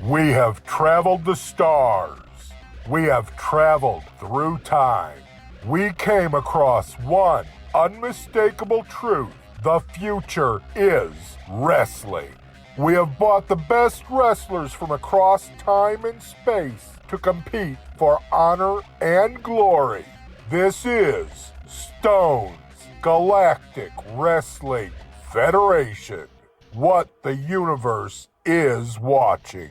We have traveled the stars. We have traveled through time. We came across one unmistakable truth. The future is wrestling. We have bought the best wrestlers from across time and space to compete for honor and glory. This is Stone's Galactic Wrestling Federation. What the universe is watching.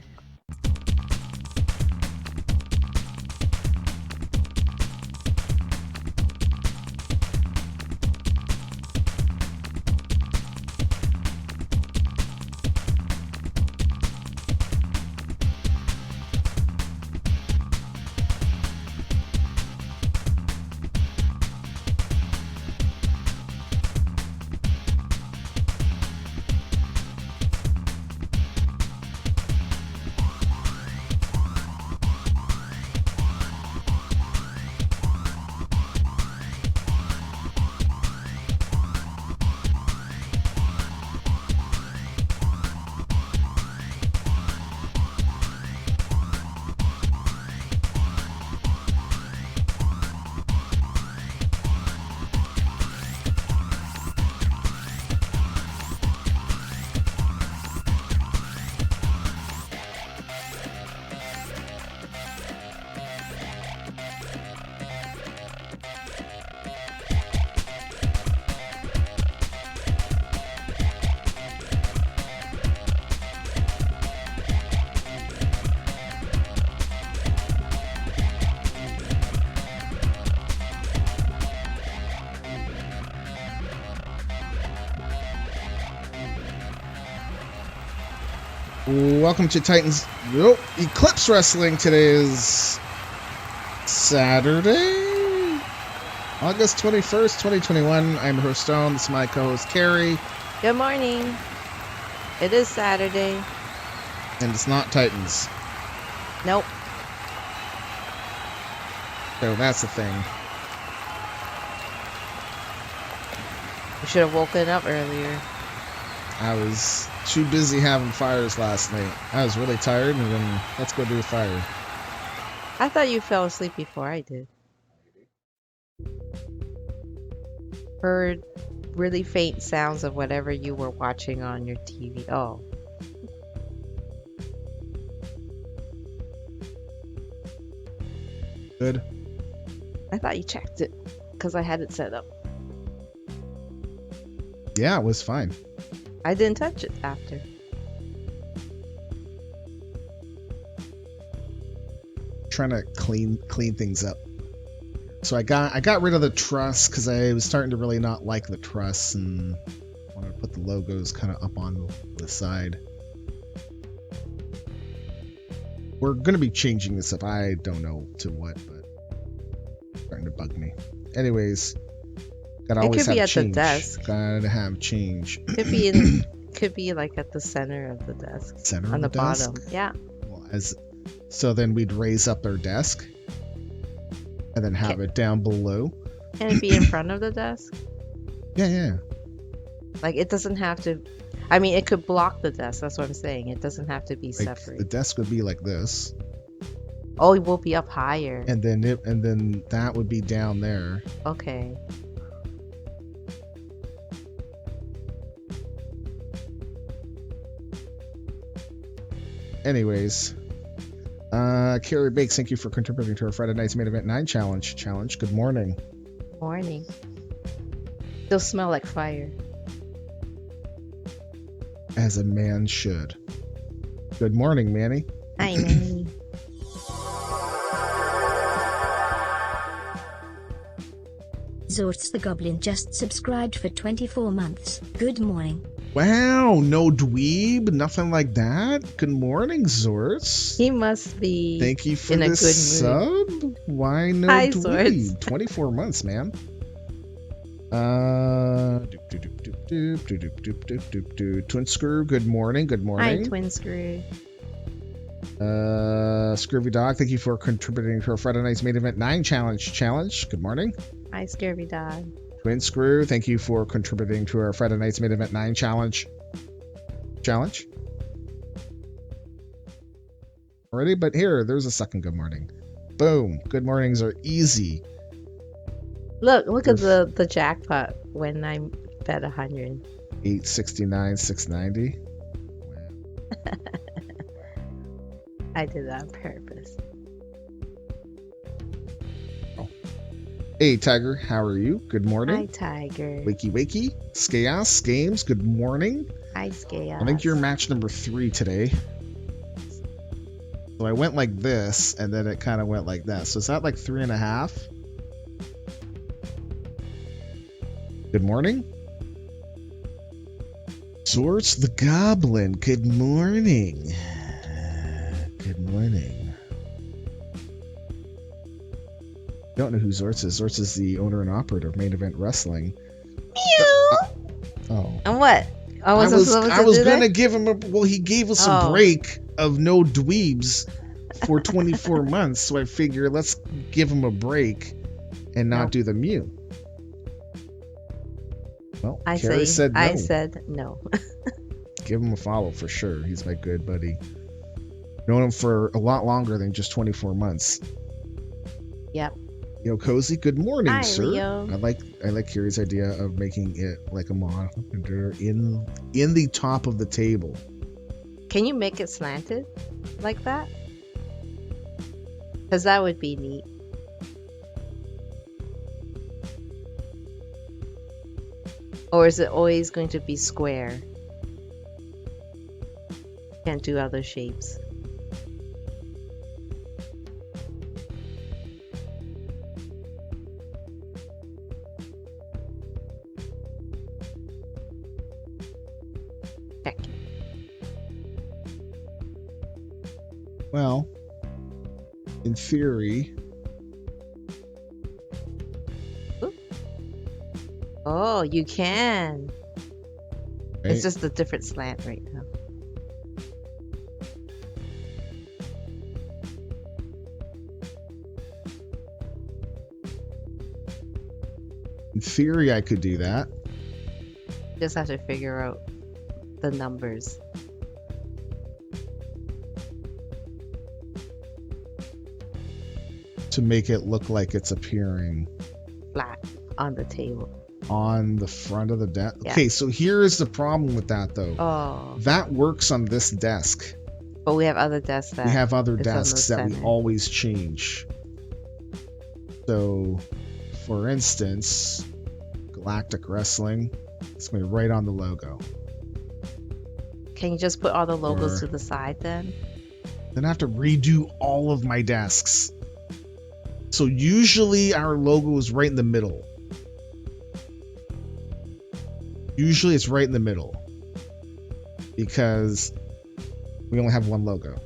Welcome to Titans Eclipse Wrestling. Today is Saturday, August 21st, 2021. I'm your host, Stone. This is my co-host, Carrie. Good morning. It is Saturday. And it's not Titans. Nope. So that's the thing. You should have woken up earlier. I was too busy having fires last night. I was really tired, and then let's go do a fire. I thought you fell asleep before I did. Heard really faint sounds of whatever you were watching on your TV. Oh. Good. I thought you checked it because I had it set up. Yeah, it was fine. I didn't touch it after. Trying to clean things up. So I got rid of the truss because I was starting to really not like the truss and wanted to put the logos kind of up on the side. We're going to be changing this up. I don't know to what, but it's starting to bug me. Anyways, gotta always have change. It could be at the desk. Gotta have change. Could be like at the center of the desk. Center on of the desk? bottom. Yeah. Well, so then we'd raise up our desk and then have it down below. Can it be in front of the desk? Yeah. Like it doesn't have to. I mean, it could block the desk. That's what I'm saying. It doesn't have to be Like, separate. the desk would be like this. Oh, it will be up higher. And then that would be down there. Okay. Anyways, Carrie Bakes, thank you for contributing to our Friday Night's Main Event 9 challenge. Good morning. Morning. Still smell like fire. As a man should. Good morning, Manny. Hi, Manny. Zorts the Goblin just subscribed for 24 months. Good morning. Wow, no dweeb, nothing like that. Good morning, Zorts. He must be Thank you for in a this good mood. sub. Why no Hi, dweeb? Zorts. 24 months, man. Twin Screw, good morning. Hi, Twin Screw. Scurvy Dog, thank you for contributing to our Friday Night's Main Event 9 challenge. Good morning. Hi, Scurvy Dog. Twin Screw, thank you for contributing to our Friday Night's Main Event 9 challenge. already, but here, there's a second good morning. Boom. Good mornings are easy. Look at the jackpot when I bet 100. 869, 690. I did that on purpose. Hey, Tiger, how are you? Good Hi, morning. Tiger. Wakey, wakey. Chaos Games, good morning. Hi, Scale. I think you're match number 3 today. So I went like this, and then it kind of went like that. So is that like 3.5? Good morning. Zorts the Goblin, good morning. Good morning. Don't know who Zorts is. Zorts is the owner and operator of Main Event Wrestling. Meow. Oh. And what? I I was was gonna give him a. Well, he gave us a break of no dweebs for 24 months, so I figure let's give him a break and not do the Mew. Well, Carrie said no. I said no. Give him a follow for sure. He's my good buddy. Known him for a lot longer than just 24 months. Yep. Yo, Cozy, good morning, Hi, sir. Leo. I like Carrie's idea of making it like a monitor in the top of the table. Can you make it slanted like that? Because that would be neat. Or is it always going to be square? Can't do other shapes. Check. Well, in theory. Oh, you can. Right? It's just a different slant right now. In theory, I could do that. Just have to figure out the numbers. To make it look like it's appearing Flat on the table. On the front of the desk. Yeah. Okay, so here is the problem with that, though. Oh. That works on this desk. But we have other desks that We have other it's on the desks that we center. always change. So, for instance, Galactic Wrestling, it's going to be right on the logo. Can you just put all the logos Or- to the side then? Then I have to redo all of my desks. So usually our logo is right in the middle. Usually it's right in the middle. Because we only have one logo.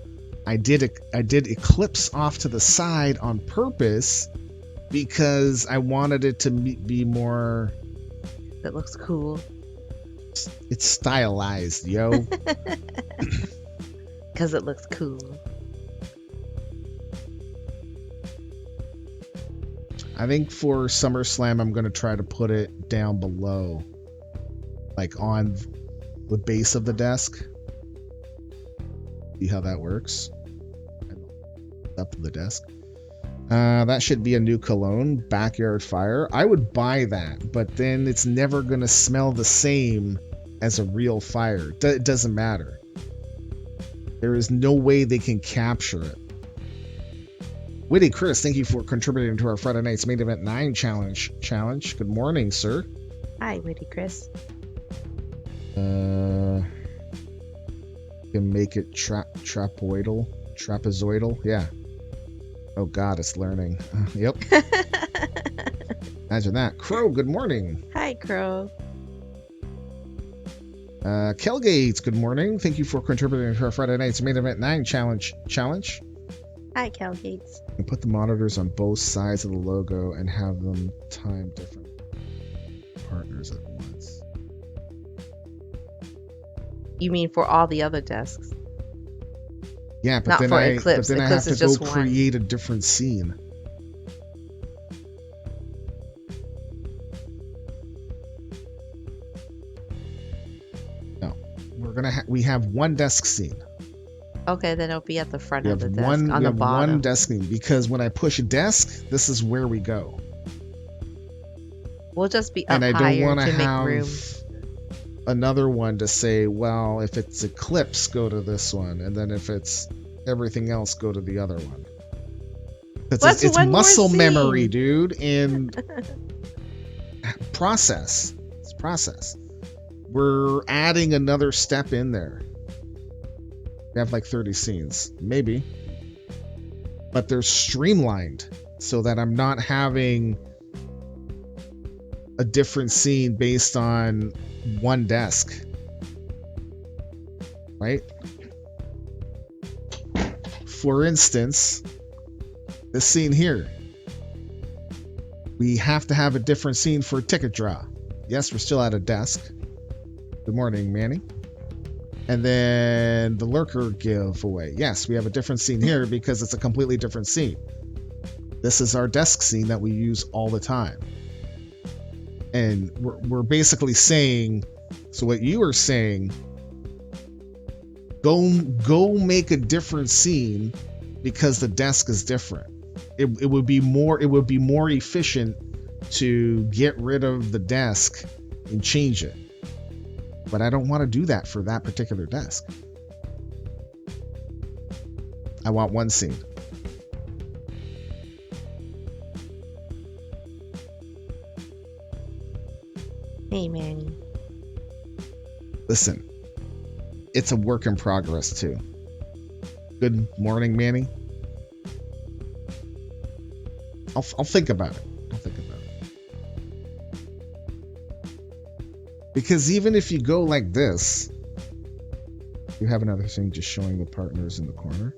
I did Eclipse off to the side on purpose because I wanted it to be more. That looks cool. It's stylized, yo. Because it looks cool. I think for SummerSlam, I'm going to try to put it down below. Like on the base of the desk. See how that works? Up to the desk. That should be a new cologne, Backyard Fire. I would buy that, but then it's never going to smell the same as a real fire. It doesn't matter. There is no way they can capture it. Witty Chris, thank you for contributing to our Friday Night's Main Event 9 challenge. Good morning, sir. Hi, Witty Chris. Can make it trapezoidal. Yeah. Oh God, it's learning. Yep. Imagine that. Crow, good morning. Hi, Crow. Kelgates, good morning. Thank you for contributing to our Friday Night's Main Event 9 challenge. Hi, Cal Gates. And put the monitors on both sides of the logo and have them time different partners at once. You mean for all the other desks? Yeah, but Not then for I Eclipse. have Eclipse to is go just one. create a different scene. No, we have one desk scene. Okay, then it'll be at the front We of have the desk one. on We the have bottom. one desk name because when I push a desk, this is where we go. We'll just be up And I don't higher want to to make have room. another one to say, well, if it's Eclipse, go to this one, and then if it's everything else, go to the other one. What's It's one more muscle memory, scene? dude, and process. It's process. We're adding another step in there. We have like 30 scenes, maybe, but they're streamlined so that I'm not having a different scene based on one desk, right? For instance, this scene here, we have to have a different scene for a ticket draw. Yes, we're still at a desk. Good morning, Manny. And then the lurker giveaway. Yes, we have a different scene here because it's a completely different scene. This is our desk scene that we use all the time. And we're basically saying, so what you are saying, go make a different scene because the desk is different. It would be more efficient to get rid of the desk and change it. But I don't want to do that for that particular desk. I want one scene. Hey, Manny. Listen, it's a work in progress too. Good morning, Manny. I'll think about it. I'll think about it. Because even if you go like this, you have another thing just showing the partners in the corner.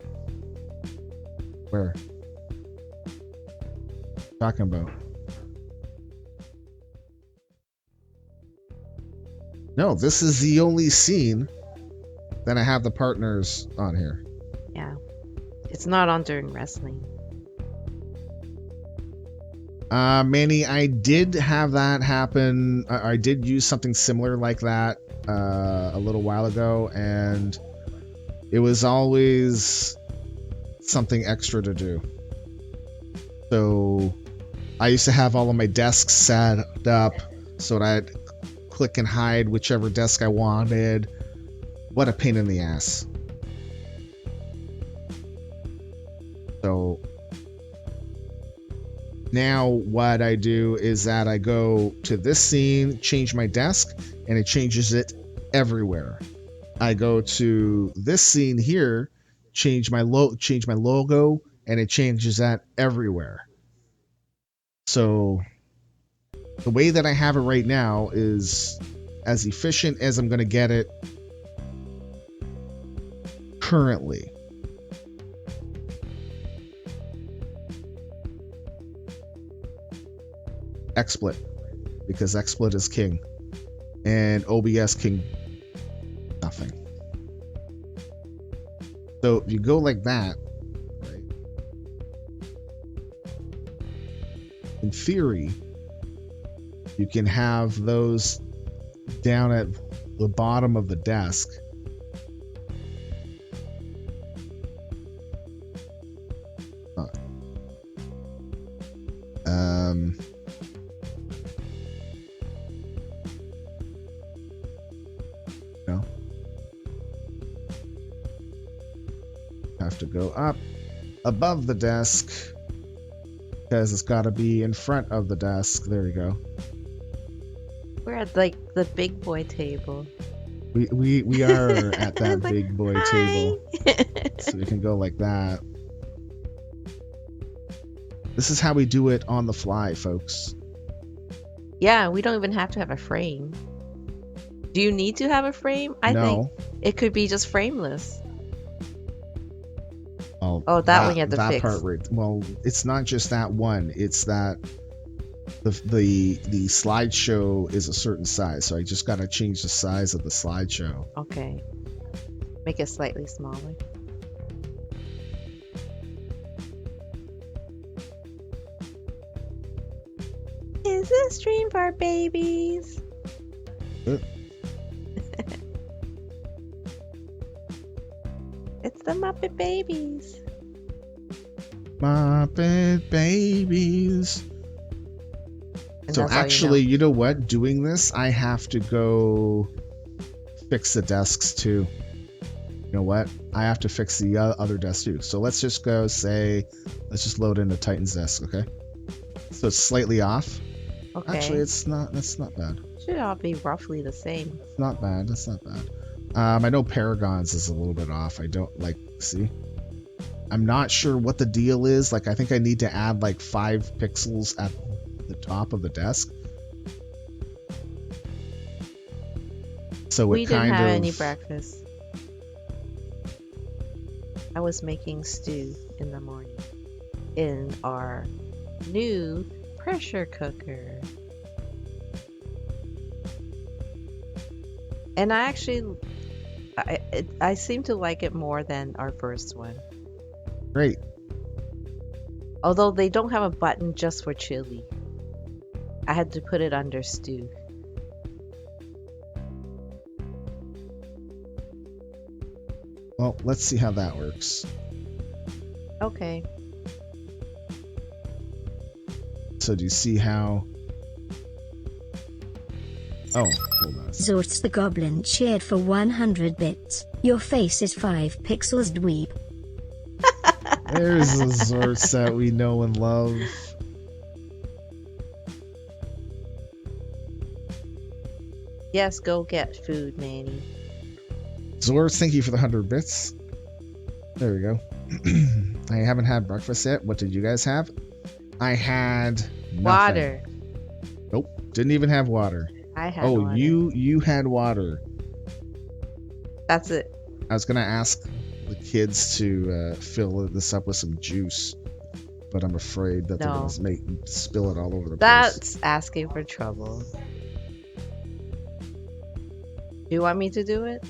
Where? Talking about? No, this is the only scene that I have the partners on here. Yeah. It's not on during wrestling. Manny, I did have that happen. I did use something similar like that a little while ago, and it was always something extra to do. So I used to have all of my desks set up so that I'd click and hide whichever desk I wanted. What a pain in the ass. So now what I do is that I go to this scene, change my desk, and it changes it everywhere. I go to this scene here, change my logo, and it changes that everywhere. So the way that I have it right now is as efficient as I'm going to get it currently. XSplit, because XSplit is king and OBS king nothing. So if you go like that, right, in theory you can have those down at the bottom of the desk. No. Have to go up above the desk because it's got to be in front of the desk. There we go. We're at like the big boy table. We are at that It's like, big boy "Hi." table. So we can go like that. This is how we do it on the fly, folks. Yeah, we don't even have to have a frame. Do you need to have a frame? I think it could be just frameless. Oh, that one you have to that fix. part right. Well, it's not just that one. It's that the slideshow is a certain size, so I just got to change the size of the slideshow. Okay. Make it slightly smaller. Is this stream for babies? It's the Muppet Babies. Muppet Babies. And So that's all actually, you know. you know what? Doing this, I have to go fix the desks too. You know what? I have to fix the other desk too. So let's just go say, let's just load into Titan's desk, okay? So it's slightly off. Okay. Actually, it's not. That's not bad. Should all be roughly the same. It's not bad. That's not bad. I know Paragon's is a little bit off. I don't like. See, I'm not sure what the deal is. Like, I think I need to add like 5 pixels at the top of the desk. So We it didn't kind have of. any breakfast. I was making stew in the morning in our new pressure cooker. And I seem to like it more than our first one. Great. Although they don't have a button just for chili. I had to put it under stew. Well, let's see how that works. Okay. So do you see how? Oh, hold on. Zorts the Goblin cheered for 100 bits. Your face is 5 pixels, dweeb. There's the Zorts that we know and love. Yes, go get food, Manny. Zorts, thank you for the 100 bits. There we go. I haven't had breakfast yet. What did you guys have? I had nothing. Water. Nope, didn't even have water. I had Oh, water. you had water. That's it. I was gonna ask the kids to fill this up with some juice, but I'm afraid that they're No. gonna spill it all over the place. That's asking for trouble. Do you want me to do it?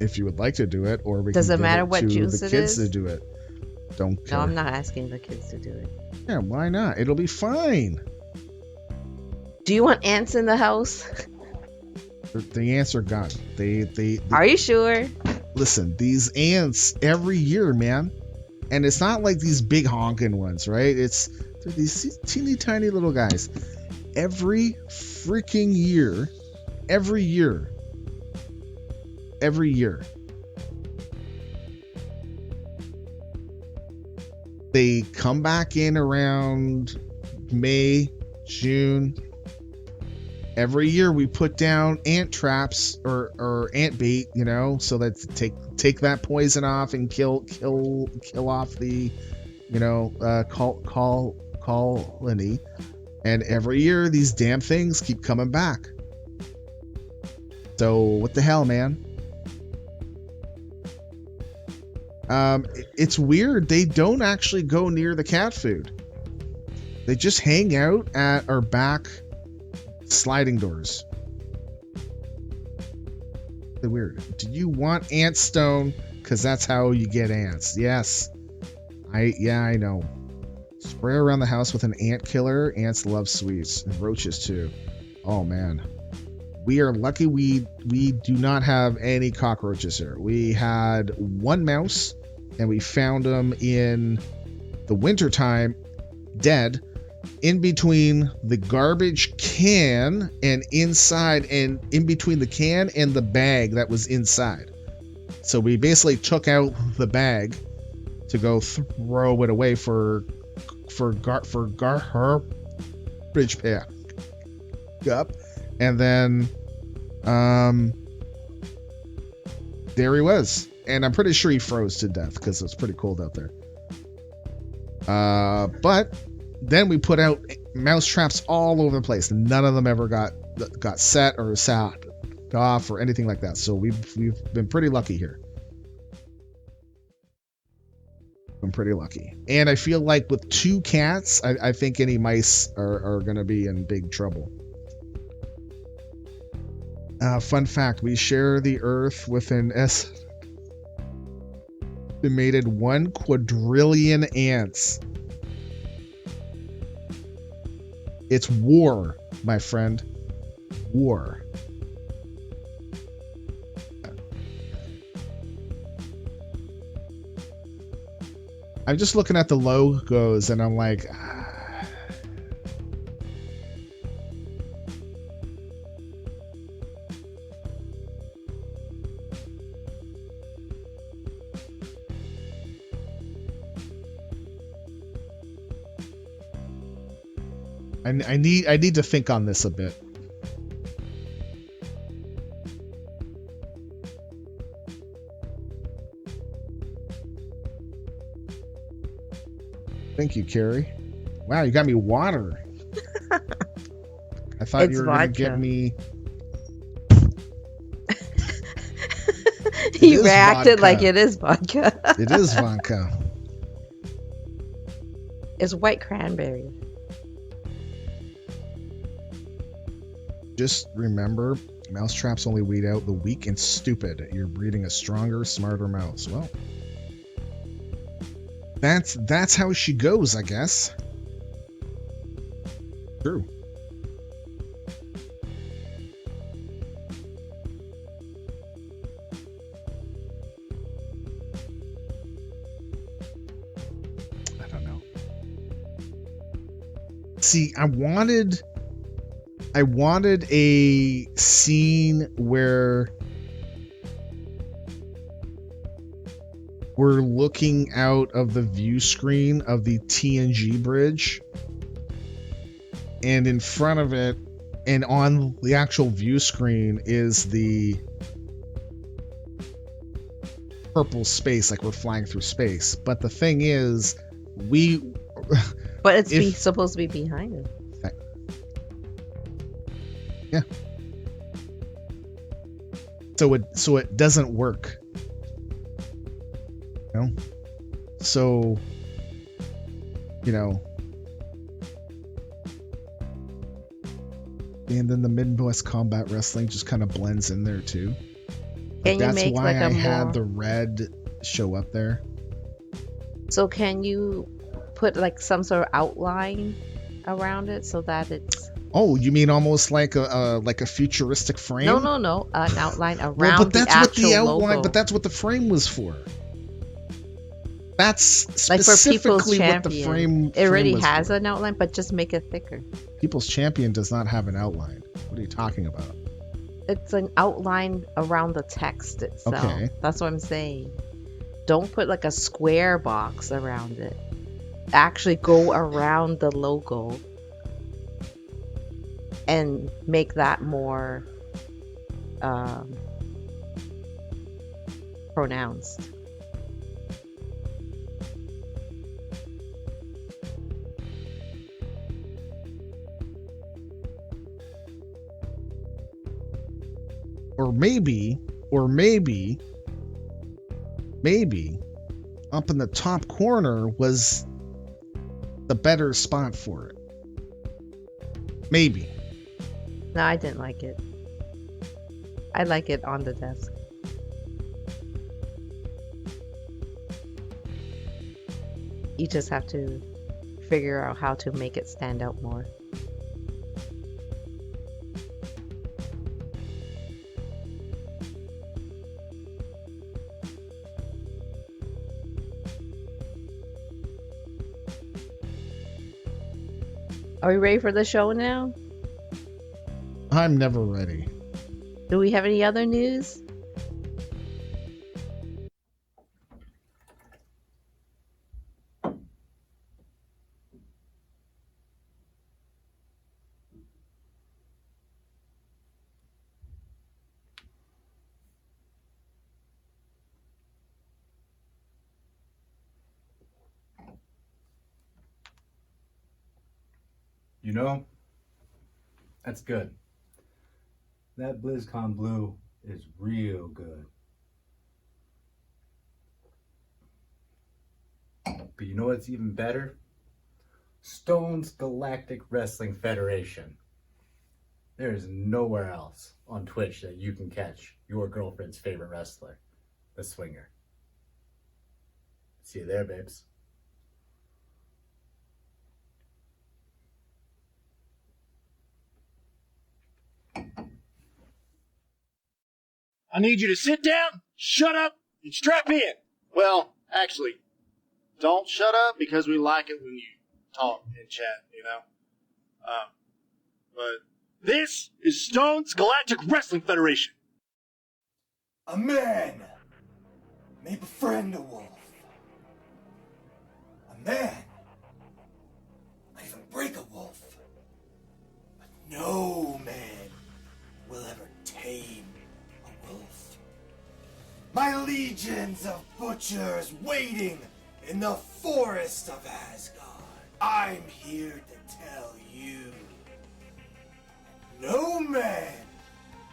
If you would like to do it, or we Does can it give matter it what to juice the it kids is? to do it. Don't care. No, I'm not asking the kids to do it. Yeah, why not? It'll be fine. Do you want ants in the house? The ants are gone. They Are you sure? listen. These ants every year, man, and it's not like these big honking ones, right? They're these teeny tiny little guys. Every freaking year, every year. They come back in around May, June. Every year we put down ant traps or ant bait, you know, so that take that poison off and kill off the, you know, colony. And every year these damn things keep coming back. So what the hell, man? It's weird. They don't actually go near the cat food. They just hang out at our back sliding doors. They're weird. Do you want ant stone? Because that's how you get ants. Yes. I know. Spray around the house with an ant killer. Ants love sweets. And roaches too. Oh man. We are lucky we do not have any cockroaches here. We had one mouse, and we found him in the wintertime, dead, in between the garbage can and inside, and in between the can and the bag that was inside. So we basically took out the bag to go throw it away for garbage pick up. And then there he was, and I'm pretty sure he froze to death because it's pretty cold out there. But then we put out mouse traps all over the place. None of them ever got set or sat off or anything like that. So we've been pretty lucky here. I'm pretty lucky, and I feel like with 2 cats, I think any mice are going to be in big trouble. Fun fact, we share the Earth with an estimated 1 quadrillion ants. It's war, my friend. War. I'm just looking at the logos and I'm like, I need to think on this a bit. Thank you, Carrie. Wow, you got me water. I thought It's you were going to vodka. get me... He reacted vodka. like it is vodka. It is vodka. It's white cranberry. Just remember, mousetraps only weed out the weak and stupid. You're breeding a stronger, smarter mouse. Well, that's how she goes, I guess. True. I don't know. See, I wanted a scene where we're looking out of the view screen of the TNG bridge, and in front of it and on the actual view screen is the purple space, like we're flying through space. But the thing is, but it's supposed to be behind it. Yeah. So it doesn't work. You know? So, you know. And then the Midwest Combat Wrestling just kind of blends in there too. Can you make like a I more... had the red show up there. So can you put like some sort of outline around it so that it's... Oh, you mean almost like a futuristic frame? No. An outline around well, but that's the what the outline, logo. But that's what the frame was for. That's like for People's specifically what the Champion. frame. It already was has for. an outline, but just make it thicker. People's Champion does not have an outline. What are you talking about? It's an outline around the text itself. Okay. That's what I'm saying. Don't put like a square box around it. Actually go around the logo and make that more pronounced. Or maybe up in the top corner was the better spot for it. Maybe. No, I didn't like it. I like it on the desk. You just have to figure out how to make it stand out more. Are we ready for the show now? I'm never ready. Do we have any other news? You know, that's good. That BlizzCon blue is real good. But you know what's even better? Stone's Galactic Wrestling Federation. There is nowhere else on Twitch that you can catch your girlfriend's favorite wrestler, the Swinger. See you there, babes. I need you to sit down, shut up, and strap in. Well, actually, don't shut up because we like it when you talk and chat, But this is Stone's Galactic Wrestling Federation. A man may befriend a wolf. A man might even break a wolf. But no man will ever tame a wolf. My legions of butchers waiting in the forest of Asgard. I'm here to tell you that no man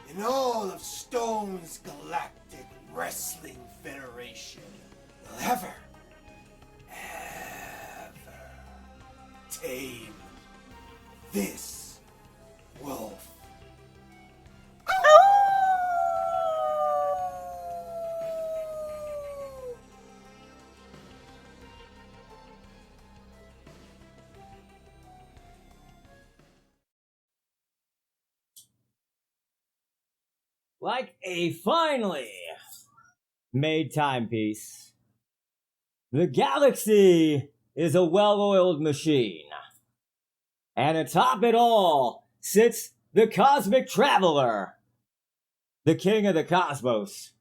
in all of Stone's Galactic Wrestling Federation will ever tame this wolf. Like a finely made timepiece, the galaxy is a well-oiled machine. And atop it all sits the Cosmic Traveler, the king of the cosmos.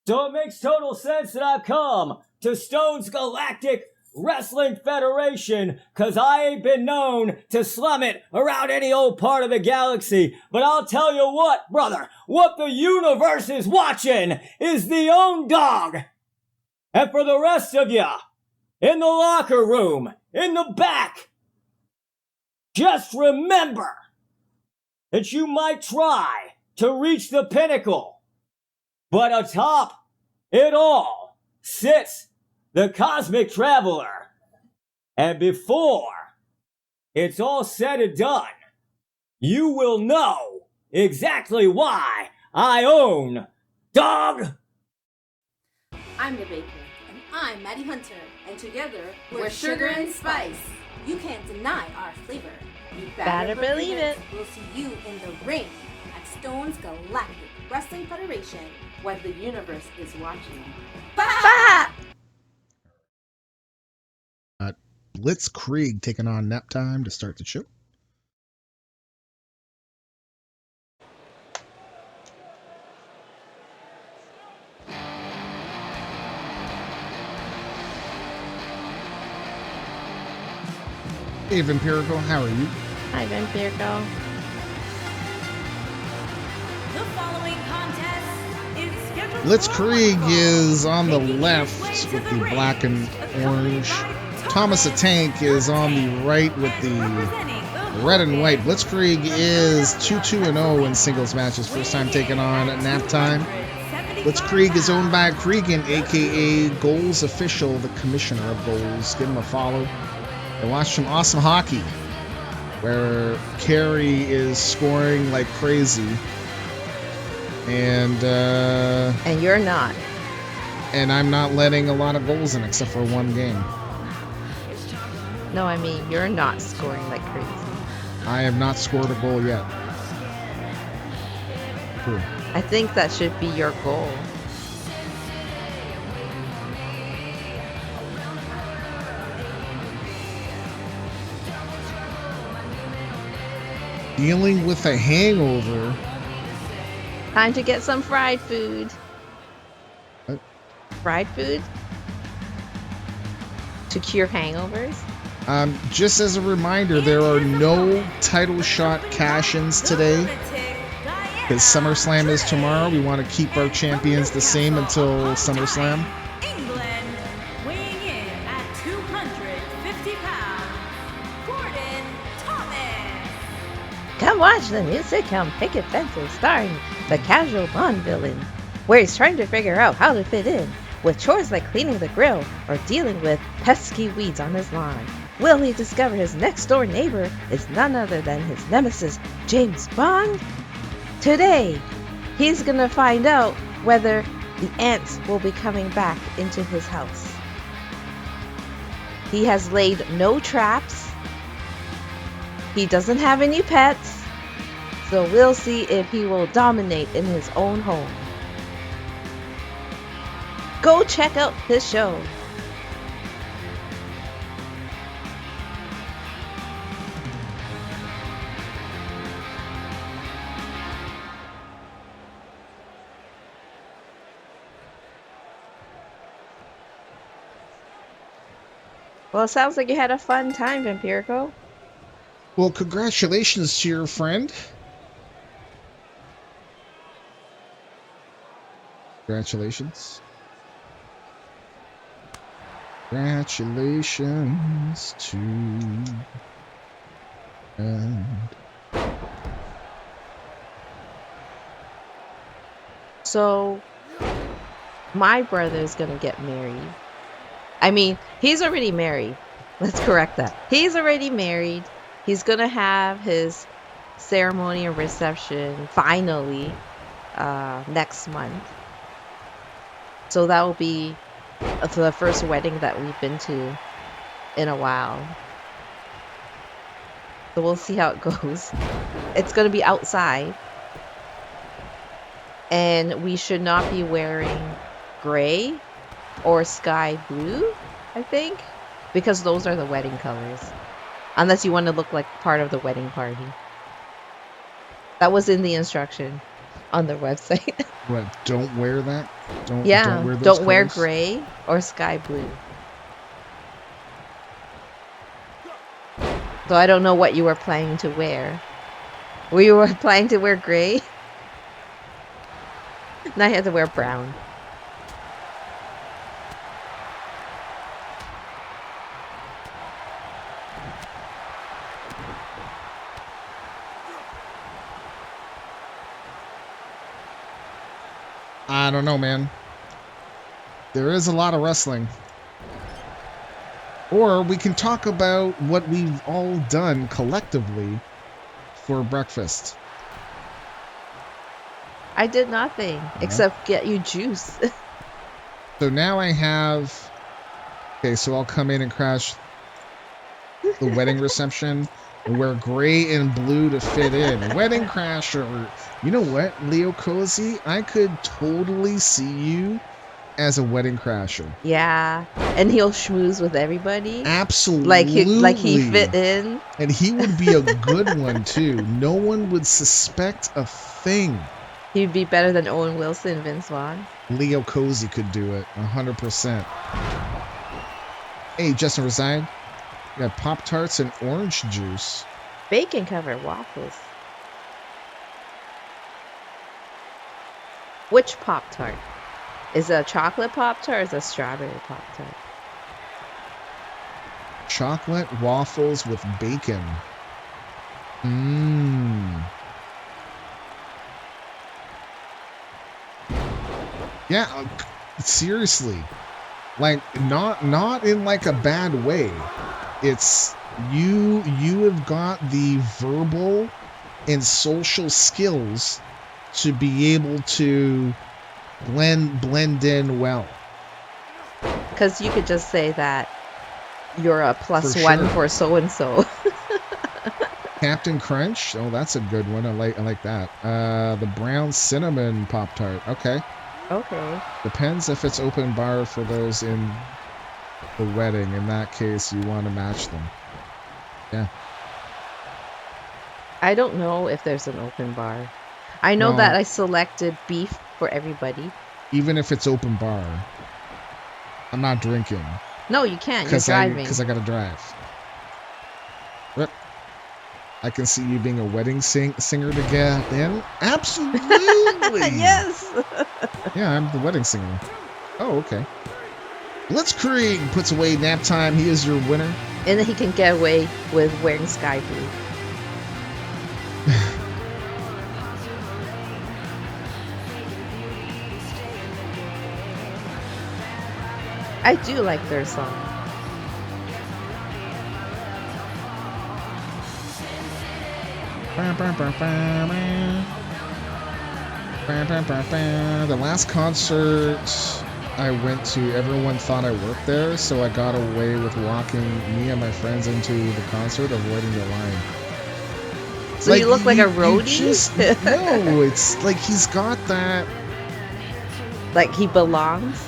So it makes total sense that I've come to Stone's Galactic Wrestling Federation, cause I ain't been known to slum it around any old part of the galaxy. But I'll tell you what, brother, what the universe is watching is the own dog. And for the rest of ya, in the locker room, in the back, just remember that you might try to reach the pinnacle, but atop it all sits the Cosmic Traveler. And before it's all said and done, you will know exactly why I own Dog. I'm the Baker. And I'm Maddie Hunter. And together, we're Sugar and Spice. You can't deny our flavor. You Better believe it. We'll see you in the ring at Stone's Galactic Wrestling Federation, where the universe is watching. Bah! Blitzkrieg taking on Naptime to start the show. Hey, Vampirical, how are you? Hi, Vampirical. The following contest is scheduled Blitzkrieg is on the left with the black and orange. Thomas the Tank is on the right with the red and white. Blitzkrieg is 2-2-0 in singles matches. First time taking on Naptime. Blitzkrieg is owned by Cregan, aka Goals Official, the commissioner of goals. Give him a follow. And watch some awesome hockey where Carey is scoring like crazy. And you're not. And I'm not letting a lot of goals in except for one game. No, I mean, you're not scoring like crazy. I have not scored a goal yet. Cool. I think that should be your goal. Dealing with a hangover. Time to get some fried food. What? Fried food? To cure hangovers? Just as a reminder, there are no title shot cash-ins today because SummerSlam is tomorrow. We want to keep our champions the same until SummerSlam. England, weighing in at 250 pounds, Gordon Thomas. Come watch the new sitcom Picket Fences starring the casual Bond villain, where he's trying to figure out how to fit in with chores like cleaning the grill or dealing with pesky weeds on his lawn. Will he discover his next-door neighbor is none other than his nemesis, James Bond? Today, he's gonna find out whether the ants will be coming back into his house. He has laid no traps. He doesn't have any pets. So we'll see if he will dominate in his own home. Go check out his show. Well, it sounds like you had a fun time, Vampirico. Well, congratulations to your friend. Congratulations. Congratulations to friend. So, my brother's gonna get married. I mean, he's already married. Let's correct that. He's already married. He's gonna have his ceremony and reception finally next month. So that will be the first wedding that we've been to in a while. So we'll see how it goes. It's gonna be outside. And we should not be wearing gray or sky blue, I think, because those are the wedding colors. Unless you want to look like part of the wedding party. That was in the instruction on the website. What? Don't wear that? Don't wear those don't wear colors? gray or sky blue. So I don't know what you were planning to wear. Were you planning to wear gray? Now you have to wear brown. I don't know, man. There is a lot of wrestling. Or we can talk about what we've all done collectively for breakfast. I did nothing except get you juice. So now I have... Okay, so I'll come in and crash the wedding reception and wear gray and blue to fit in. Wedding crasher. You know what, Leo Cozy? I could totally see you as a wedding crasher. Yeah, and he'll schmooze with everybody. Absolutely. Like he fit in. And he would be a good one too. No one would suspect a thing. He'd be better than Owen Wilson, Vince Vaughn. Leo Cozy could do it, 100%. Hey, Justin Reside. We got Pop-Tarts and orange juice. Bacon covered waffles. Which Pop-Tart? Is it a chocolate Pop-Tart or is it a strawberry Pop-Tart? Chocolate waffles with bacon. Mmm. Yeah, seriously. Like, not in like a bad way. It's you have got the verbal and social skills to be able to blend in well. Because you could just say that you're a plus For one sure. for so and so. Captain Crunch. Oh, that's a good one. I like that. The brown cinnamon Pop-Tart. Okay. Okay. Depends if it's open bar for those in the wedding. In that case, you want to match them. Yeah. I don't know if there's an open bar. I know Well, that I selected beef for everybody. even if it's open bar, I'm not drinking. No, you can't. You're driving. Because I gotta drive. Rip. I can see you being a wedding singer to get in. Absolutely. Yes. Yeah, I'm the wedding singer. Oh, okay. Blitzkrieg puts away nap time. He is your winner. And then he can get away with wearing sky blue. I do like their song. The last concert I went to, everyone thought I worked there, so I got away with walking me and my friends into the concert, avoiding the line. So you look like a roadie? No, it's like he's got that. Like he belongs?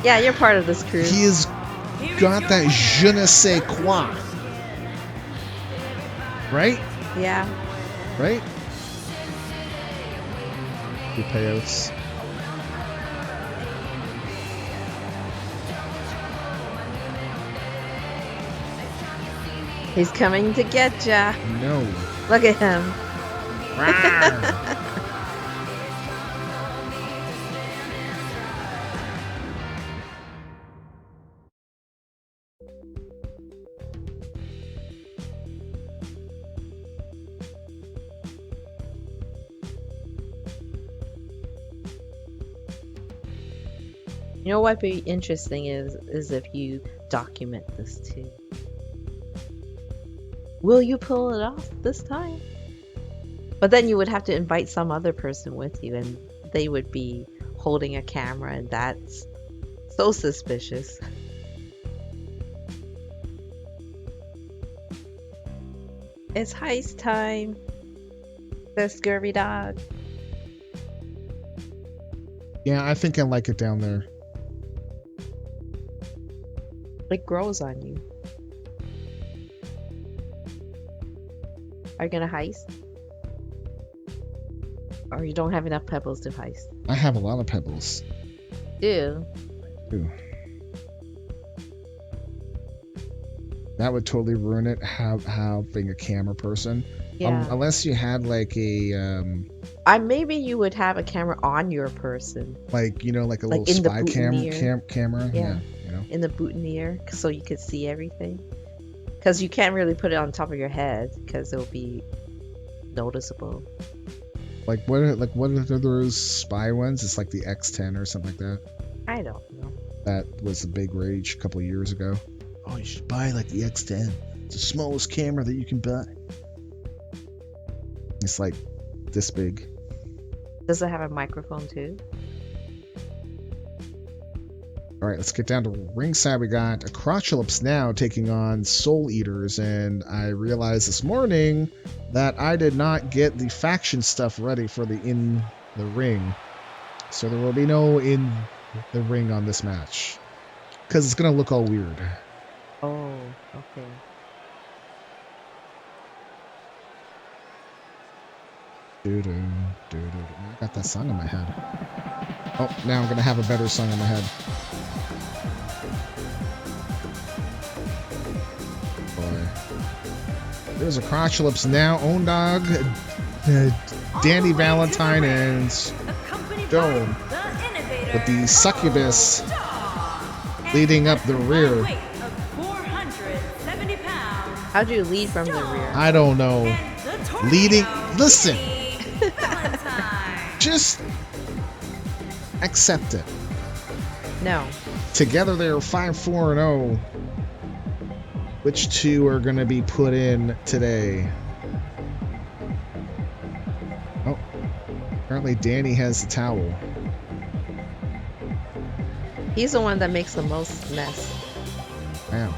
Yeah, you're part of this crew. He has got that je ne sais quoi. Right? Yeah. Right? The payouts. He's coming to get ya. No. Look at him. You know what'd be interesting is if you document this too. Will you pull it off this time? But then you would have to invite some other person with you, and they would be holding a camera, and that's so suspicious. It's heist time. The scurvy dog. Yeah, I think I like it down there. It grows on you. Are you gonna heist? Or you don't have enough pebbles to heist? I have a lot of pebbles. Ew. Ooh. That would totally ruin it, having a camera person. Yeah. Unless you had like a maybe you would have a camera on your person. like, you know, like a Like little in the spy camera. Yeah. You know. In the boutonniere, so you could see everything. Because you can't really put it on top of your head, because it'll be noticeable. Like what are those spy ones? It's like the X10 or something like that. I don't know. That was a big rage a couple of years ago. Oh, you should buy like the X10. It's the smallest camera that you can buy. It's like this big. Does it have a microphone too? All right, let's get down to ringside. We got Eclipse now taking on Soul Eaters, and I realized this morning that I did not get the faction stuff ready for the in the ring, so there will be no in the ring on this match because it's gonna look all weird. Oh, okay. I got that song in my head. Oh, now I'm gonna have a better song in my head. Boy. There's a Eclipse now. Own Dog, Danny Valentine, and Stone with the succubus leading up the rear. How'd you lead from the rear? I don't know. Leading. Listen. Just accept it. No. Together they are 5-4-0. Which two are going to be put in today? Oh, apparently Danny has the towel. He's the one that makes the most mess. Wow.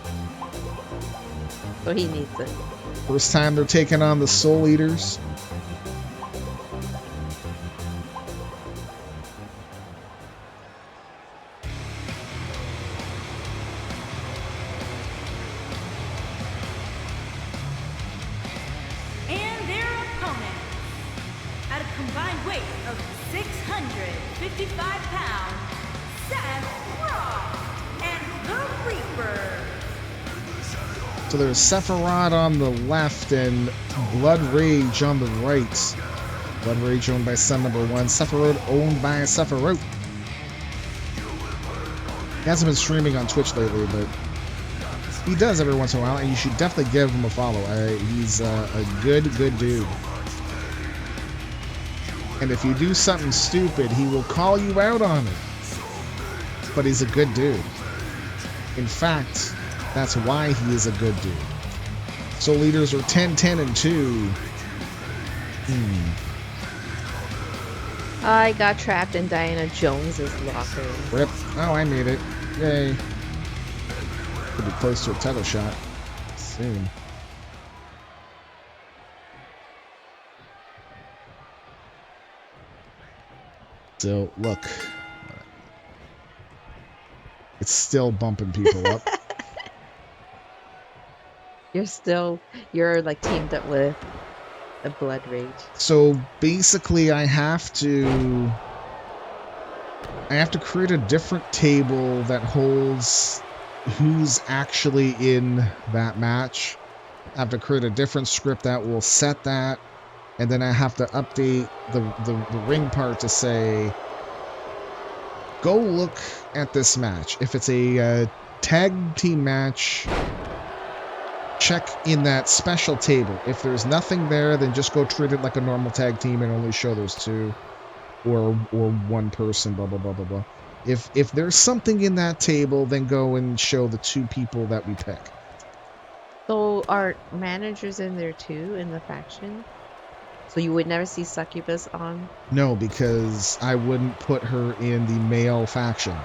So he needs it. First time they're taking on the Soul Eaters. And their opponent, at a combined weight of 655 pounds, Seth Rock and the Reaper. So there's Sephiroth on the left and Blood Rage on the right. Blood Rage owned by Son Number 1. Sephiroth owned by Sephiroth. He hasn't been streaming on Twitch lately, but he does every once in a while, and you should definitely give him a follow. He's a good dude. And if you do something stupid, he will call you out on it. But he's a good dude. In fact, that's why he is a good dude. Soul Leaders are 10-10-2. I got trapped in Diana Jones's locker. Rip. Oh, I made it. Yay. Could be close to a title shot soon. So, look. It's still bumping people up. You're like teamed up with a Blood Rage. So basically I have to create a different table that holds who's actually in that match. I have to create a different script that will set that, and then I have to update the ring part to say, go look at this match. If it's a tag team match, check in that special table. If there's nothing there, then just go treat it like a normal tag team and only show those two, or one person, blah, blah, blah, blah, blah. If there's something in that table, then go and show the two people that we pick. So are managers in there too in the faction? So you would never see Succubus on? No, because I wouldn't put her in the male faction.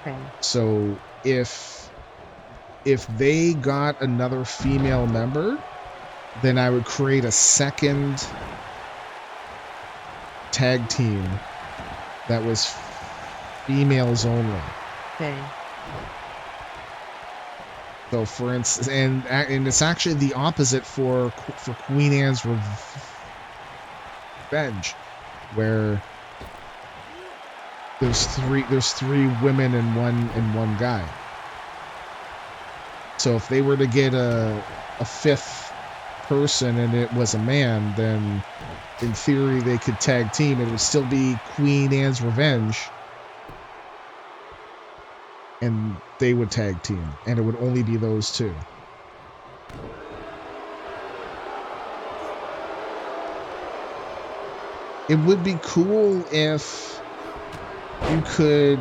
Okay. So if they got another female member, then I would create a second tag team that was females only. Okay. So for instance, and it's actually the opposite for Queen Anne's Revenge, where there's three women and one guy. So if they were to get a fifth person and it was a man, then in theory they could tag team. It would still be Queen Anne's Revenge, and they would tag team, and it would only be those two. It would be cool if you could,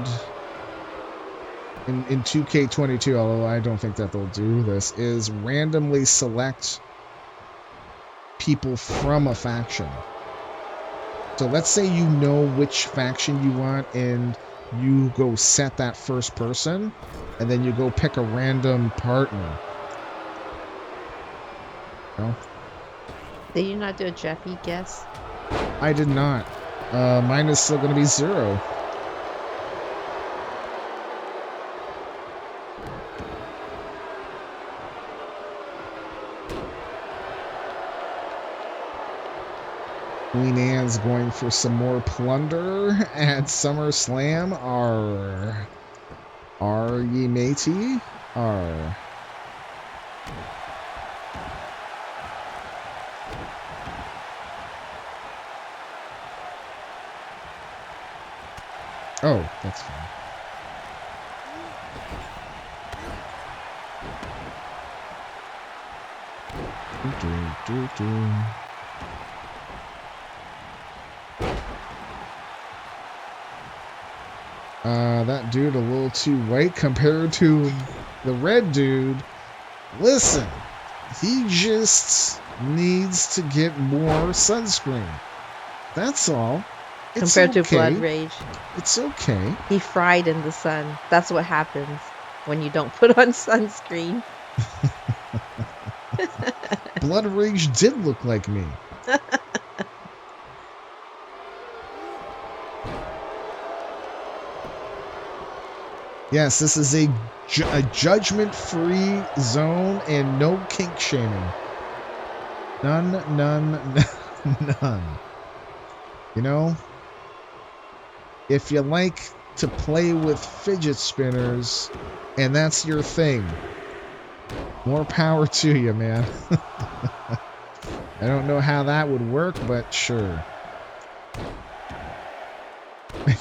in 2K22, although I don't think that they'll do this, is randomly select people from a faction. So let's say you know which faction you want, and you go set that first person, and then you go pick a random partner. No? Did you not do a Jeffy guess? I did not. Mine is still going to be 0. Queen Anne's going for some more plunder at SummerSlam. Are ye matey? Are. Oh, that's fine. That dude a little too white compared to the red dude. Listen, he just needs to get more sunscreen. That's all. It's Compared to okay. Blood Rage. It's okay. He fried in the sun. That's what happens when you don't put on sunscreen. Blood Rage did look like me. Yes, this is a judgment-free zone and no kink shaming. None. You know, if you like to play with fidget spinners and that's your thing, more power to you, man. I don't know how that would work, but sure.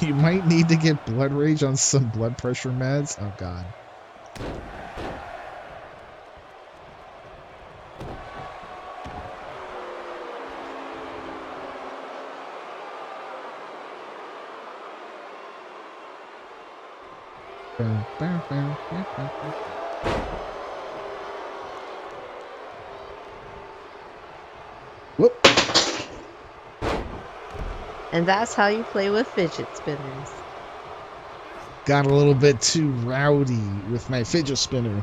You might need to get Blood Rage on some blood pressure meds. Oh, God. Whoop. And that's how you play with fidget spinners. Got a little bit too rowdy with my fidget spinner.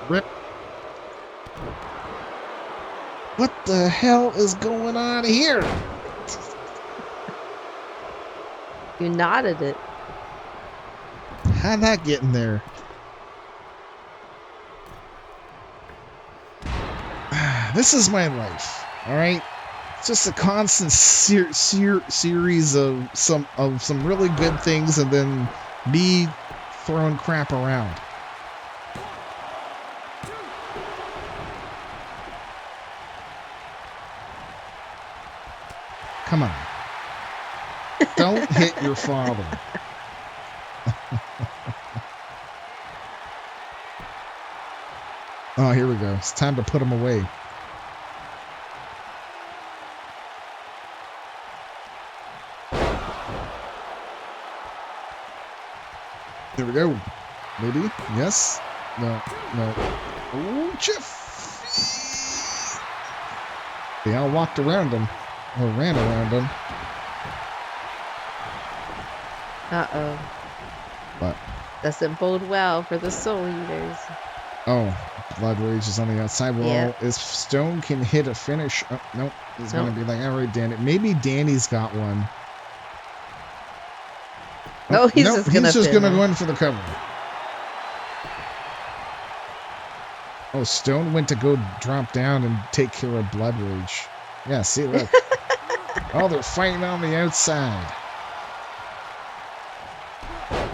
Rip. What the hell is going on here? You nodded it. How'd that get in there? This is my life. All right, it's just a constant series of some really good things, and then me throwing crap around. Come on. Don't hit your father. Oh, here we go. It's time to put him away. There we go. Maybe? Yes? No. No. Oh, Jeff! They all walked around him. Or ran around him. Uh-oh. What? Doesn't bode well for the Soul Eaters. Oh, Blood Rage is on the outside. Well, Yeah. if Stone can hit a finish... Oh, nope. He's going to be like, all right, Danny. Maybe Danny's got one. Oh, he's nope, just gonna he's just pin going to him. go in for the cover. Oh, Stone went to go drop down and take care of Blood Rage. Yeah, see, look. Oh, they're fighting on the outside.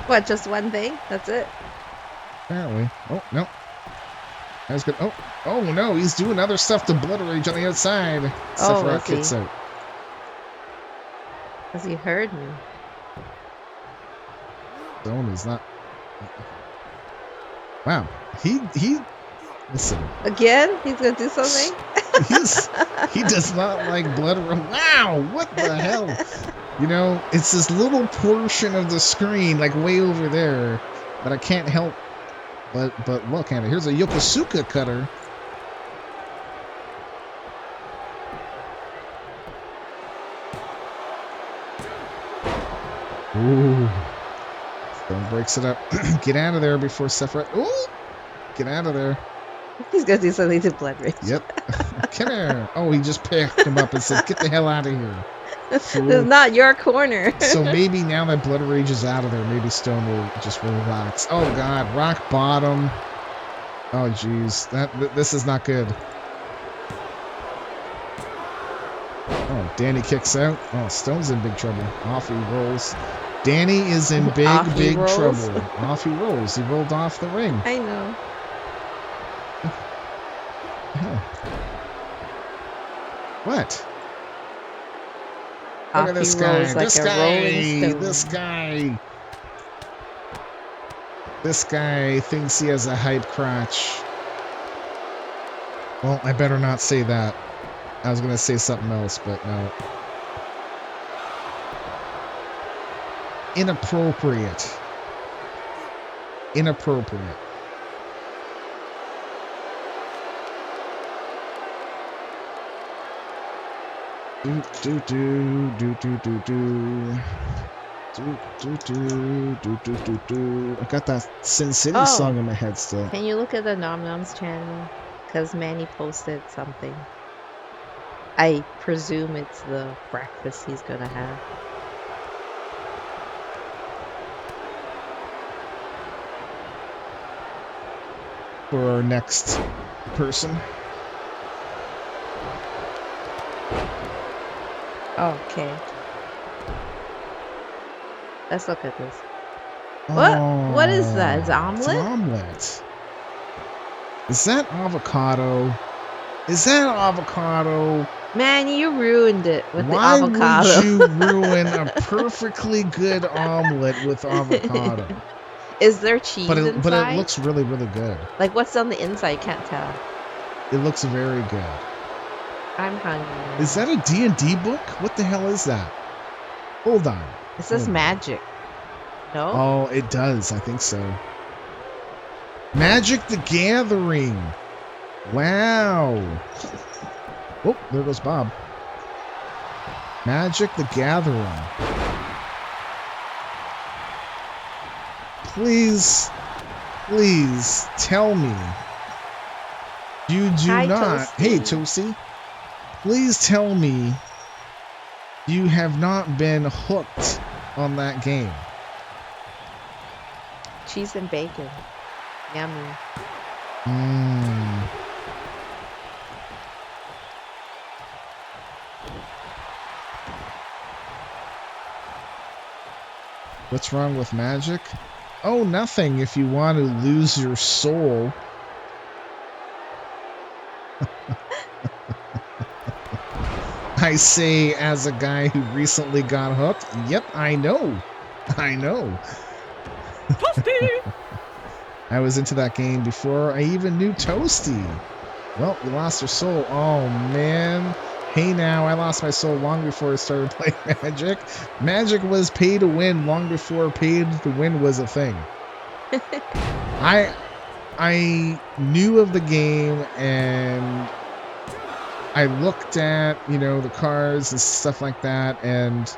What, just one thing? That's it? Apparently. Oh, no. That was good. Oh, no, he's doing other stuff to Blood Rage on the outside. Oh, Sephiroth is he? kicks out. Because he heard me. Stone is not... Wow. He... Listen. Again? He's gonna do something? He does not like Blood Rage. Wow, what the hell? You know, it's this little portion of the screen, like way over there, that I can't help but look at it. Here's a Yokosuka cutter. Ooh. Stone breaks it up. Get out of there before Sephiroth. Ooh! Get out of there. He's gonna do something to Blood Rage. Yep. Come here. Oh, he just picked him up and said, get the hell out of here. This is not your corner. So maybe now that Blood Rage is out of there, maybe Stone will just relax. Oh, God. Rock bottom. Oh, jeez. This is not good. Oh, Danny kicks out. Oh, Stone's in big trouble. Off he rolls. Danny is in big rolls? trouble. Off he rolls. He rolled off the ring. I know. Hell. What? Off Look at this he guy. rolls like This a guy. rolling stone. This guy. This guy thinks he has a hype crotch. Well, I better not say that. I was going to say something else, but no. Inappropriate. Inappropriate. Do do do do do do do. Do do do do do do do. I got that Sin City Oh. song in my head still. Can you look at the Nom Noms channel? Because Manny posted something. I presume it's the breakfast he's gonna have. For our next person. Okay. Let's look at this. Oh, What is that? Is it omelet? It's omelet. Is that avocado? Is that avocado? Man, you ruined it with Why the avocado. would you ruin a perfectly good omelet with avocado? Is there cheese But inside? it looks really, really good. Like, what's on the inside? Can't tell. It looks very good. I'm hungry. Is that a D&D book? What the hell is that? Hold on. It says Hold on. magic. No? Oh, it does. I think so. Magic the Gathering. Wow. Oh, there goes Bob. Magic the Gathering. Please tell me you do Hi, not. Toasty. Hey, Toasty. Please tell me you have not been hooked on that game. Cheese and bacon. Yummy. Mmm. What's wrong with magic? Oh, nothing if you want to lose your soul. I say as a guy who recently got hooked. Yep, I know. I know. Toasty! I was into that game before I even knew Toasty. Well, you lost your soul. Oh, man. Hey, now, I lost my soul long before I started playing Magic. Magic was pay to win long before pay to win was a thing. I knew of the game, and I looked at, the cards and stuff like that, and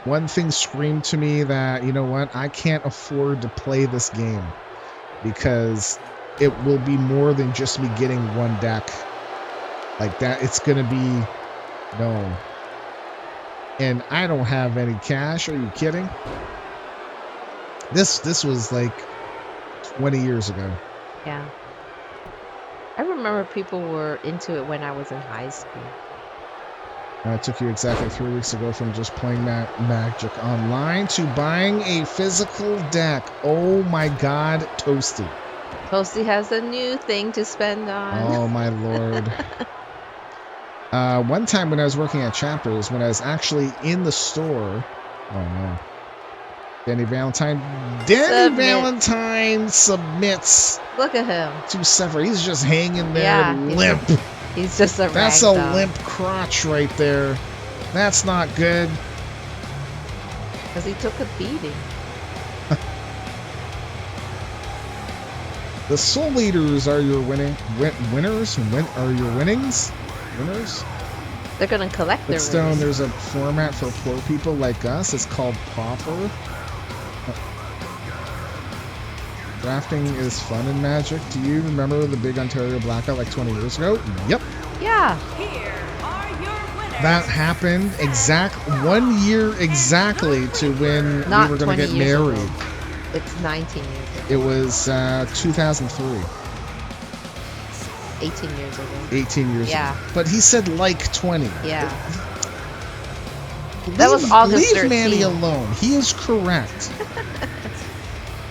one thing screamed to me that, you know what, I can't afford to play this game because it will be more than just me getting one deck. Like that, it's going to be, no. And I don't have any cash, are you kidding? This was like 20 years ago. Yeah. I remember people were into it when I was in high school. It took you exactly 3 weeks to go from just playing Magic Online to buying a physical deck. Oh my God, Toasty. Toasty has a new thing to spend on. Oh my Lord. One time when I was working at Chapters, when I was actually in the store, oh no. Danny Valentine submits. Look at him. To suffer. He's just hanging there, Yeah, limp. He's just a That's a ragdoll. limp crotch right there. That's not good. Because he took a beating. The Soul Eaters are your winners. Are your winnings? Winners? They're gonna collect their Stone, winnings. there's a format for poor people like us. It's called Pauper. Drafting is fun in Magic. Do you remember the big Ontario blackout like 20 years ago? Yep. Yeah. Here are your winners. That happened 1 year exactly to when Not we were going to 20 get years married. ago. It's 19 years ago. It was 2003. 18 years ago. 18 years Yeah. ago. But he said like 20. Yeah. That was August Leave 13. Manny alone. He is correct.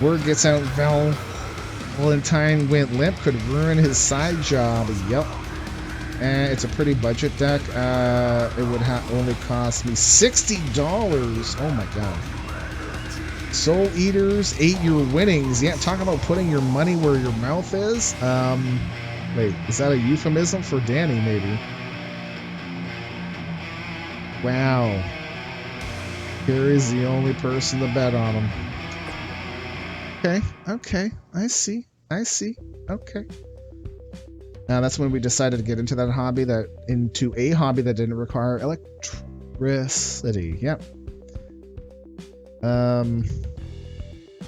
Word gets out, Valentine went limp, could ruin his side job. Yep. And it's a pretty budget deck. It would only cost me $60. Oh my God. Soul Eaters, 8-year winnings. Yeah, talk about putting your money where your mouth is. Wait, is that a euphemism for Danny, maybe? Wow. Carrie's the only person to bet on him. Okay, I see. Okay. Now that's when we decided to get into a hobby that didn't require electricity. Yep.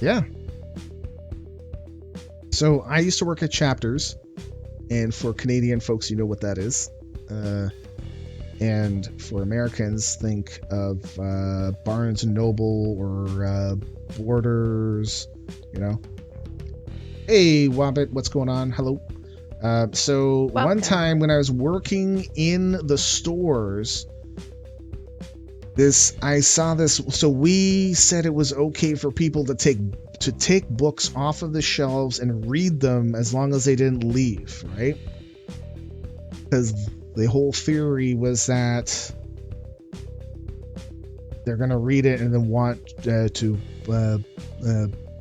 Yeah. So I used to work at Chapters, and for Canadian folks, you know what that is. And for Americans, think of Barnes and Noble or Borders. Hey Wobbit, what's going on? Hello. So Welcome. one time when I was working in the stores, I saw this. So we said it was okay for people to take books off of the shelves and read them as long as they didn't leave, right? Because the whole theory was that they're gonna read it and then want to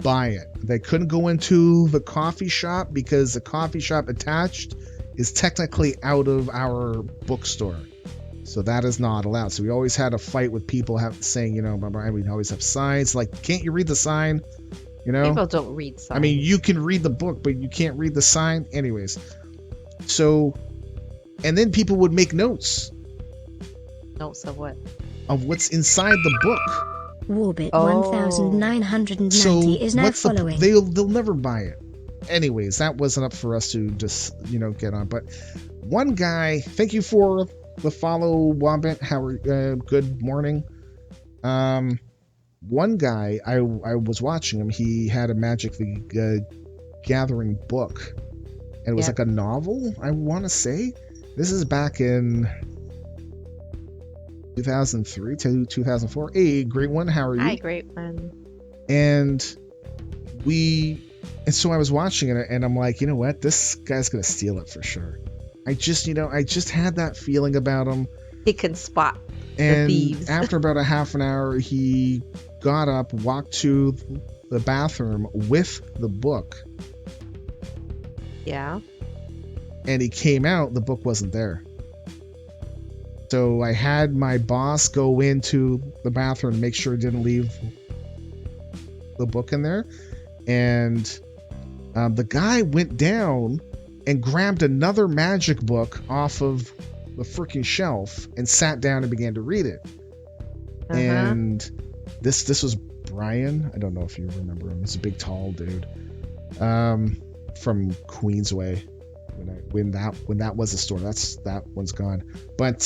buy it. They couldn't go into the coffee shop because the coffee shop attached is technically out of our bookstore. So that is not allowed. So we always had a fight with people saying, we always have signs like, can't you read the sign? People don't read signs. I mean, you can read the book, but you can't read the sign. Anyways. So, and then people would make notes. Notes of what? Of what's inside the book. Warbit 1990 is now following. They'll never buy it. Anyways, that wasn't up for us to just, get on. But one guy, thank you for the follow, Wombit. Good morning. One guy, I was watching him. He had a Magic the Gathering book. And it was like a novel, I want to say. This is back in 2003 to 2004. Hey, great one. How are you? Hi, great one. And so I was watching it, and I'm like, you know what? This guy's gonna steal it for sure. I just had that feeling about him. He can spot the And thieves. after about a half an hour, he got up, walked to the bathroom with the book, Yeah. and he came out. The book wasn't there. So I had my boss go into the bathroom to make sure he didn't leave the book in there. And the guy went down and grabbed another magic book off of the freaking shelf and sat down and began to read it. And this was Brian. I don't know if you remember him. He's a big, tall dude from Queensway. When that was a store, that one's gone. But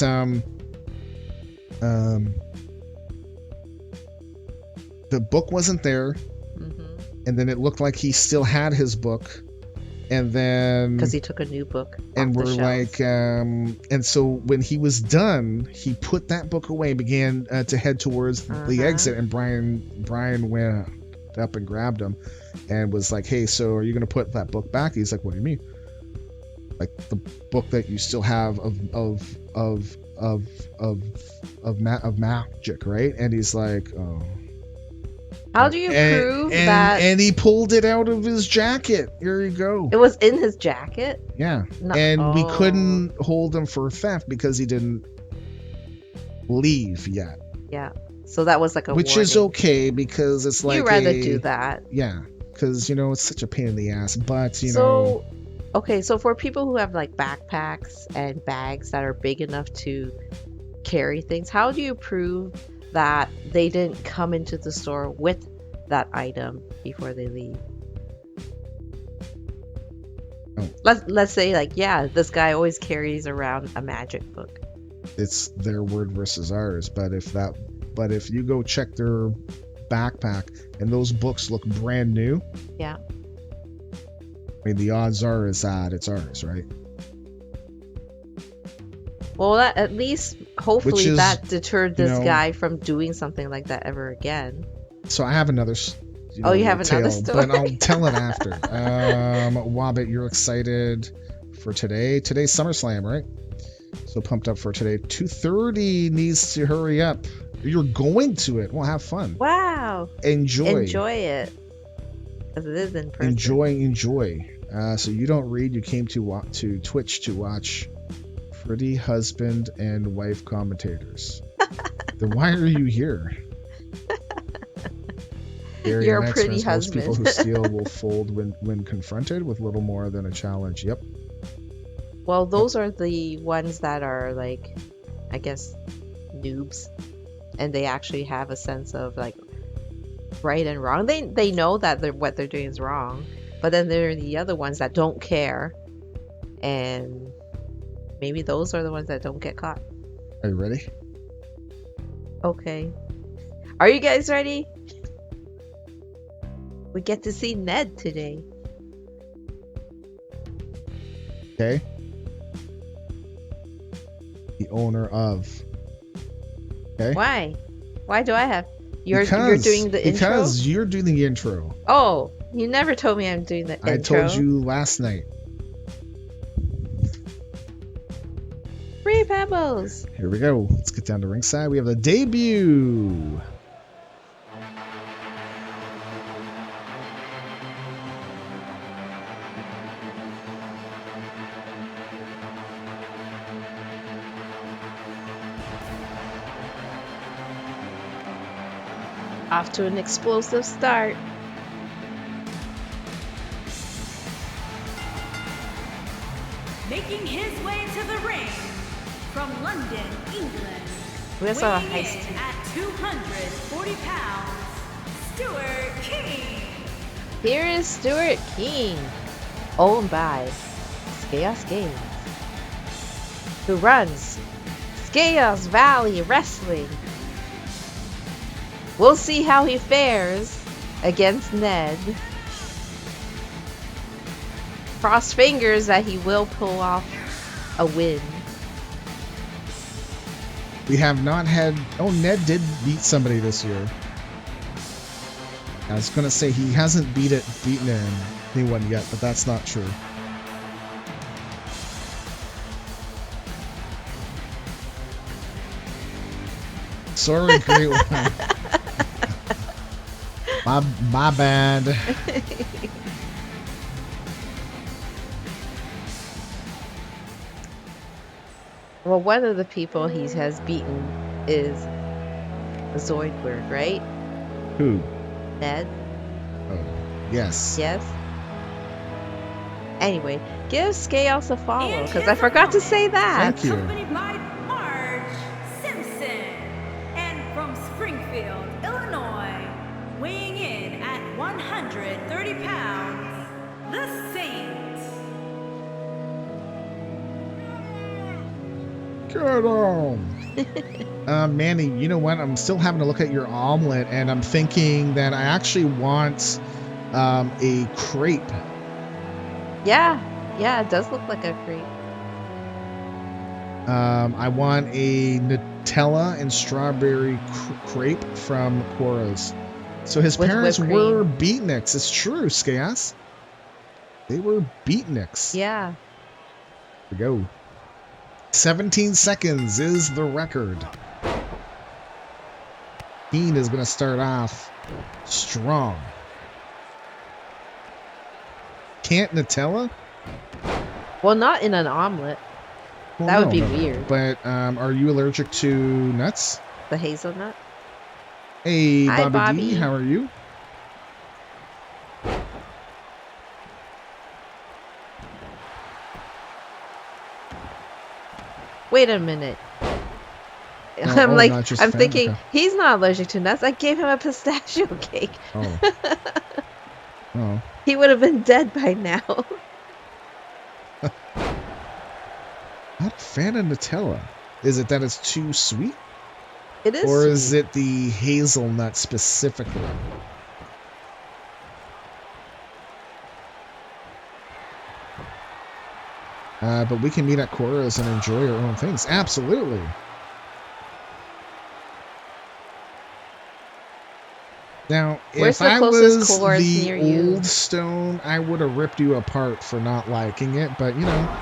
the book wasn't there, and then it looked like he still had his book, and then because he took a new book and off we're the shelf. like and so when he was done, he put that book away and began to head towards the exit, and Brian went up and grabbed him and was like, "Hey, so are you gonna put that book back?" He's like, "What do you mean?" Like the book that you still have of magic, right? And he's like, "Oh." How do you prove that? And he pulled it out of his jacket. Here you go. It was in his jacket? Yeah. No. And we couldn't hold him for theft because he didn't leave yet. Yeah. So that was like a Which warning. is okay because it's like you'd rather do that. Yeah. Because, it's such a pain in the ass. But, Okay, so for people who have like backpacks and bags that are big enough to carry things, how do you prove that they didn't come into the store with that item before they leave? Oh. Let's say this guy always carries around a magic book. It's their word versus ours. But if you go check their backpack and those books look brand new, yeah, I mean, the odds are is that it's ours, right? Well, that, at least hopefully that deterred this know, guy from doing something like that ever again. So I have another. You have another story, but I'll tell it after. Wobbit, you're excited for today? Today's SummerSlam, right? So pumped up for today. 2:30 needs to hurry up. You're going to it. Well, have fun. Wow. Enjoy it. Because it is in person. Enjoy. So you don't read. You came to Twitch to watch pretty husband and wife commentators. Then why are you here? You're a pretty Most husband. people who steal will fold when confronted with little more than a challenge. Yep. Well, those are the ones that are like, I guess, noobs, and they actually have a sense of like right and wrong. They know that what they're doing is wrong, but then there are the other ones that don't care, and maybe those are the ones that don't get caught. Are you ready? Okay. Are you guys ready? We get to see Ned today. Okay. The owner of. Okay. Why? Why do I have? You're doing the intro? Because you're doing the intro. Oh, you never told me I'm doing the intro. I told you last night. Free Pebbles. Here we go. Let's get down to ringside. We have the debut. Off to an explosive start. Making his way to the ring from London, England. We also have a weighing heist in team. at 240 pounds, Stuart King. Here is Stuart King, owned by Chaos Games, who runs Chaos Valley Wrestling. We'll see how he fares against Ned. Cross fingers that he will pull off a win. We have not had... Oh, Ned did beat somebody this year. I was going to say he hasn't beaten anyone yet, but that's not true. Sorry, Great One. my bad. Well, one of the people he has beaten is Zoidberg, right? Who? Ned? Oh, yes. Yes? Anyway, give Scales a follow, And because his I forgot to opponent, say that. Thank you. Accompanied by Marge Simpson. And from Springfield, Illinois, weighing in at 130 pounds, the Saint. Get on. Manny, you know what? I'm still having to look at your omelet, and I'm thinking that I actually want a crepe. Yeah, it does look like a creep. I want a Nutella and strawberry crepe from Quora's. So his With parents whipped were cream. beatniks. It's true, Skas. They were beatniks. Yeah. Here we go. 17 seconds is the record. Keen is going to start off strong. Can't Nutella? Well, not in an omelet. Well, That would be no. weird. But are you allergic to nuts? The hazelnut? Hey, Hi, Bobby D, Bobby. how are you? Wait a minute. Oh, not just I'm fan? thinking, Okay. he's not allergic to nuts. I gave him a pistachio cake. Oh. Oh. He would have been dead by now. Not a fan of Nutella. Is it that it's too sweet? It is Or sweet. is it the hazelnut specifically? But we can meet at Quora's and enjoy our own things. Absolutely. Now, Where's if the I closest was Quora's the near you? old Stone, I would have ripped you apart for not liking it. But, you know,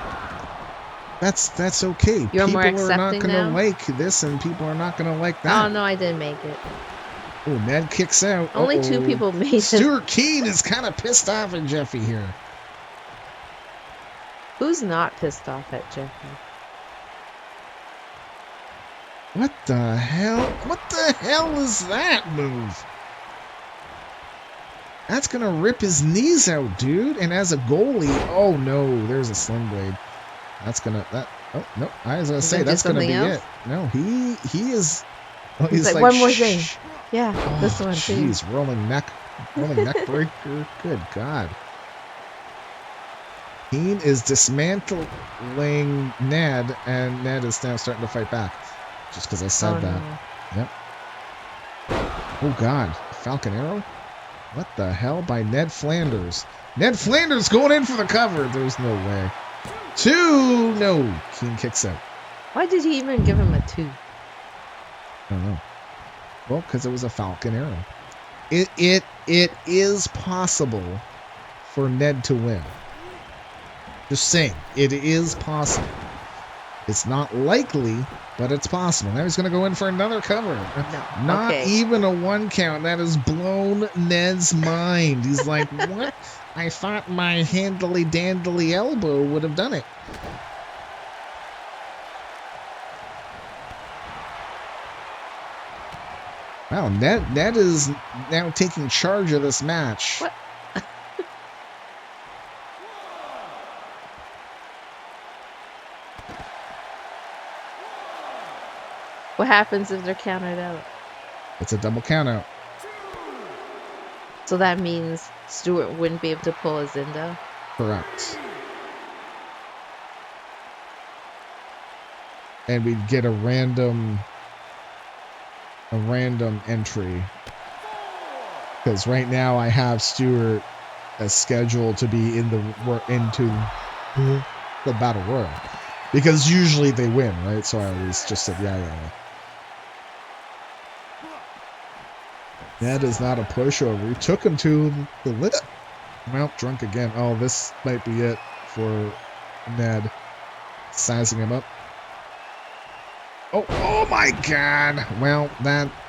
that's okay. You're more People are not accepting going to now? like this, and people are not going to like that. Oh, no, I didn't make it. Oh, Ned kicks out. Only 2 Uh-oh. people made it. Stuart Keane is kind of pissed off at Jeffy here. Who's not pissed off at Jeffy? What the hell? What the hell is that move? That's gonna rip his knees out, dude. And as a goalie, oh no, there's a sling blade. That's gonna oh no, I was gonna say that's gonna be it. No, he is. Oh, He's like, one more thing. Shh. Yeah, Oh, this one too. Jeez, rolling neck breaker. Good God. Keane is dismantling Ned, and Ned is now starting to fight back. Just because I said that. No. Yep. Oh God, Falcon Arrow? What the hell? By Ned Flanders. Ned Flanders going in for the cover. There's no way. 2! No. Keane kicks out. Why did he even give him a 2? I don't know. Well, because it was a Falcon Arrow. It is possible for Ned to win. Just saying, it is possible. It's not likely, but it's possible. Now he's going to go in for another cover. No. Not Okay. even a 1 count. That has blown Ned's mind. He's like, what? I thought my handily-dandly elbow would have done it. Wow, Ned is now taking charge of this match. What? What happens if they're counted out? It's a double count out. So that means Stuart wouldn't be able to pull a Zinda? Correct. And we'd get a random entry. Because right now I have Stuart as scheduled to be into the Battle Royal. Because usually they win, right? So I always just said, yeah. Ned is not a pushover. He took him to the lit. Well, drunk again. Oh, this might be it for Ned. Sizing him up. Oh my God. Well,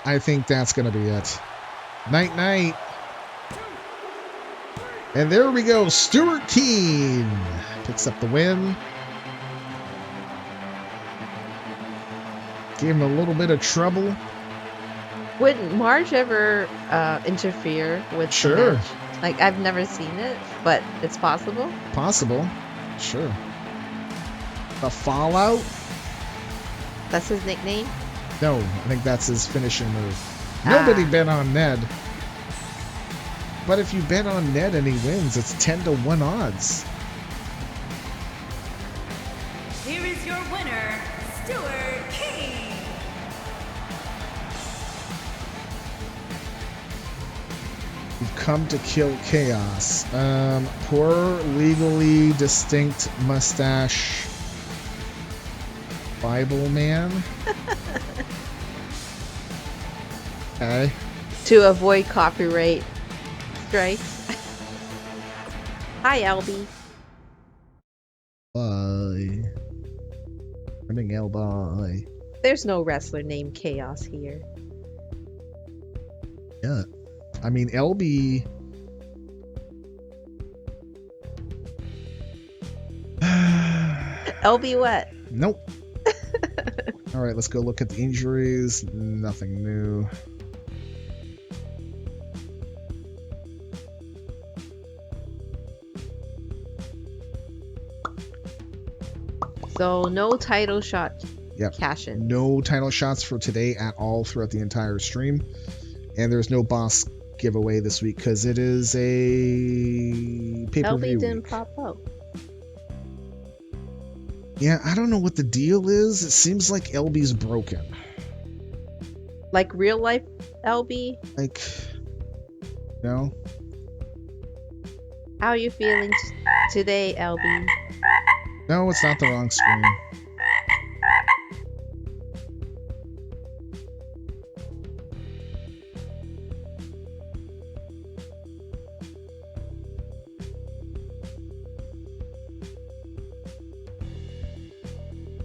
I think that's going to be it. Night, night. And there we go. Stuart Keane picks up the win. Gave him a little bit of trouble. Would Marge ever interfere with the Sure. match? Like, I've never seen it, but it's possible. Possible. Sure. The Fallout? That's his nickname? No, I think that's his finishing move. Nobody bet on Ned. But if you bet on Ned and he wins, it's 10-1 odds. Here is your winner, Stuart King. You've come to kill chaos. Poor legally distinct mustache Bible man. Okay. To avoid copyright strikes. Hi, Albie. Bye. Running L bye. There's no wrestler named Chaos here. Yeah. I mean, LB. LB what? Nope. All right, let's go look at the injuries. Nothing new. So no title shot. Yep. Cash in. No title shots for today at all throughout the entire stream. And there's no boss giveaway this week because it is a pay-per-view LB didn't week. pop out. Yeah, I don't know what the deal is. It seems like LB's broken. Like real life LB? Like, you know? How are you feeling today, LB? No, it's not the wrong screen.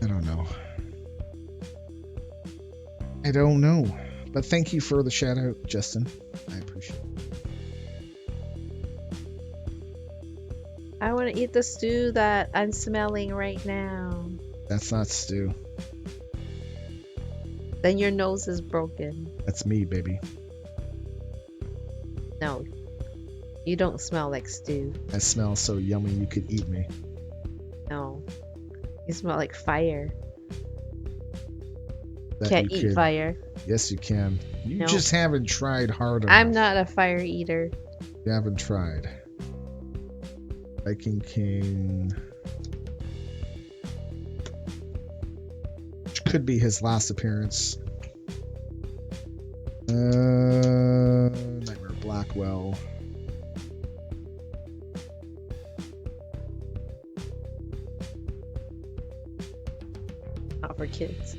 I don't know. I don't know. But thank you for the shout out, Justin. I appreciate it. I want to eat the stew that I'm smelling right now. That's not stew. Then your nose is broken. That's me, baby. No. You don't smell like stew. I smell so yummy you could eat me. No. You smell like fire. That Can't you eat could. fire. Yes, you can. You No. just haven't tried hard enough. I'm not a fire eater. You haven't tried. Viking King. Which could be his last appearance. Nightmare Blackwell. Not for kids.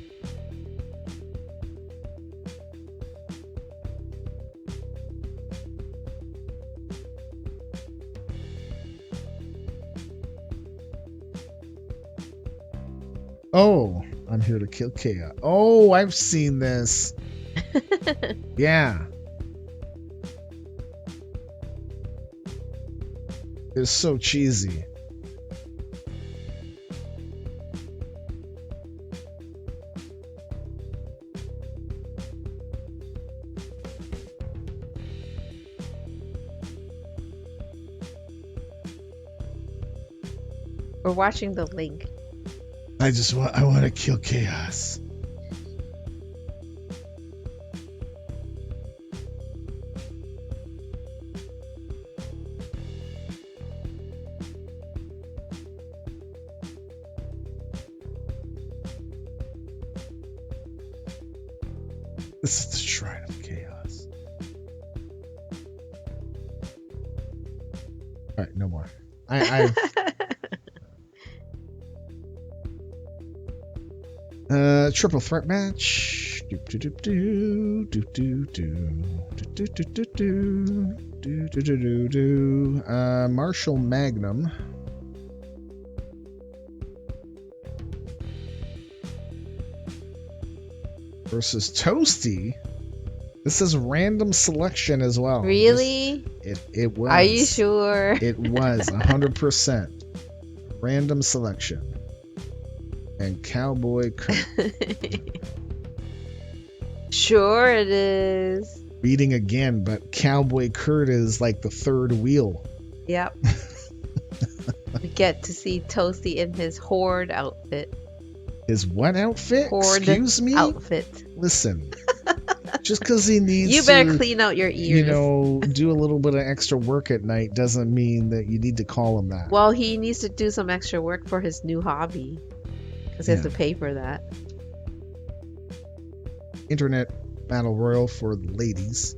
Oh, I'm here to kill Kea. Oh, I've seen this. Yeah. It's so cheesy. We're watching the link. I want to kill chaos. This is the shrine of chaos. All right, no more. I've triple threat match. Marshall Magnum. versus Toasty. This is random selection as well. Really? It was. Are you sure? It was 100% random selection. And Cowboy Kurt. Sure it is. Reading again, but Cowboy Kurt is like the third wheel. Yep. We get to see Toasty in his horde outfit. His what outfit? Horde Excuse me? outfit. Listen. Just because he needs You better clean out your ears. Do a little bit of extra work at night doesn't mean that you need to call him that. Well, he needs to do some extra work for his new hobby. Because he has to pay for that. Internet Battle Royal for the ladies.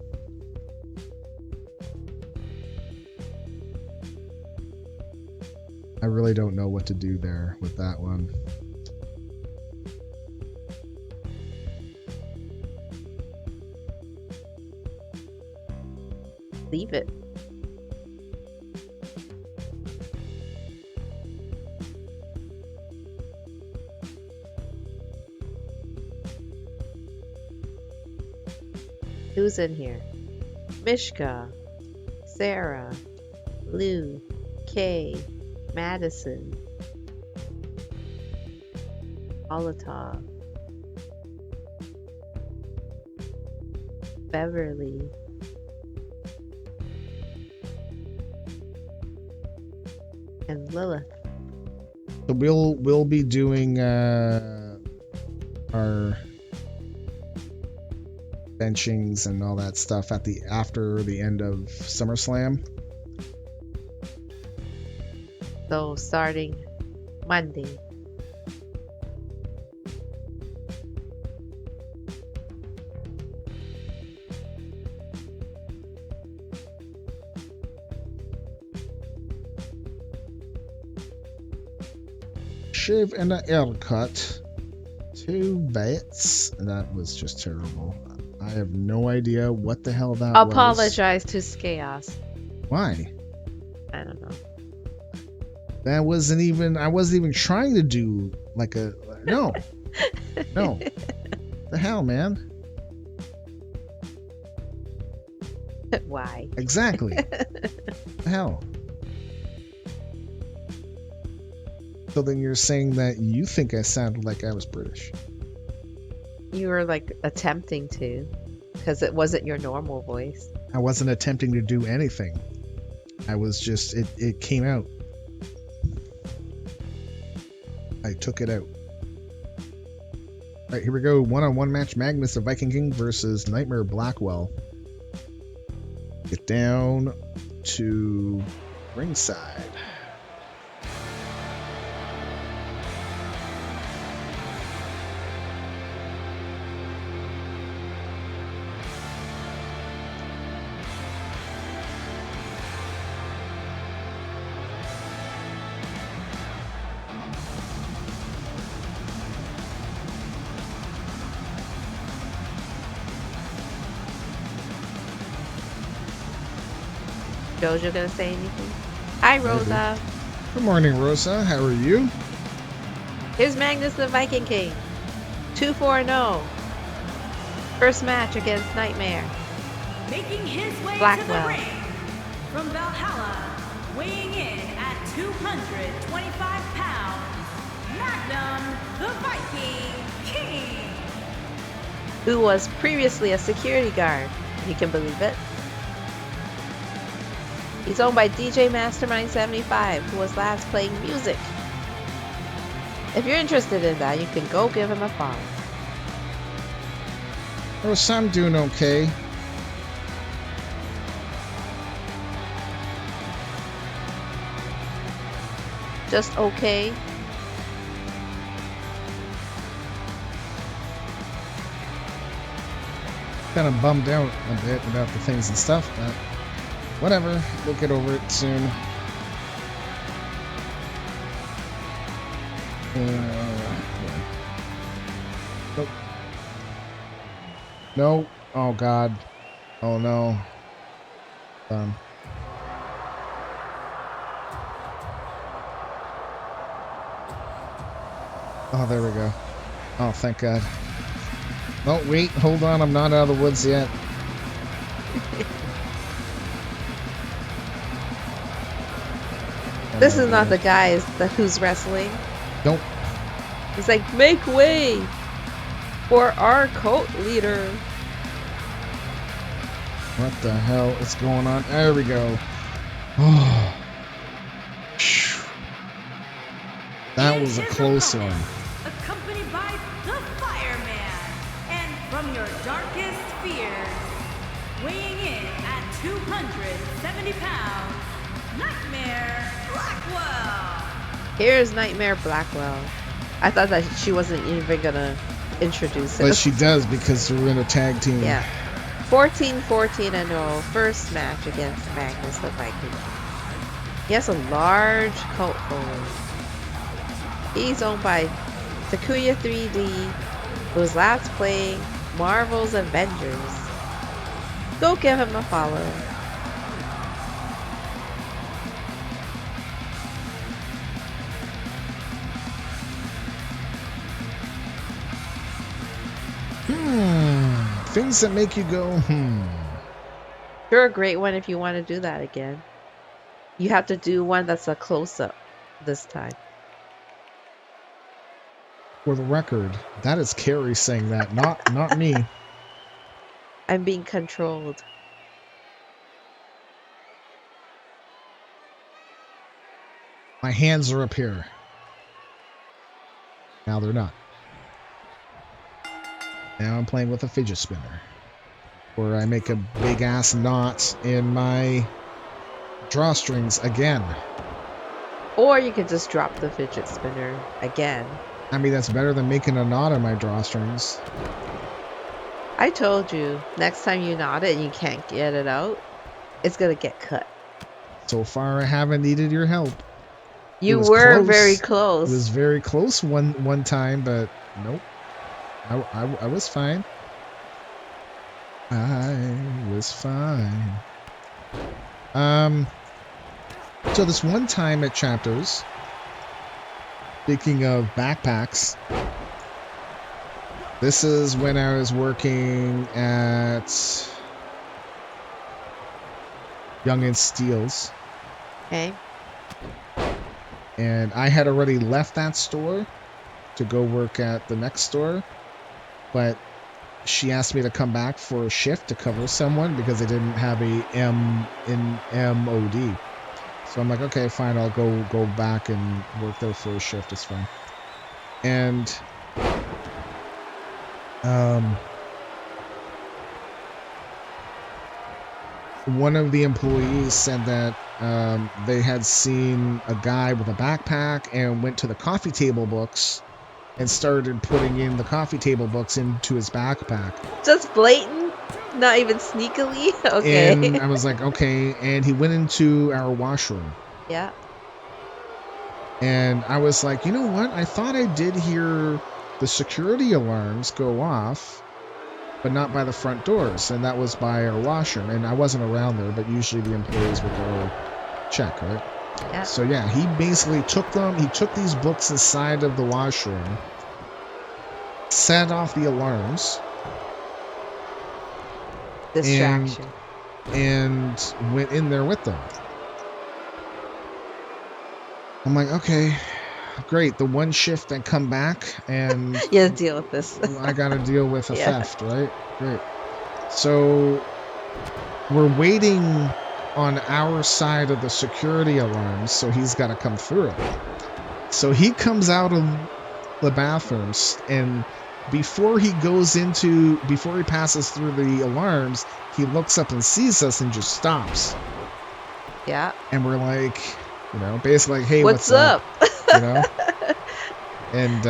I really don't know what to do there with that one. Leave it. Who's in here? Mishka, Sarah, Lou, Kay, Madison, Molotov, Beverly, and Lilith. So we'll be doing our benchings and all that stuff after the end of SummerSlam. So starting Monday. Shave and a haircut. 2 bets. That was just terrible. I have no idea what the hell that was. Apologize to Chaos. Why? I don't know. That wasn't even. I wasn't even trying to do like a. No. No. The hell, man? Why? Exactly. The hell? So then you're saying that you think I sounded like I was British? You were like attempting to, because it wasn't your normal voice. I wasn't attempting to do anything. I was just, it came out. I took it out. Alright, here we go. 1-on-1 match. Magnus the Viking King versus Nightmare Blackwell. Get down to ringside. Jojo gonna say anything? Hi, Rosa. Good morning, Rosa. How are you? Here's Magnus the Viking King. 2-4-0. First match against Nightmare. Making his way Blackwell. to the ring from Valhalla, weighing in at 225 pounds, Magnum the Viking King. Who was previously a security guard. You can believe it. He's owned by DJ Mastermind 75, who was last playing music. If you're interested in that, you can go give him a follow. Rosa, I'm doing okay. Just okay. Kind of bummed out a bit about the things and stuff, but whatever. We'll get over it soon. Yeah. Nope. No. Oh, God. Oh, no. Done. Oh, there we go. Oh, thank God. Oh, wait, hold on, I'm not out of the woods yet. This is not the guy who's wrestling. Nope. He's like, make way for our cult leader. What the hell is going on? There we go. Oh. That was a close one. Accompanied by the Fireman, and from your darkest fears, weighing in at 270 pounds, Nightmare Blackwell. Here's Nightmare Blackwell. I thought that she wasn't even gonna introduce it. But she does because we're in a tag team. Yeah. 14-14-0, first match against Magnus the Viking. He has a large cult following. He's owned by Takuya 3D, who's last playing Marvel's Avengers. Go give him a follow. Things that make you go, You're a great one if you want to do that again. You have to do one that's a close-up this time. For the record, that is Carrie saying that, not me. I'm being controlled. My hands are up here. Now they're not. Now I'm playing with a fidget spinner. Where I make a big ass knot in my drawstrings again. Or you could just drop the fidget spinner again. I mean, that's better than making a knot in my drawstrings. I told you, next time you knot it and you can't get it out, it's gonna get cut. So far, I haven't needed your help. You were close. very close. It was very close one time, but nope. I was fine. I was fine. So this one time at Chapters, speaking of backpacks, this is when I was working at Young and Steele's. Okay. And I had already left that store to go work at the next store, but she asked me to come back for a shift to cover someone because they didn't have a M in MOD. So I'm like, okay, fine, I'll go back and work there for a shift. It's fine. And one of the employees said that they had seen a guy with a backpack and went to the coffee table books and started putting in the coffee table books into his backpack. Just blatant? Not even sneakily? Okay. And I was like, okay. And he went into our washroom. Yeah. And I was like, you know what? I thought I did hear the security alarms go off, but not by the front doors. And that was by our washroom. And I wasn't around there, but usually the employees would go check, right? Yeah. So yeah, he basically took them. He took these books inside of the washroom, set off the alarms, distraction, and went in there with them. I'm like, okay, great. The one shift I come back and you have to deal with this. I got to deal with a theft, right? Great. So we're waiting on our side of the security alarms, so he's got to come through it. So he comes out of the bathrooms, and before he passes through the alarms, he looks up and sees us and just stops. Yeah. And we're like, basically like, hey, what's up? And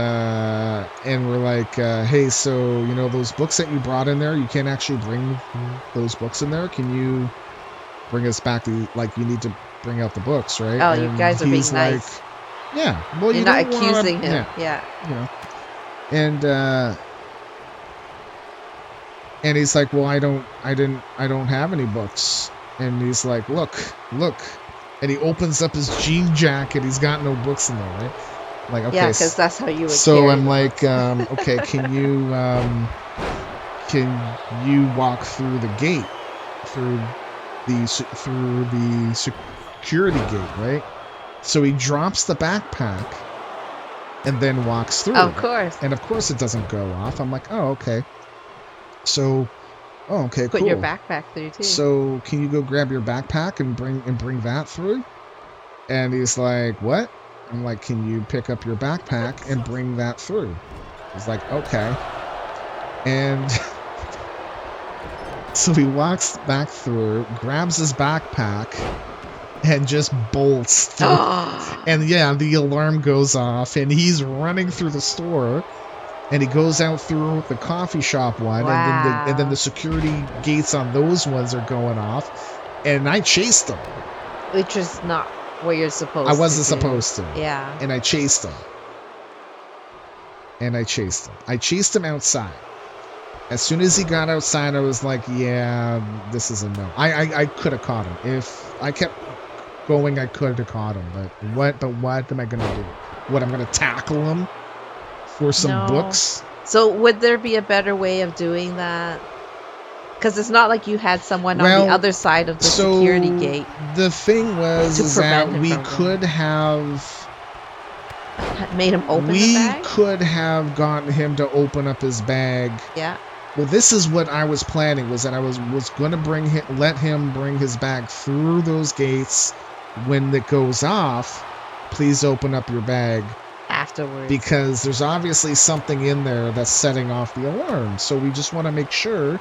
we're like, hey, so those books that you brought in there, you can't actually bring those books in there. Can you bring us back you need to bring out the books, right? Oh, and you guys are being nice. Yeah. Well, you're not accusing him. Yeah. And he's like, well, I don't have any books. And he's like, look. And he opens up his jean jacket. He's got no books in there, right? I'm like, okay. Yeah, because that's how you would So carry I'm like, okay, can you can you walk through the gate, through the security gate, right? So he drops the backpack and then walks through. Of course. And of course it doesn't go off. I'm like, oh, okay. So, oh, okay, Put cool. your backpack through too. So can you go grab your backpack and bring that through? And he's like, what? I'm like, can you pick up your backpack and bring that through? He's like, okay. And so he walks back through, grabs his backpack, and just bolts through. And yeah, the alarm goes off, and he's running through the store, and he goes out through the coffee shop one, Wow. and then the security gates on those ones are going off, and I chased him. Which is not what you're supposed to I wasn't do. supposed to. Yeah. And I chased him. I chased him outside. As soon as he got outside, I was like, yeah, this is a no. I could have caught him. If I kept going, I could have caught him. But what am I going to do? What, I'm going to tackle him for some books? So would there be a better way of doing that? Because it's not like you had someone on the other side of the security gate. The thing was that we could have made him open the bag? We could have gotten him to open up his bag. Yeah. Well, this is what I was planning, was that I was going to let him bring his bag through those gates. When it goes off, please open up your bag afterwards, because there's obviously something in there that's setting off the alarm. So we just want to make sure,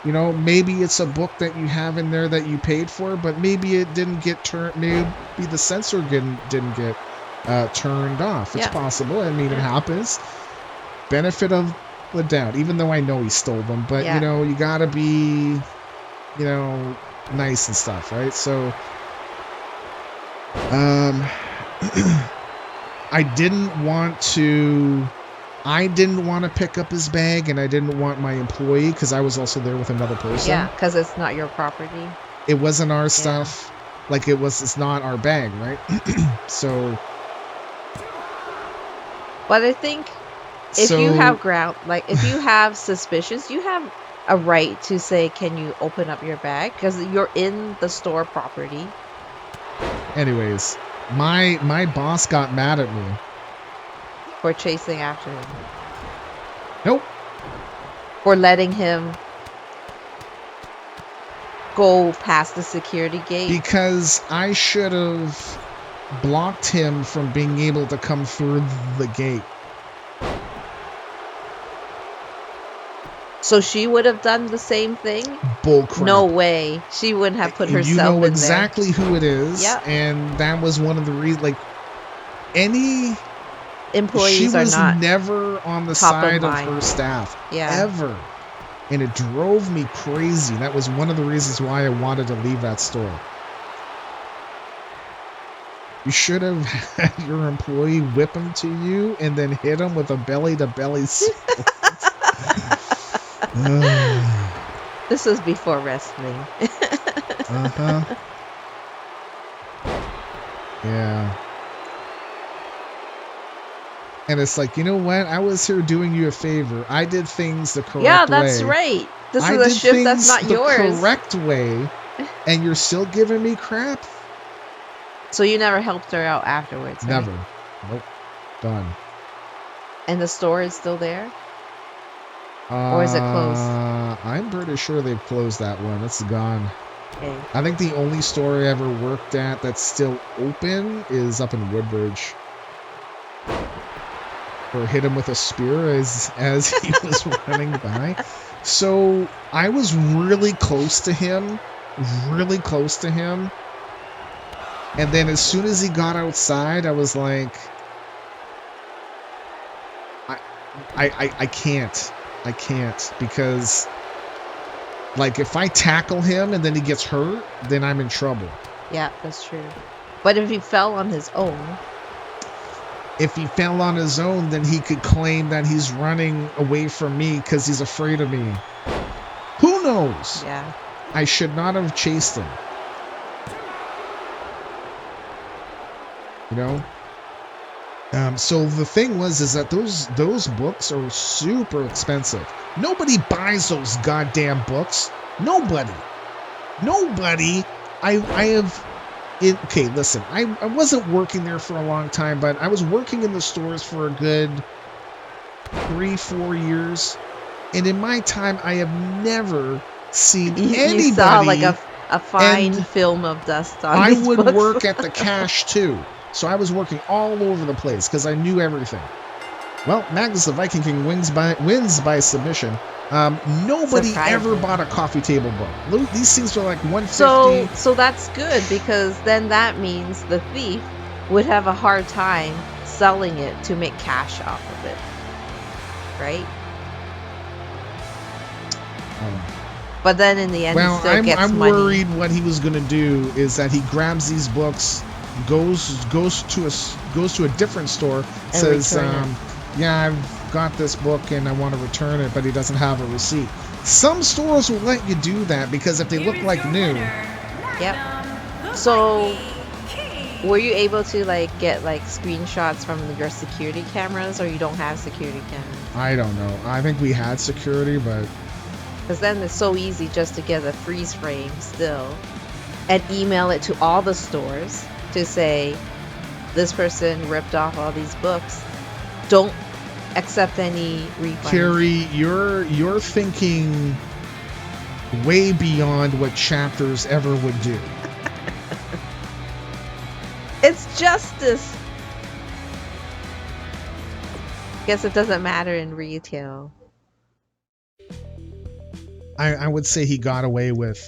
you know, maybe it's a book that you have in there that you paid for, but maybe it didn't get turned. Maybe the sensor didn't get turned off. It's possible. I mean, it happens. Benefit of the doubt, even though I know he stole them, but you know, you gotta be, you know, nice and stuff, right? So I didn't want to pick up his bag, and I didn't want my employee, because I was also there with another person. Yeah, because it's not your property. It wasn't our stuff. Like it's not our bag, right? So. But I think if you have if you have suspicions, you have a right to say, can you open up your bag? Because you're in the store property. Anyways, my boss got mad at me. For chasing after him. Nope. For letting him go past the security gate. Because I should have blocked him from being able to come through the gate. So she would have done the same thing? Bullcrap. No way. She wouldn't have put herself in there. You know exactly who it is. Yep. And that was one of the reasons, like, any employees she was are not never on the side of her staff. Yeah. Ever. And it drove me crazy. That was one of the reasons why I wanted to leave that store. You should have had your employee whip him to you and then hit him with a belly-to-belly sword. This was before wrestling. Uh-huh. Yeah. And it's like, you know what? I was here doing you a favor. I did things the correct way. Yeah, that's right. This is a shift that's not yours. The correct way, and you're still giving me crap? So you never helped her out afterwards, right? Never. Nope. Done. And the store is still there? Or is it closed? I'm pretty sure they've closed that one. It's gone. Okay. I think the only store I ever worked at that's still open is up in Woodbridge. Or hit him with a spear as he was running by. So I was really close to him. Really close to him. And then as soon as he got outside, I was like, I can't. I can't, because like if I tackle him and then he gets hurt, then I'm in trouble. Yeah, that's true. But if he fell on his own, then he could claim that he's running away from me because he's afraid of me. Who knows? Yeah. I should not have chased him. You know? So the thing is that those books are super expensive. Nobody buys those goddamn books. Nobody. Okay, listen. I wasn't working there for a long time, but I was working in the stores for a good 3-4 years, and in my time, I have never seen anybody. You saw like a fine film of dust on I these would books. work at the cash too. So I was working all over the place because I knew everything. Well, Magnus the Viking King wins by submission. Nobody ever bought a coffee table book. These things are like $150. So that's good, because then that means the thief would have a hard time selling it to make cash off of it, right? But then in the end, he still gets I'm money. worried what he was going to do is that he grabs these books, goes to a different store, and says, "Yeah, I've got this book and I want to return it," but he doesn't have a receipt. Some stores will let you do that because if they look like new. Yep. So, were you able to get screenshots from your security cameras, or you don't have security cameras? I don't know. I think we had security, but. Because then it's so easy just to get a freeze frame still and email it to all the stores to say, this person ripped off all these books. Don't accept any refunds. Carrie, you're thinking way beyond what Chapters ever would do. It's justice. Guess it doesn't matter in retail. I would say he got away with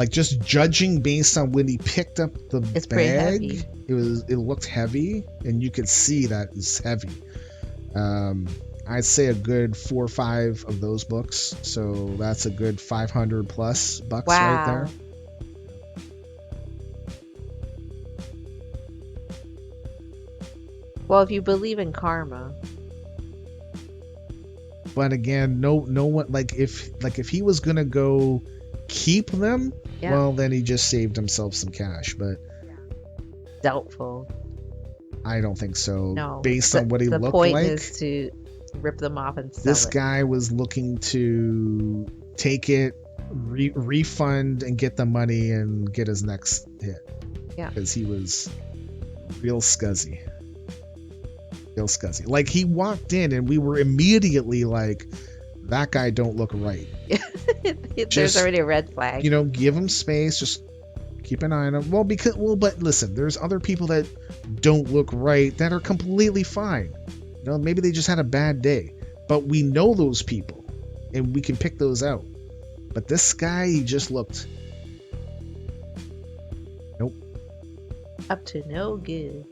just judging based on when he picked up the bag. It looked heavy, and you could see that it's heavy. I'd say a good 4 or 5 of those books, so that's a good $500+ right there. Well, if you believe in karma. But again, no one if he was gonna go keep them, well, then he just saved himself some cash. But doubtful. I don't think so. No, based on what he looked like. The point is to rip them off and sell this guy was looking to take it, refund, and get the money and get his next hit. Yeah, because he was real scuzzy. Like, he walked in and we were immediately like, that guy don't look right. There's already a red flag. Give him space, just keep an eye on him. But listen, there's other people that don't look right that are completely fine. Maybe they just had a bad day. But we know those people and we can pick those out. But this guy, he just looked nope. Up to no good.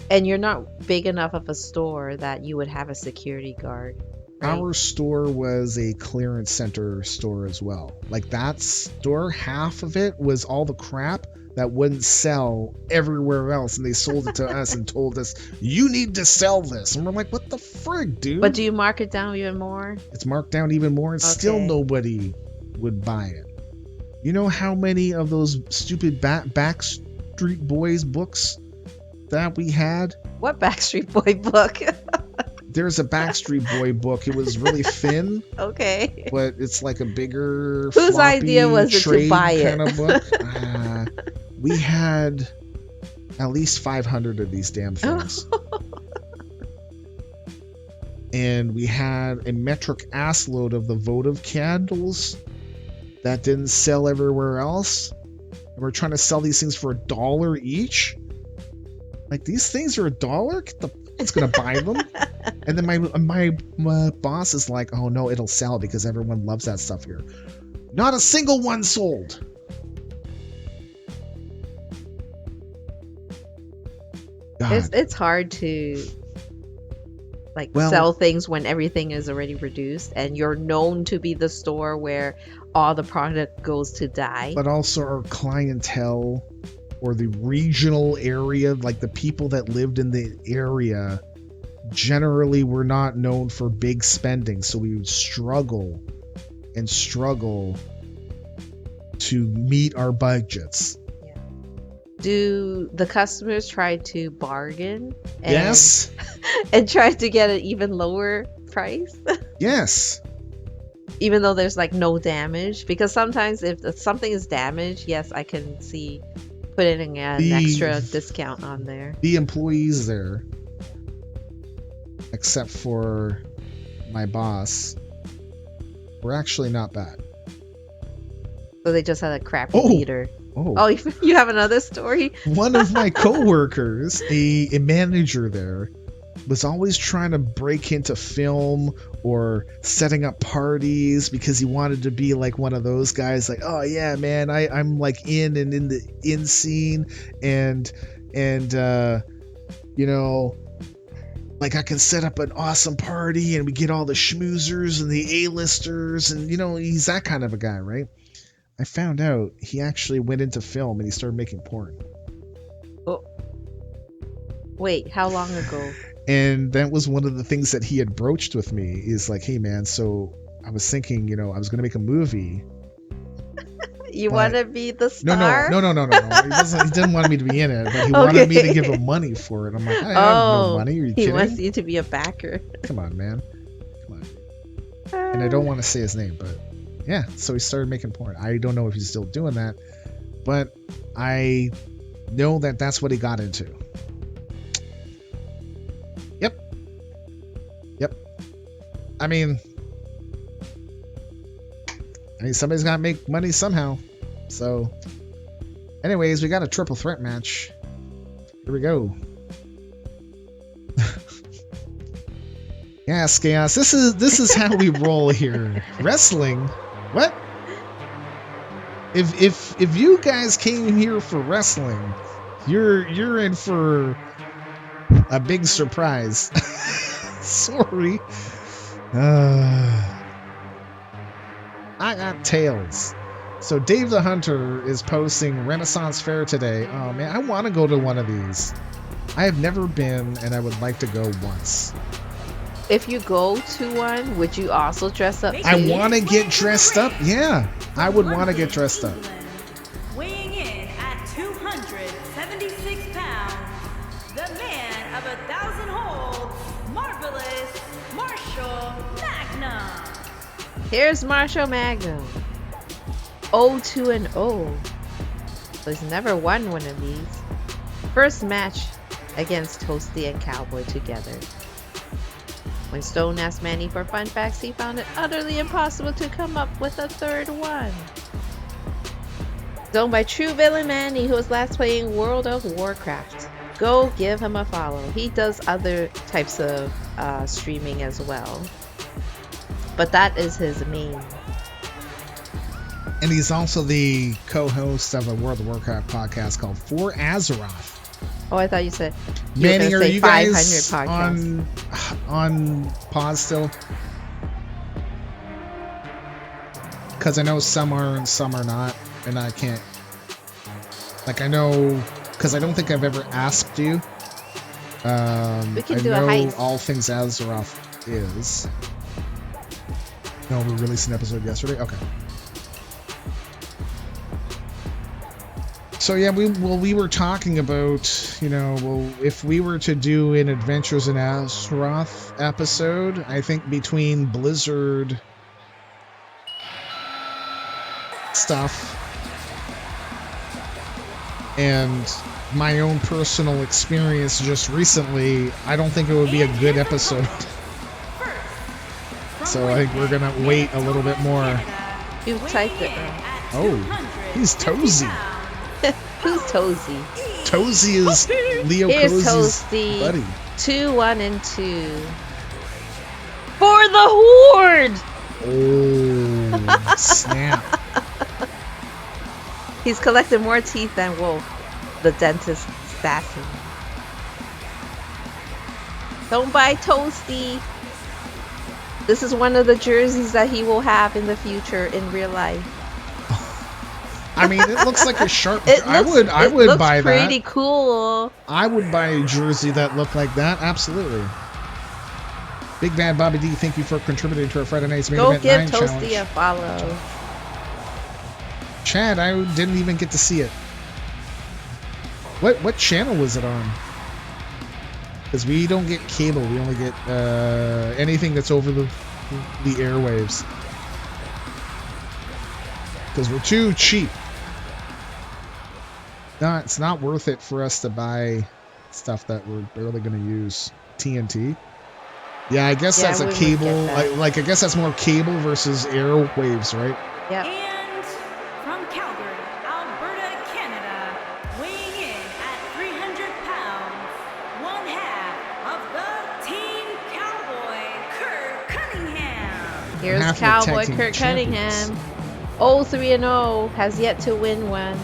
And you're not big enough of a store that you would have a security guard. Right? Our store was a clearance center store as well. Like, that store, half of it was all the crap that wouldn't sell everywhere else, and they sold it to us and told us, you need to sell this. And we're like, what the frig, dude? But do you mark it down even more? It's marked down even more, and still nobody would buy it. You know how many of those stupid Backstreet Boys books that we had? What Backstreet Boy book? There's a Backstreet Boy book. It was really thin. Okay. But it's like a bigger, whose idea was it to buy it? Kind of book. We had at least 500 of these damn things. And we had a metric ass load of the votive candles that didn't sell everywhere else. And we're trying to sell these things for $1 each. Like, these things are $1? Who's gonna buy them? And then my boss is like, oh no, it'll sell because everyone loves that stuff here. Not a single one sold. It's hard to sell things when everything is already reduced and you're known to be the store where all the product goes to die. But also our clientele, or the regional area, like the people that lived in the area, generally were not known for big spending, so we would struggle to meet our budgets. Do the customers try to bargain? And, Yes. And try to get an even lower price? Yes. Even though there's like no damage? Because sometimes if something is damaged, yes, I can see putting an extra discount on there. The employees there, except for my boss, were actually not bad. So they just had a crappy leader. Oh, you have another story? One of my coworkers, a manager there, was always trying to break into film or setting up parties because he wanted to be like one of those guys, like, oh yeah, man, I'm like in the scene and you know, like I can set up an awesome party and we get all the schmoozers and the A-listers, and you know, he's that kind of a guy, right? I found out he actually went into film and he started making porn. Oh. Wait, how long ago? And that was one of the things that he had broached with me, is like, hey man, so I was thinking, you know, I was going to make a movie. You want to be the star? No. He didn't want me to be in it, but he wanted me to give him money for it. I'm like, I have no money. Are you kidding? He wants you to be a backer. Come on, man. Come on. And I don't want to say his name, but yeah, so he started making porn. I don't know if he's still doing that, but I know that that's what he got into. Yep. I mean, somebody's got to make money somehow. So, anyways, we got a triple threat match. Here we go. Yes, Chaos. This is how we roll here. Wrestling. What? If you guys came here for wrestling, you're in for a big surprise. Sorry. I got Tails. So Dave the Hunter is posting Renaissance Fair today. Oh man, I want to go to one of these. I have never been, and I would like to go once. If you go to one, would you also dress up? I want to get dressed up. Yeah, I would want to get dressed up. Weighing in at 276 pounds, the man of 1,000 holds, marvelous Marshall Magnum. Here's Marshall Magnum. 0-2-0. So he's never won one of these. First match against Toasty and Cowboy together. When Stone asked Manny for fun facts, he found it utterly impossible to come up with a third one. Owned by true villain Manny, who was last playing World of Warcraft. Go give him a follow. He does other types of streaming as well, but that is his main. And he's also the co-host of a World of Warcraft podcast called For Azeroth. Oh, I thought you said Manny, are you guys 500 on pause still? Because I know some are and some are not, and I can't. Like, I know, because I don't think I've ever asked you. We can do a heist. All Things Azeroth is. No, we released an episode yesterday? Okay. So yeah, we were talking about, you know, well, if we were to do an Adventures in Azeroth episode, I think between Blizzard stuff and my own personal experience just recently, I don't think it would be a good episode. So I think we're gonna wait a little bit more. You typed it wrong. Oh, he's Tozy. Who's Tozy? Tozy is Leo Here's Cozy's Toasty. buddy. 2, 1, and 2. For the Horde! Oh, snap. He's collected more teeth than Wolf, the dentist assassin. Don't buy Toasty. This is one of the jerseys that he will have in the future in real life. I mean, it looks like a sharp. I would buy that. Pretty cool. I would buy a jersey that looked like that. Absolutely. Big Bad Bobby D, thank you for contributing to our Friday Night's Main Go Event give 9 Toasty challenge. a follow. Chad, I didn't even get to see it. What channel was it on? Because we don't get cable. We only get anything that's over the airwaves. Because we're too cheap. No, it's not worth it for us to buy stuff that we're barely going to use. TNT. Yeah, I guess that's a cable. Like I guess that's more cable versus airwaves, right? Yeah. And from Calgary, Alberta, Canada, weighing in at 300 pounds, one half of the Team Cowboy, Kurt Cunningham. Here's Half of the Cowboy tag team Kurt champions. Cunningham. 0-3-0, has yet to win one.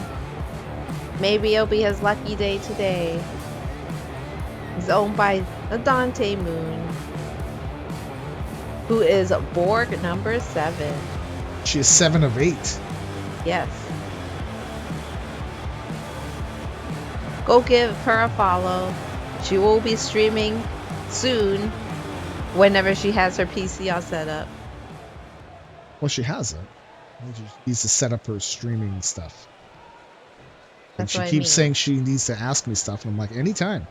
Maybe it'll be his lucky day today. He's owned by the Dante Moon, who is Borg number 7. She is 7 of 8. Yes. Go give her a follow. She will be streaming soon, whenever she has her PC all set up. Well, she hasn't. She needs to set up her streaming stuff. And That's she what I keeps mean. saying she needs to ask me stuff, and I'm like, anytime.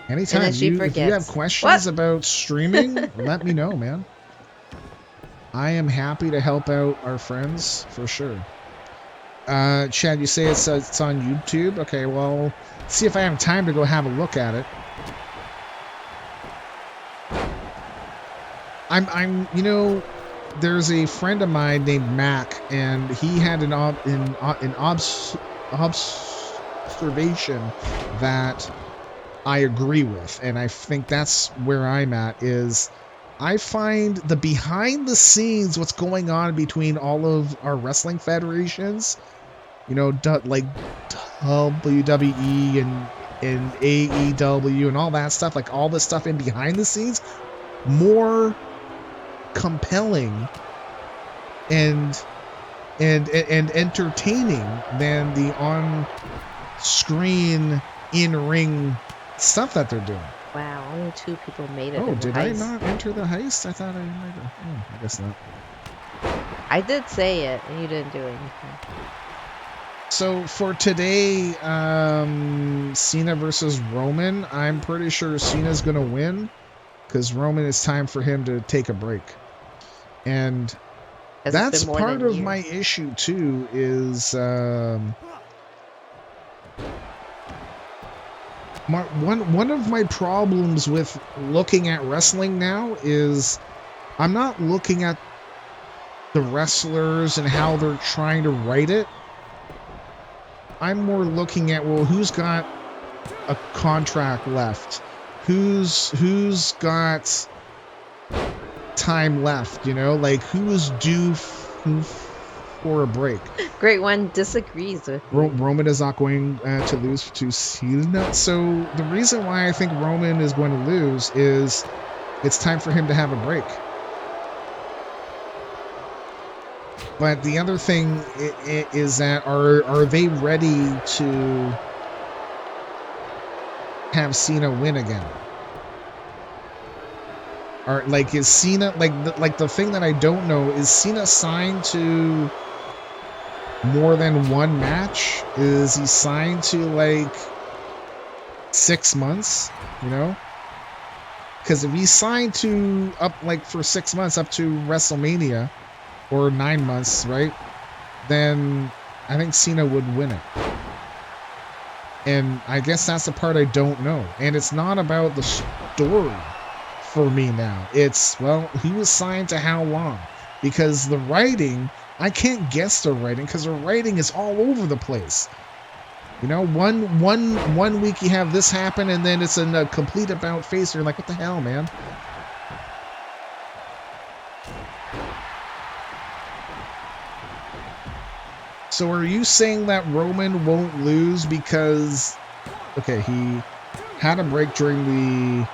Anytime. then she If you forgets. have questions What? about streaming, let me know, man. I am happy to help out our friends, for sure. Chad, you say it's on YouTube? Okay, well, see if I have time to go have a look at it. I'm you know, there's a friend of mine named Mac, and he had an observation that I agree with, and I think that's where I'm at, is I find the behind the scenes, what's going on between all of our wrestling federations, you know, like WWE and AEW and all that stuff, like all this stuff in behind the scenes, more compelling and entertaining than the on-screen in-ring stuff that they're doing. Wow, only 2 people made it. Oh, in the did I heist. not enter the heist? I thought I might have. Oh, I guess not. I did say it, and you didn't do anything. So for today, Cena versus Roman, I'm pretty sure Cena's going to win, because Roman, it's time for him to take a break. And that's part of my issue too, is one of my problems with looking at wrestling now is I'm not looking at the wrestlers and how they're trying to write it. I'm more looking at, well, who's got a contract left? Who's got time left, you know? Like, who is due for a break? Great One disagrees with you. Roman is not going to lose to Cena. So the reason why I think Roman is going to lose is it's time for him to have a break. But the other thing is that are they ready to have Cena win again? Or like, is Cena like the thing that I don't know, is Cena signed to more than one match? Is he signed to like 6 months? You know, because if he's signed to up like for 6 months up to WrestleMania, or 9 months, right? Then I think Cena would win it. And I guess that's the part I don't know. And it's not about the story for me now. It's, well, he was signed to how long? Because the writing, I can't guess the writing, because the writing is all over the place. You know, one week you have this happen, and then it's a complete about face. You're like, what the hell, man? So are you saying that Roman won't lose because, okay, he had a break during the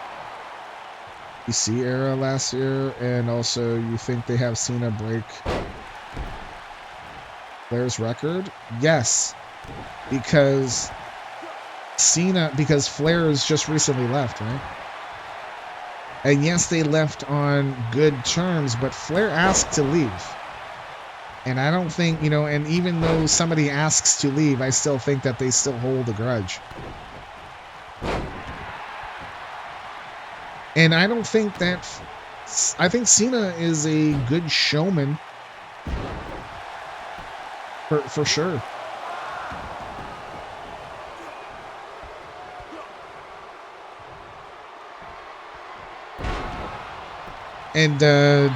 EC era last year, and also you think they have Cena break Flair's record? Yes, because Flair has just recently left, right? And yes, they left on good terms, but Flair asked to leave. And I don't think, and even though somebody asks to leave, I still think that they still hold a grudge. And I don't think that... I think Cena is a good showman. For sure. And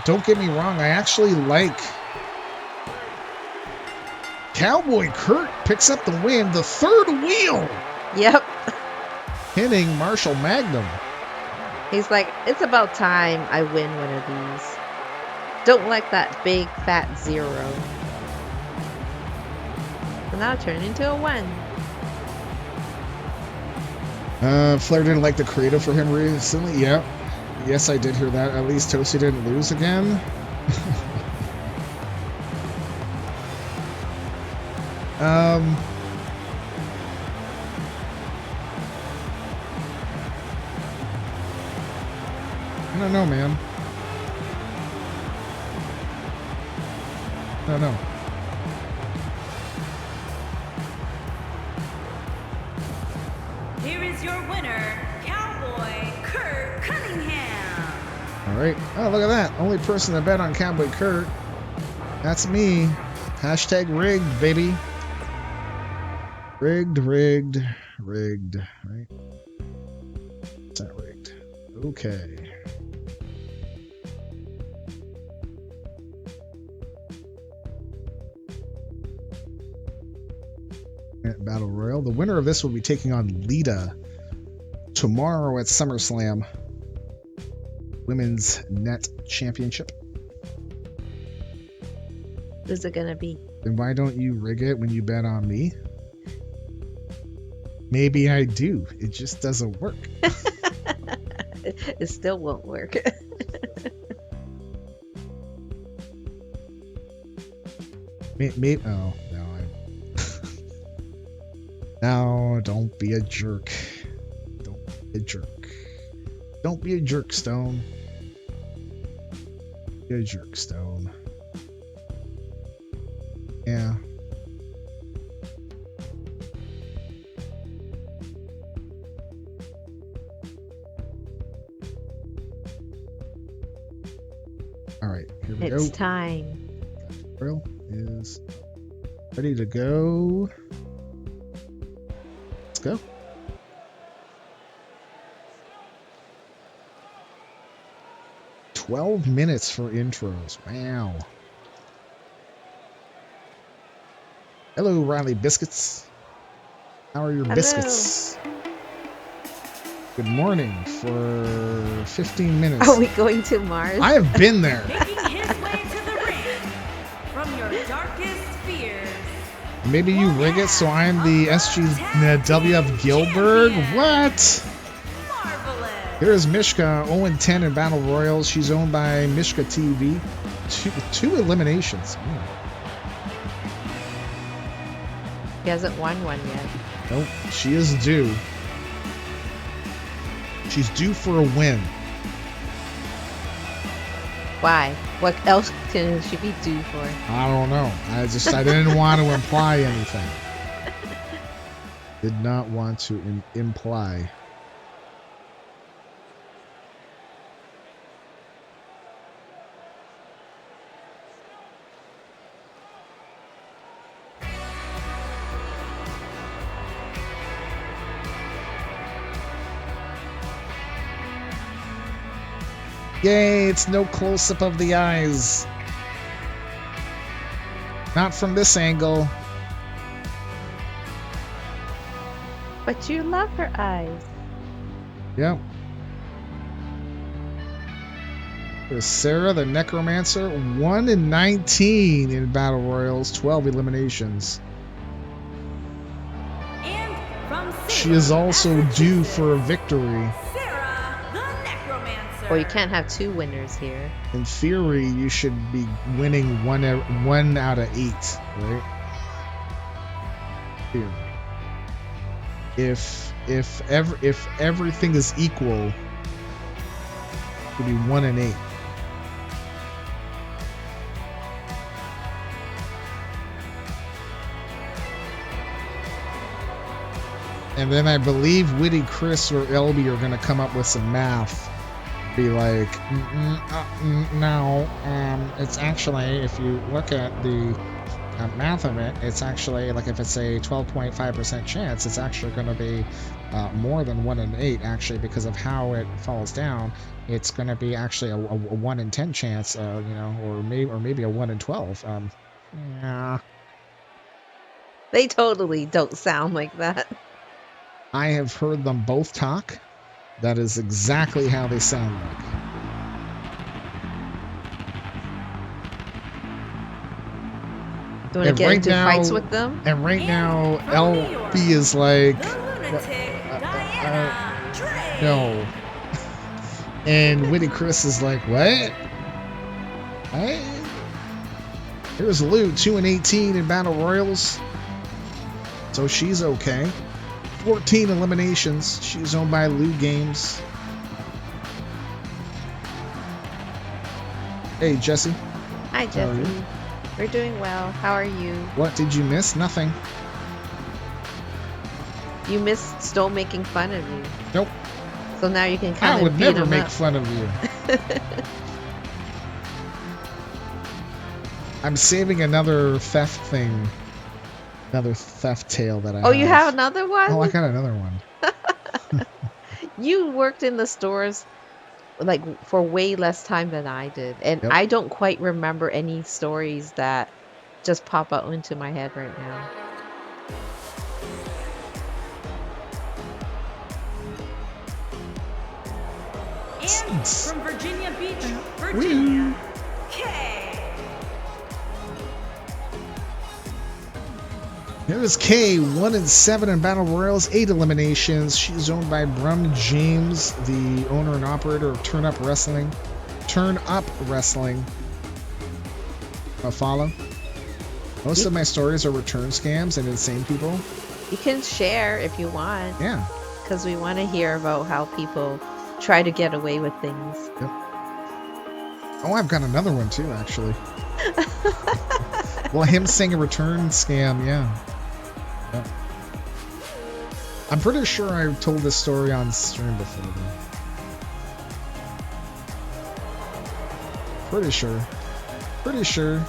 don't get me wrong, I actually like... Cowboy Kurt picks up the win, the third wheel. Yep. Pinning Marshall Magnum. He's like, it's about time I win one of these. Don't like that big fat 0. So now turn into a 1. Flair didn't like the creative for him recently. Yep. Yes, I did hear that. At least Toasty didn't lose again. I don't know, man. I don't know. Here is your winner, Cowboy Kurt Cunningham. All right. Oh, look at that. Only person that bet on Cowboy Kurt. That's me. Hashtag rigged, baby. Rigged. Right? Is that rigged? Okay. Battle Royal. The winner of this will be taking on Lita tomorrow at SummerSlam. Women's Net Championship. Who's it gonna be? Then why don't you rig it when you bet on me? Maybe I do. It just doesn't work. It still won't work. Maybe. Oh no! No, don't be a jerk. Don't be a jerk. Don't be a jerk, Stone. Be a jerk, Stone. Yeah. All right, here we go. It's time. Grill is ready to go. Let's go. "12 minutes for intros. Wow. Hello, Riley Biscuits. How are your biscuits? Good morning for 15 minutes. Are we going to Mars? I have been there. Making his way to the ring from your darkest fears. Maybe you rig it so I'm the SGWF Gilbert? What? Marvelous. Here's Mishka, 0-10 in Battle Royals. She's owned by Mishka TV. Two eliminations. Man. He hasn't won one yet. Nope, she is due. She's due for a win. Why? What else can she be due for? I don't know. I didn't want to imply anything. Did not want to imply. Yay, it's no close-up of the eyes. Not from this angle. But you love her eyes. Yep. There's Sarah, the Necromancer, 1-19 in Battle Royals, 12 eliminations. And from She is also due for a victory. Well, you can't have two winners here. In theory, you should be winning one out of 8, right? Here. If everything is equal, it would be 1 and 8. And then I believe Witty Chris or Elby are going to come up with some math. Be like, no, it's actually, if you look at the math of it, it's actually, like if it's a 12.5% chance, it's actually going to be more than 1 in 8, actually, because of how it falls down. It's going to be actually a 1 in 10 chance, you know, or maybe a 1 in 12. Yeah. They totally don't sound like that. I have heard them both talk. That is exactly how they sound like. Do you want to get into fights with them? And right now, LB is like, no. And Witty Chris is like, what? What? Here's Lou, 2-18 in Battle Royals. So she's okay. 14 eliminations. She's owned by Lou Games. Hey, Jesse. Hi, Jesse. We're doing well. How are you? What did you miss? Nothing. You missed Stone making fun of you. Nope. So now you can kind I of would beat never him make up. fun of you. I'm saving another theft thing. Another theft tale that I have. Oh, you have another one? Oh, I got another one. You worked in the stores like for way less time than I did. And Yep. I don't quite remember any stories that just pop out into my head right now. And from Virginia Beach, Virginia, Kay. Here's Kay, 1-7 in Battle Royals, 8 eliminations. She's owned by Brum James, the owner and operator of Turn Up Wrestling. Turn Up Wrestling. Follow. Most of my stories are return scams and insane people. You can share if you want. Yeah. Because we want to hear about how people try to get away with things. Yep. Oh, I've got another one too, actually. Well, him saying a return scam, yeah. Yep. I'm pretty sure I told this story on stream before, though. Pretty sure. Pretty sure.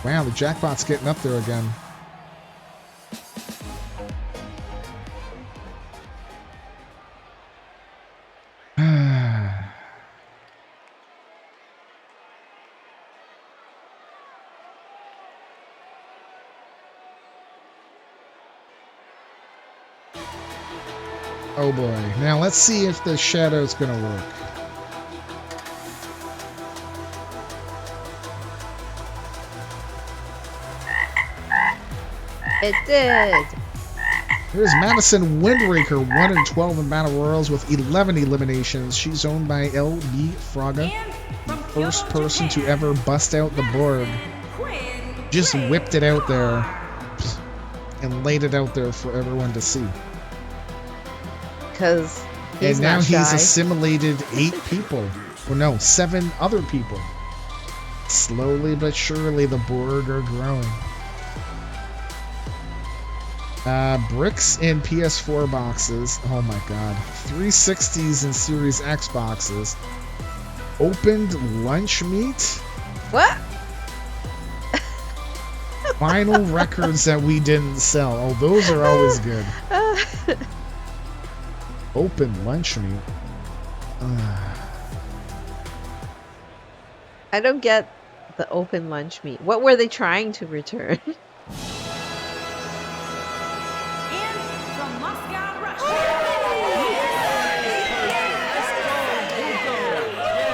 Wow, the jackpot's getting up there again. Oh boy. Now let's see if the shadow's gonna work. It did. Here's Madison Windraker, 1-12 in Battle Royals with 11 eliminations. She's owned by LB Fraga. First person to ever bust out the board. Just whipped it out there and laid it out there for everyone to see. Because he's and now not he's shy. assimilated 8 people. Well, no, 7 other people. Slowly but surely, the board are growing. Bricks in PS4 boxes. Oh my god. 360s and Series X boxes. Opened lunch meat. What? Vinyl records that we didn't sell. Oh, those are always good. Open lunch meat. I don't get the open lunch meat. What were they trying to return?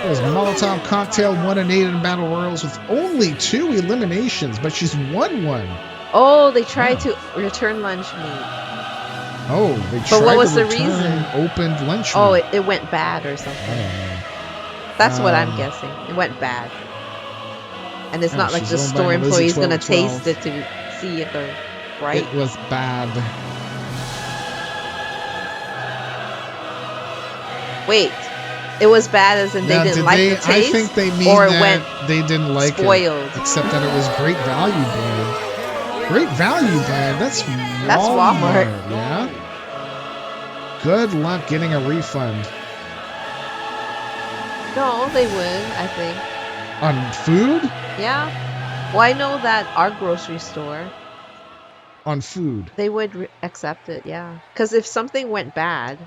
There's Molotov Cocktail, 1-8 in Battle Royals with only 2 eliminations, but she's won one. Oh, they tried to return lunch meat. Oh, they But tried what was to the return reason? opened lunch Oh, meat. it went bad or something. I don't know. That's what I'm guessing. It went bad. And it's not like the she's owned by store Lizzie employee's going to 1212. taste it to see if they're right. It was bad. Wait, it was bad as in they Now, didn't did like they- the taste? I think they mean or it that went they didn't like spoiled. it, except that it was great value brand. Great value, Dad. That's Walmart. Yeah. Good luck getting a refund. No, they would, I think. On food? Yeah. Well, I know that our grocery store, On food. they would accept it, yeah. Because if something went bad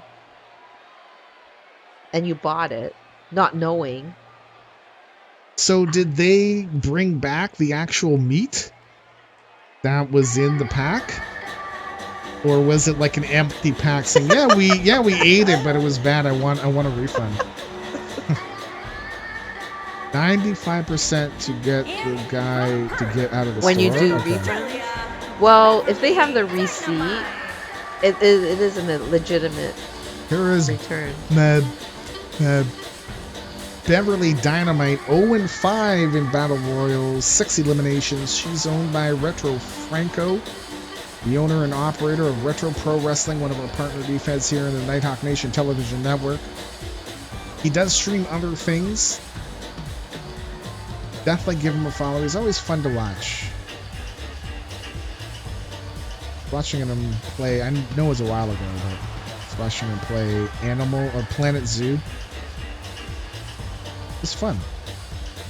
and you bought it, not knowing. So did they bring back the actual meat that was in the pack? Or was it like an empty pack saying, yeah, we ate it, but it was bad. I want a refund. 95% to get the guy to get out of the When store. you do Okay. refunds? Well, if they have the receipt, it isn't a legitimate Here is return. Beverly Dynamite 0-5 in Battle Royals, 6 eliminations. She's owned by Retro Franco, the owner and operator of Retro Pro Wrestling, one of our partner defense here in the Nighthawk Nation Television Network. He does stream other things. Definitely give him a follow. He's always fun to watch. Watching him play, I know it was a while ago, but I was watching him play Animal or Planet Zoo. It's fun.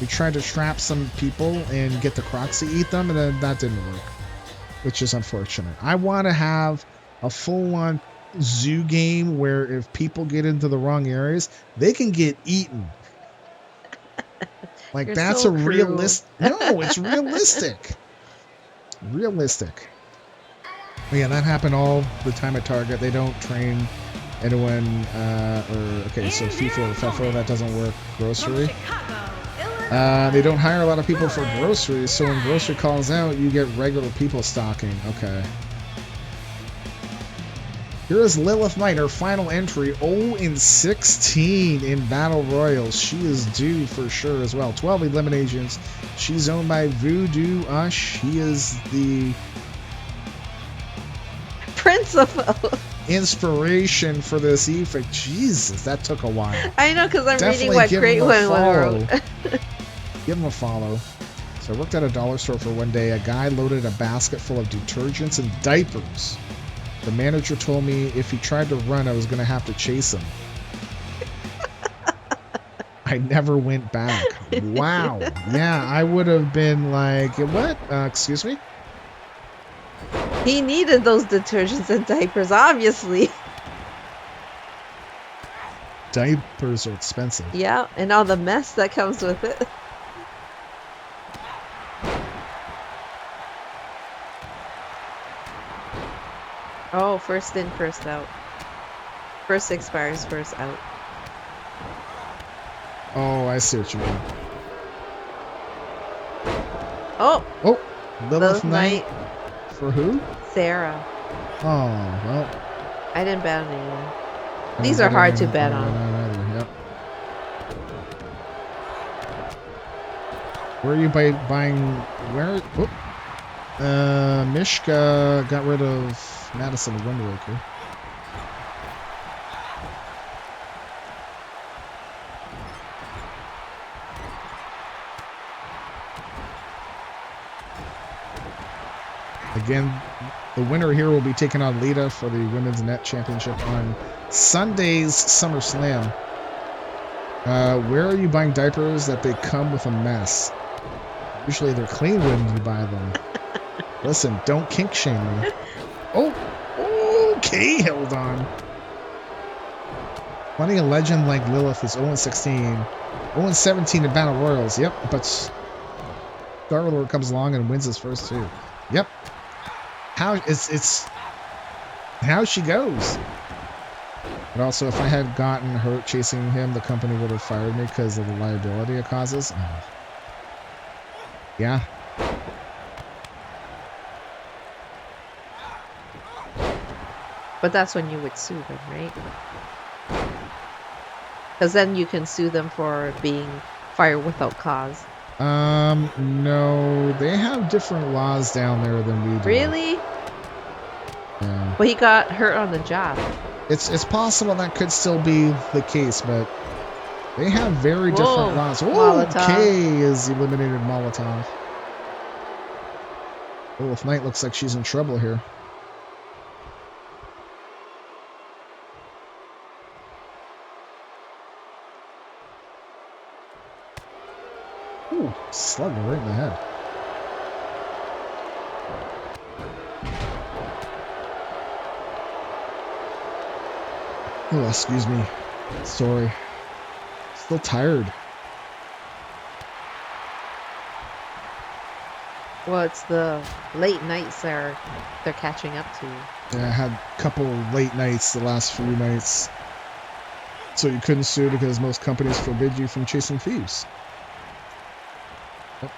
We tried to trap some people and get the Crocs to eat them, and then that didn't work, which is unfortunate. I want to have a full-on zoo game where if people get into the wrong areas, they can get eaten. Like, You're that's so a realistic... No, it's realistic. Realistic. But yeah, that happened all the time at Target. They don't train anyone, okay, so FIFO or FEFO, that doesn't work. Grocery. They don't hire a lot of people for groceries, so when grocery calls out, you get regular people stocking. Okay. Here is Lilith Knight, her final entry, 0-16 in Battle Royals. She is due for sure as well. 12 eliminations. She's owned by Voodoo Ush. He is the Principal. inspiration for this epic. Jesus, that took a while. I know, because I'm Definitely reading what give Great him a One follow. wrote. Give him a follow. So I worked at a dollar store for one day. A guy loaded a basket full of detergents and diapers. The manager told me if he tried to run, I was going to have to chase him. I never went back. Wow. Yeah, I would have been like, what? Excuse me? He needed those detergents and diapers, obviously. Diapers are expensive. Yeah, and all the mess that comes with it. Oh, first in, first out. First expires, first out. Oh, I see what you mean. Oh! Oh! Lilith Lilith Knight. Knight. For who? Sarah. Oh, well. I didn't bet on anyone. I These don't are bet hard to anyone. bet I don't on. either. Yep. Where are you buying? Where? Whoop. Mishka got rid of Madison the Windwaker. Again, the winner here will be taking on Lita for the Women's Net Championship on Sunday's SummerSlam. Where are you buying diapers that they come with a mess? Usually they're clean when you buy them. Listen, don't kink shame me. Oh, okay, held on. Funny a legend like Lilith is 0-16. 0-17 in Battle Royals, yep, but Star-Lord comes along and wins his first two. Yep. It's how she goes. But also, if I had gotten hurt chasing him, the company would have fired me because of the liability it causes. Oh. Yeah. But that's when you would sue them, right? Because then you can sue them for being fired without cause. No, they have different laws down there than we do. Really? Yeah. Well, he got hurt on the job. It's possible that could still be the case, but they have very Whoa, different laws. Molotov. Okay, is eliminated Molotov. Lilith Knight looks like she's in trouble here. Ooh, slug her right in the head. Oh, excuse me. Sorry. Still tired. Well, it's the late nights they're catching up to. Yeah, I had a couple late nights the last few nights. So you couldn't sue because most companies forbid you from chasing thieves. Yep.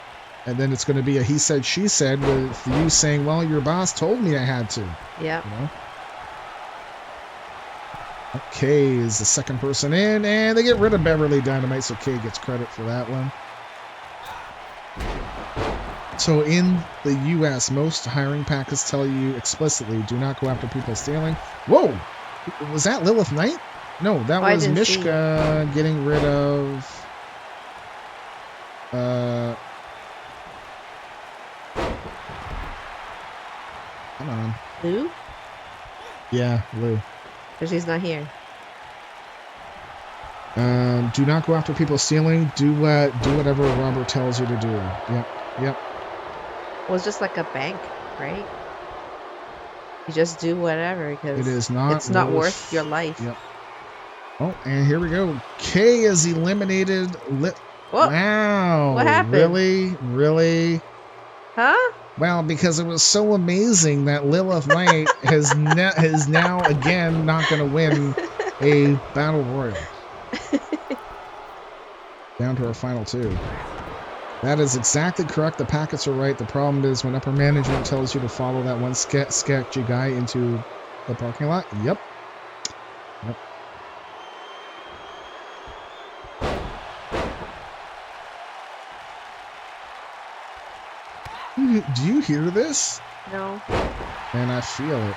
And then it's going to be a he said, she said with you saying, well, your boss told me I had to. Yeah. You know? Kay is the second person in, and they get rid of Beverly Dynamite, so Kay gets credit for that one. So in the U.S., most hiring packets tell you explicitly, do not go after people stealing. Whoa! Was that Lilith Knight? No, that was Mishka getting rid of... Come on. Lou? Yeah, Lou. Because she's not here. Do not go after people stealing. Do whatever Robert tells you to do. Yep. Well, it's just like a bank, right? You just do whatever because it is not. It's not worth your life. Yep. Oh, and here we go. Kay is eliminated. Wow. What happened? Really? Huh? Well, because it was so amazing that Lilith Knight is now again not going to win a battle royal. Down to our final two. That is exactly correct. The packets are right. The problem is when upper management tells you to follow that one sketchy guy into the parking lot. Yep. Do you hear this? No. And I feel it.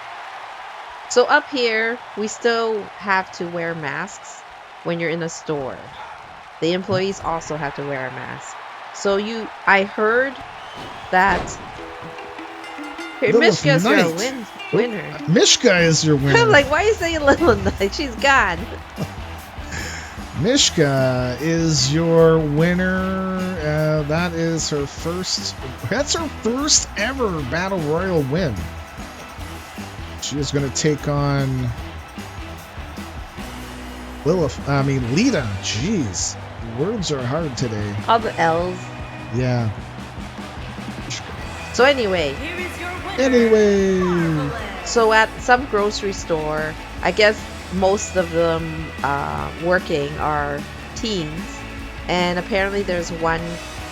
So up here, we still have to wear masks when you're in a store. The employees also have to wear a mask. So I heard that Mishka is your winner. Mishka is your winner. I'm like, why are you saying Little Night? She's gone. Mishka is your winner. That is her first. That's her first ever Battle Royal win. She is going to take on Lita. Jeez, words are hard today. All the L's. Yeah. So anyway. So at some grocery store, I guess most of them working are teens, and apparently there's one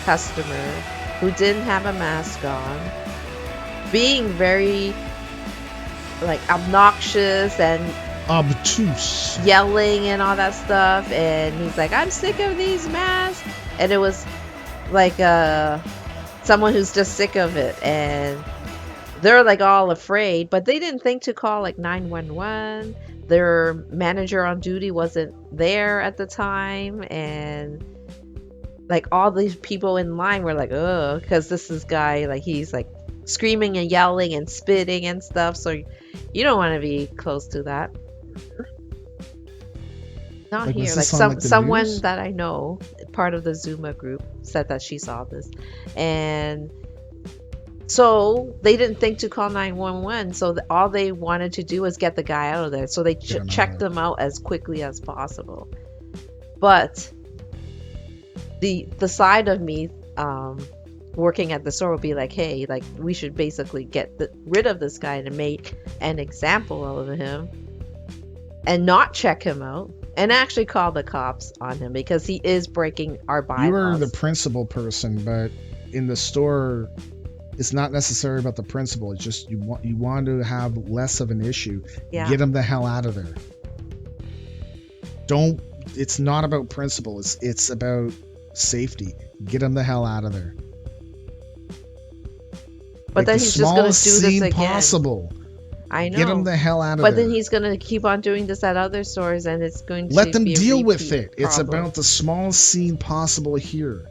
customer who didn't have a mask on, being very obnoxious and obtuse, yelling and all that stuff, and he's like, I'm sick of these masks, and it was like someone who's just sick of it, and they're all afraid, but they didn't think to call 911. Their manager on duty wasn't there at the time, and all these people in line were like, oh, because this guy, he's screaming and yelling and spitting and stuff, so you don't want to be close to that. Not here. Someone news? that I know, part of the Zuma group, said that she saw this, and so they didn't think to call 911. So all they wanted to do was get the guy out of there. So they checked them out as quickly as possible. But the side of me working at the store would be like, hey, we should basically get rid of this guy and make an example of him and not check him out and actually call the cops on him because he is breaking our bylaws. You are the principal person, but in the store, it's not necessarily about the principal. It's just you want to have less of an issue. Yeah. Get him the hell out of there. It's not about principle. It's about safety. Get him the hell out of there. But then he's just going to do this again. Possible. I know. Get him the hell out of there. But then he's going to keep on doing this at other stores, and it's going to let them be deal with it. Problem. It's about the smallest scene possible here.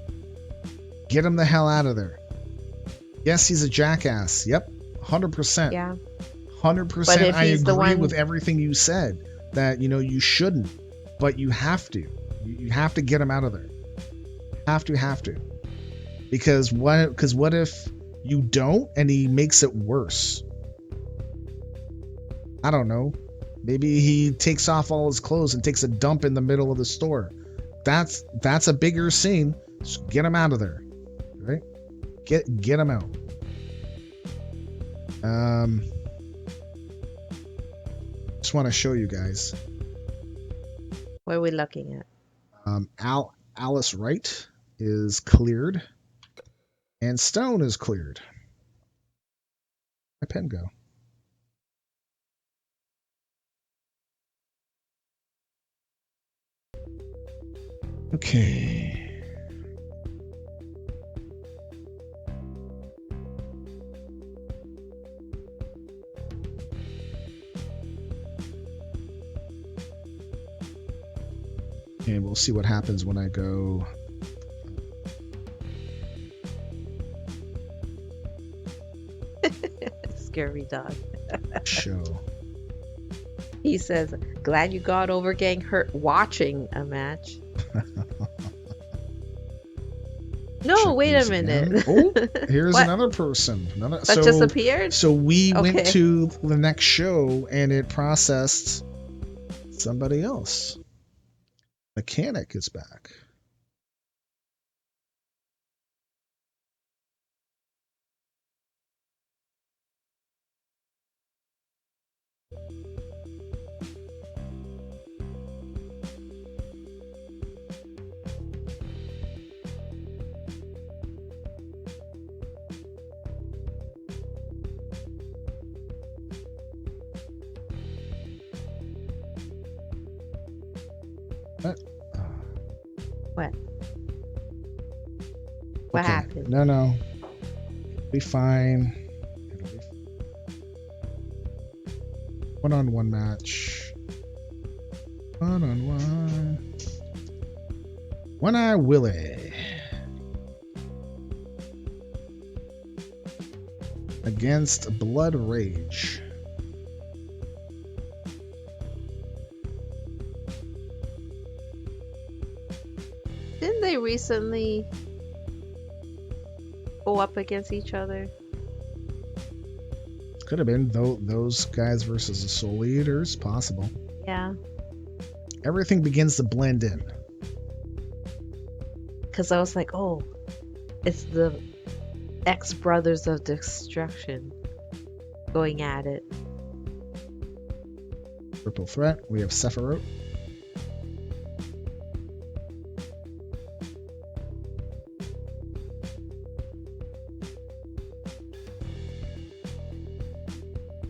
Get him the hell out of there. Yes, he's a jackass. Yep, 100%. Yeah. 100%. But if I he's the agree one- with everything you said. That you shouldn't, but you have to. You have to get him out of there. Have to. Because what if you don't and he makes it worse? I don't know. Maybe he takes off all his clothes and takes a dump in the middle of the store. That's a bigger scene. Just get him out of there. Right? Get him out. Just want to show you guys. What are we looking at? Alice Wright is cleared, and Stone is cleared. My pen go? Okay. And we'll see what happens when I go. Scary dog. Show. He says, glad you got over getting hurt watching a match. No, Check wait a these again. minute. Oh, here's What? another person. That just appeared? So we went Okay. to the next show and it processed somebody else. Mechanic is back. What? What Okay. happened? No. Be fine. It'll be one-on-one match. One-on-one. One-Eye Willie. Against Blood Rage. Didn't they recently go up against each other? Could have been those guys versus the Soul Eaters. Possible. Yeah. Everything begins to blend in. Because I was like, oh, it's the ex-brothers of destruction going at it. Triple threat. We have Sephiroth.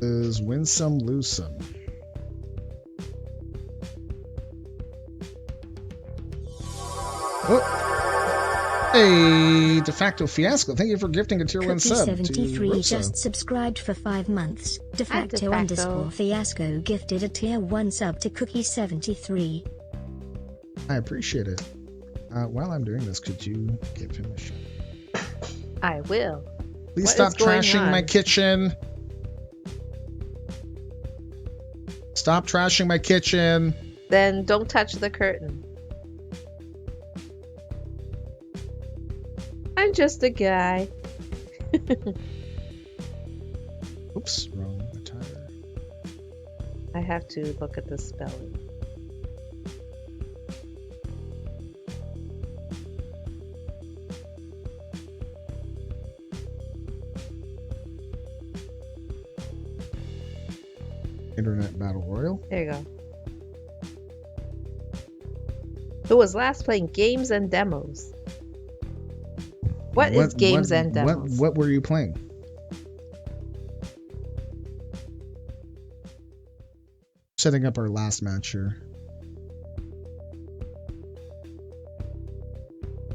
Is win some, lose some. Oh. Hey, de facto fiasco. Thank you for gifting a tier 1 sub. to Cookie73 Rosa. just subscribed for 5 months. De Hi, facto De facto. underscore fiasco gifted a tier 1 sub to Cookie73. I appreciate it. While I'm doing this, could you give him a shot? I will. Please What stop is going trashing my on? kitchen. Stop trashing my kitchen. Then don't touch the curtain. I'm just a guy. Oops, wrong attire. I have to look at the spelling. Internet Battle Royal. There you go. Who was last playing games and demos? What is games and demos? What were you playing? Setting up our last match here.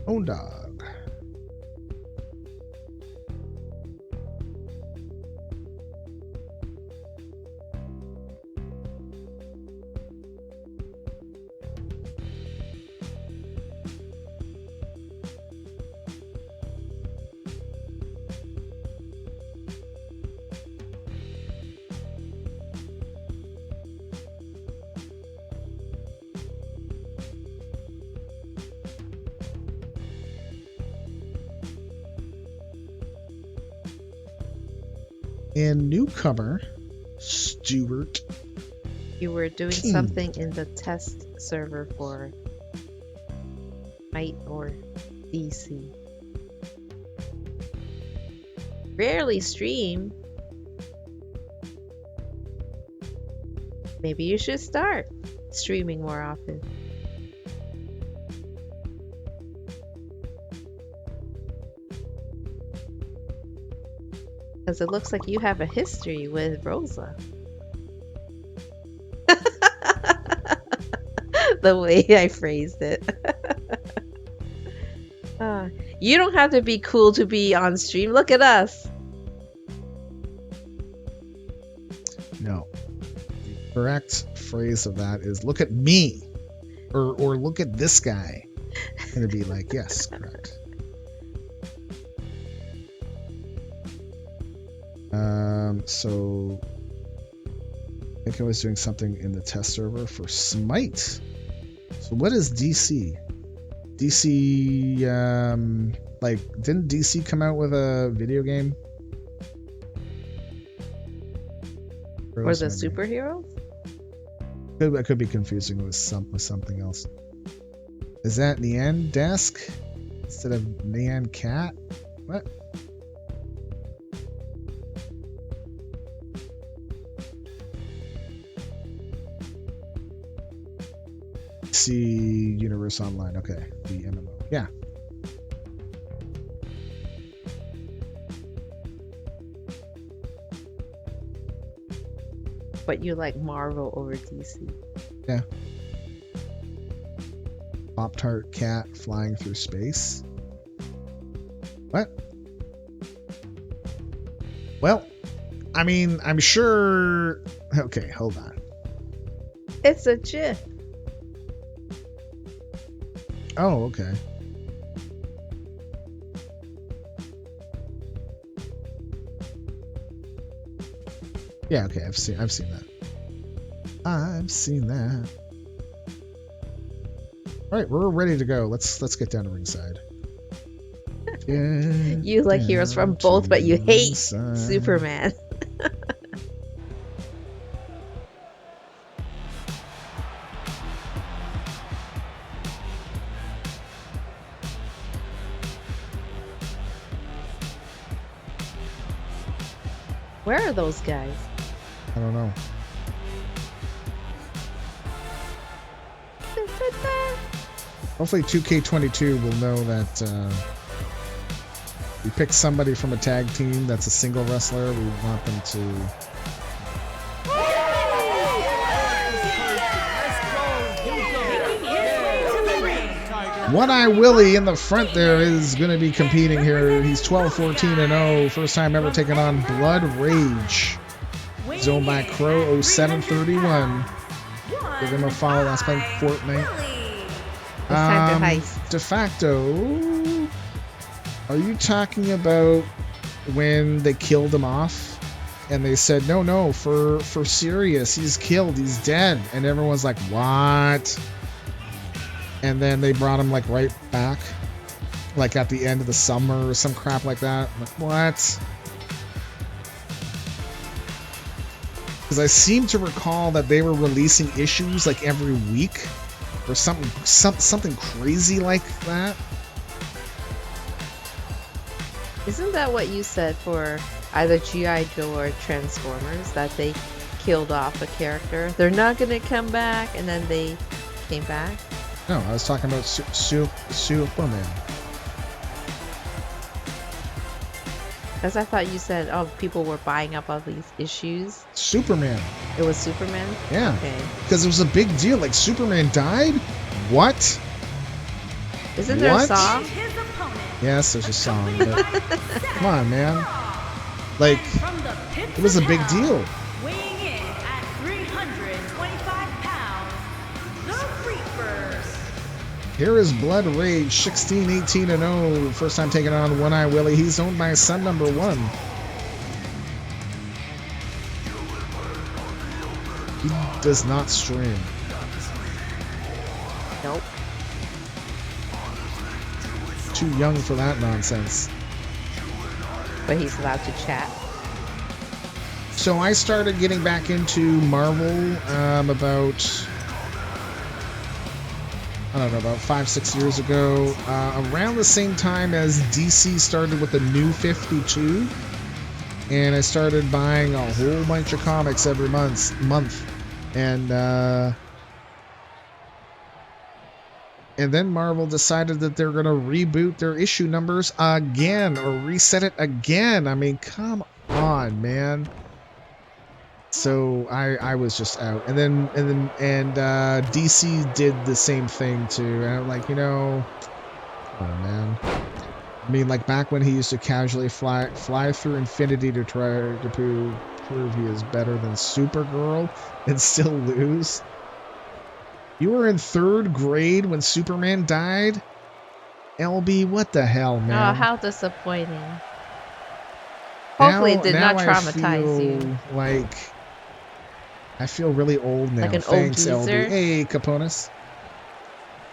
Own dog. And newcomer, Stuart. You were doing King. something in the test server for Might or DC. Rarely stream. Maybe you should start streaming more often. Because it looks like you have a history with Rosa. The way I phrased it. You don't have to be cool to be on stream. Look at us. No. The correct phrase of that is look at me. Or look at this guy. And it'd be like, yes, correct. So I think I was doing something in the test server for Smite. So what is DC? DC, like, didn't DC come out with a video game? Or the superheroes? I could be confusing it with something else. Is that Neon Desk instead of Neon Cat? What? DC Universe Online. Okay, the MMO. Yeah. But you like Marvel over DC. Yeah. Pop-Tart cat flying through space. What? Well, I mean, I'm sure... Okay, hold on. It's a GIF. Oh, okay. Yeah, okay, I've seen that. I've seen that. All right, we're ready to go. Let's get down to ringside. You like heroes from both, but you hate Superman. Where are those guys? I don't know. Hopefully 2K22 will know that we pick somebody from a tag team that's a single wrestler. We want them to... One Eye Willie in the front there is going to be competing here. He's 12-14-0. First time ever taking on Blood Rage. Zone by Crow 0731. We're going to follow. That's playing Fortnite. Time to heist. De facto, are you talking about when they killed him off and they said no, for serious, he's killed, he's dead, and everyone's like, what? And then they brought him like right back, like at the end of the summer or some crap like that. I'm like, what? Because I seem to recall that they were releasing issues like every week. Or something crazy like that. Isn't that what you said for either G.I. Joe or Transformers? That they killed off a character? They're not going to come back, and then they came back? No, I was talking about Superman. Because I thought you said, oh, people were buying up all these issues. Superman. It was Superman? Yeah. Okay. Because it was a big deal. Like, Superman died? What? Isn't there a song? Yes, there's a song. But come on, man. Like, it was a big deal. Weighing in at 325 pounds, the Reapers. Here is Blood Rage, 16-18-0. First time taking on One Eye Willie. He's owned by son number 1. He does not stream. Nope. Too young for that nonsense. But he's allowed to chat. So I started getting back into Marvel about, I don't know, about 5-6 years ago, around the same time as DC started with the New 52, and I started buying a whole bunch of comics every month, and then Marvel decided that they're going to reboot their issue numbers again, or reset it again. I mean, come on, man. So I was just out, and DC did the same thing too, and I'm like, you know, come on, man. I mean, like back when he used to casually fly through infinity to try to prove he is better than Supergirl and still lose. You were in 3rd grade when Superman died? LB, what the hell, man? Oh, how disappointing. Hopefully it did not traumatize you. I feel really old now. Like an Thanks, old geezer? LB. Hey, Caponis.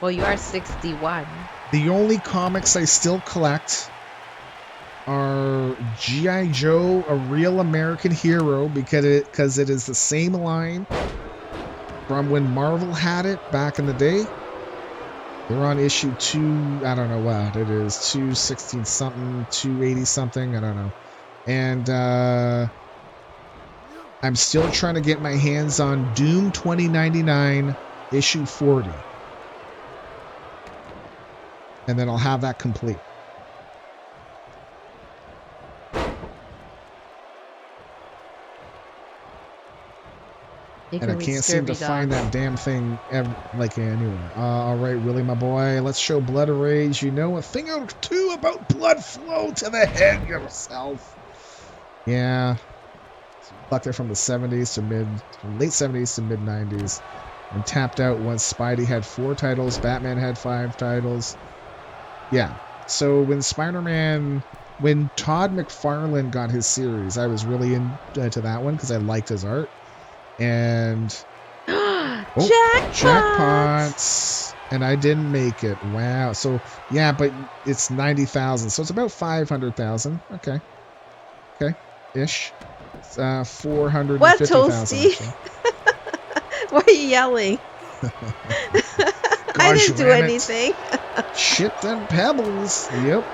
Well, you are 61. The only comics I still collect are G.I. Joe, A Real American Hero, because it is the same line from when Marvel had it back in the day. They're on issue 2, I don't know what it is, 216 something, 280 something, I don't know. And I'm still trying to get my hands on Doom 2099 issue 40. And then I'll have that complete. And I can't seem to find that damn thing anywhere. All right, Willie, my boy, let's show Blood Rage. You know a thing or two about blood flow to the head yourself. Yeah. Plucked it from the 70s to late 70s to mid 90s, and tapped out once Spidey had 4 titles, Batman had 5 titles. Yeah. So when when Todd McFarlane got his series, I was really into that one because I liked his art. And jackpots, and I didn't make it. Wow. So yeah, but it's 90,000, so it's about 500,000. Okay, ish. 450,000. What, Toasty? Why are you yelling? I didn't do anything. Shit and pebbles. Yep.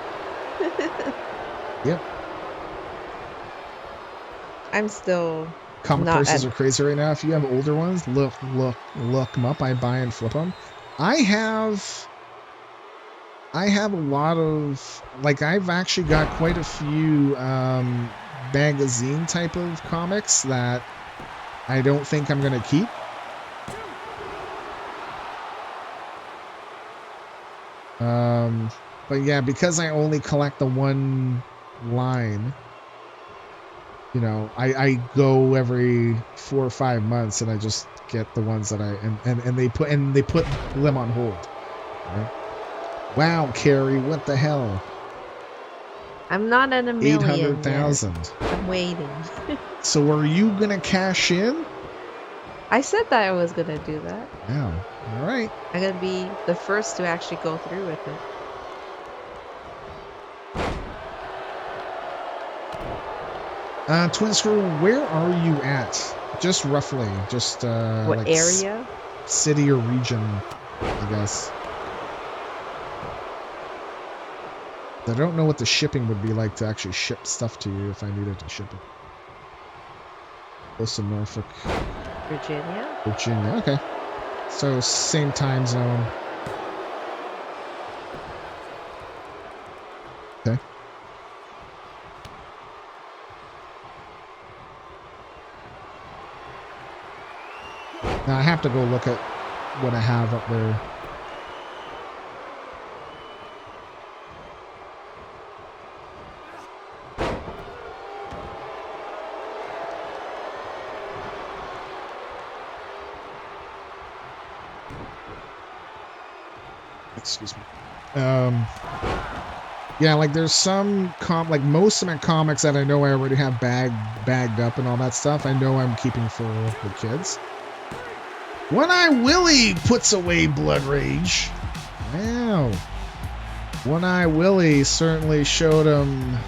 I'm still. Comic prices are crazy right now. If you have older ones, look them up. I buy and flip them. I have a lot of, I've actually got quite a few magazine type of comics that I don't think I'm gonna keep. But yeah, because I only collect the one line, you know, I go every 4 or 5 months and I just get the ones that and they put them on hold. Right? Wow, Carrie, what the hell? I'm not at a million. 800,000. I'm waiting. So are you gonna cash in? I said that I was gonna do that. Wow. All right. I'm gonna be the first to actually go through with it. Twin Screw, where are you at? Just roughly, just what area? City or region, I guess. I don't know what the shipping would be like to actually ship stuff to you if I needed to ship it. Close to Norfolk. Virginia? Virginia, okay. So same time zone. Okay. Now I have to go look at what I have up there. Excuse me. Yeah, like there's some most of my comics that I know I already have bagged up and all that stuff. I know I'm keeping for the kids. One Eye Willie puts away Blood Rage. Wow. One Eye Willie certainly showed him.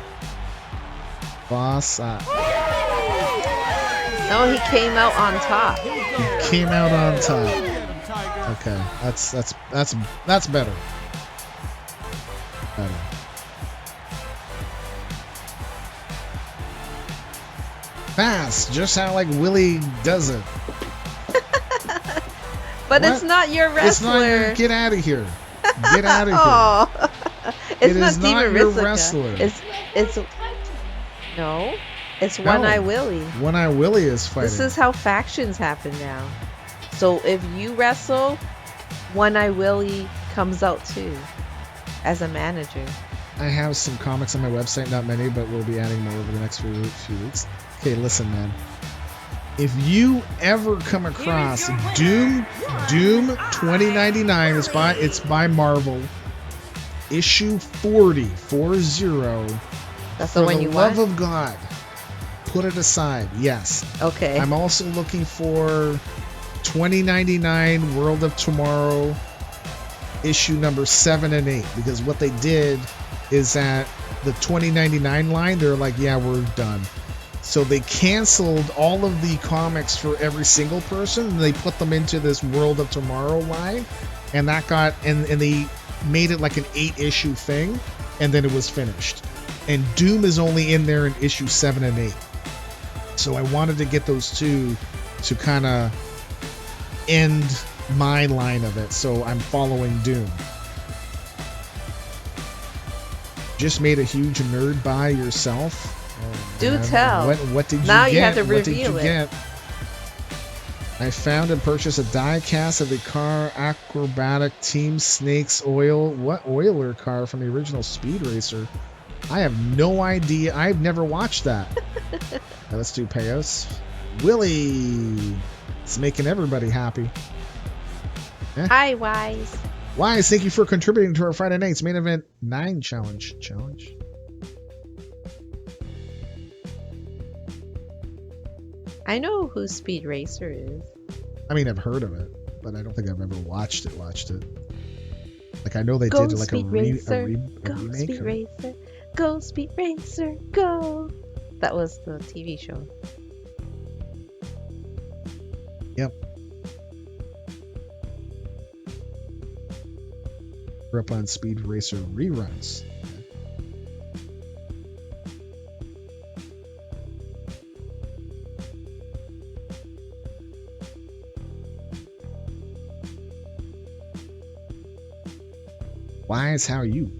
Boss. No, he came out on top. He came out on top. Okay, that's better. Better. Fast, just how like Willie does it. But What? it's not your wrestler. It's not your, get out of here. Get out of here. Oh, it's It not is not Diva your Rissica. wrestler. It's no, it's One Eye Willie. One Eye Willie is fighting. This is how factions happen now. So if you wrestle, One Eye Willie comes out too, as a manager. I have some comics on my website, not many, but we'll be adding more over the next few weeks. Okay, listen, man. If you ever come across Doom 2099, it's by Marvel, issue 40. That's For the one the you love want? of God, put it aside. Yes. Okay. I'm also looking for 2099 World of Tomorrow issue number 7 and 8, because what they did is that the 2099 line, they're like, yeah, we're done. So they canceled all of the comics for every single person, and they put them into this World of Tomorrow line, and that got and they made it like an 8-issue thing, and then it was finished. And Doom is only in there in issue 7 and 8. So I wanted to get those two to kind of end my line of it, so I'm following Doom. Just made a huge nerd buy yourself. Oh, Do man. tell. What did you Now get? you have to What did reveal you it. get? I found and purchased a die cast of the car acrobatic Team Snakes oil. What oiler car from the original Speed Racer? I have no idea. I've never watched that. Now let's do payouts. Willie. It's making everybody happy. Hi, Wise. Wise, thank you for contributing to our Friday Night's Main Event 9 challenge. I know who Speed Racer is. I mean, I've heard of it, but I don't think I've ever watched it. Like, I know they Go did like a Speed Racer. Go remake. Speed Racer. Go Speed Racer. Go. That was the TV show. Yep. Grew up on Speed Racer reruns. Wise, how are you?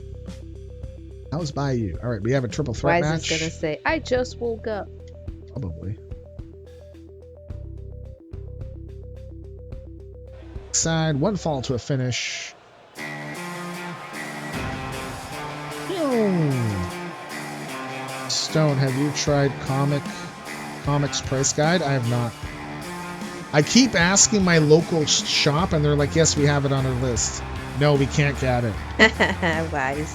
How's by you? All right, we have a triple threat Wise match. is gonna say, "I just woke up." Probably. Side, one fall to a finish. Stone, have you tried Comics Price Guide? I have not. I keep asking my local shop, and they're like, yes, we have it on our list. No, we can't get it. Wise.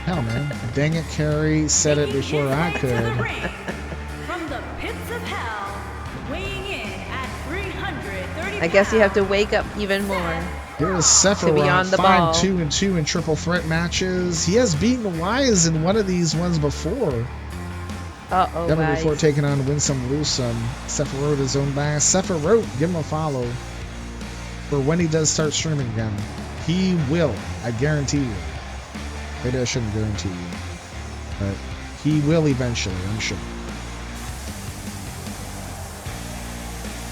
Hell, man. Dang it, Carrie said it before I could. From the pits of hell, weighing in at 330 I guess you have to wake up even more. Here's To be on Sephiroth, the ball. 5-2-2 in triple threat matches. He has beaten Wise in one of these ones before. Uh-oh, Never Wise. before taking on Win Some Lose Some. Sephiroth is owned by Sephiroth. Give him a follow for when he does start streaming again. He will. I guarantee you. Maybe I shouldn't guarantee you. But he will eventually, I'm sure.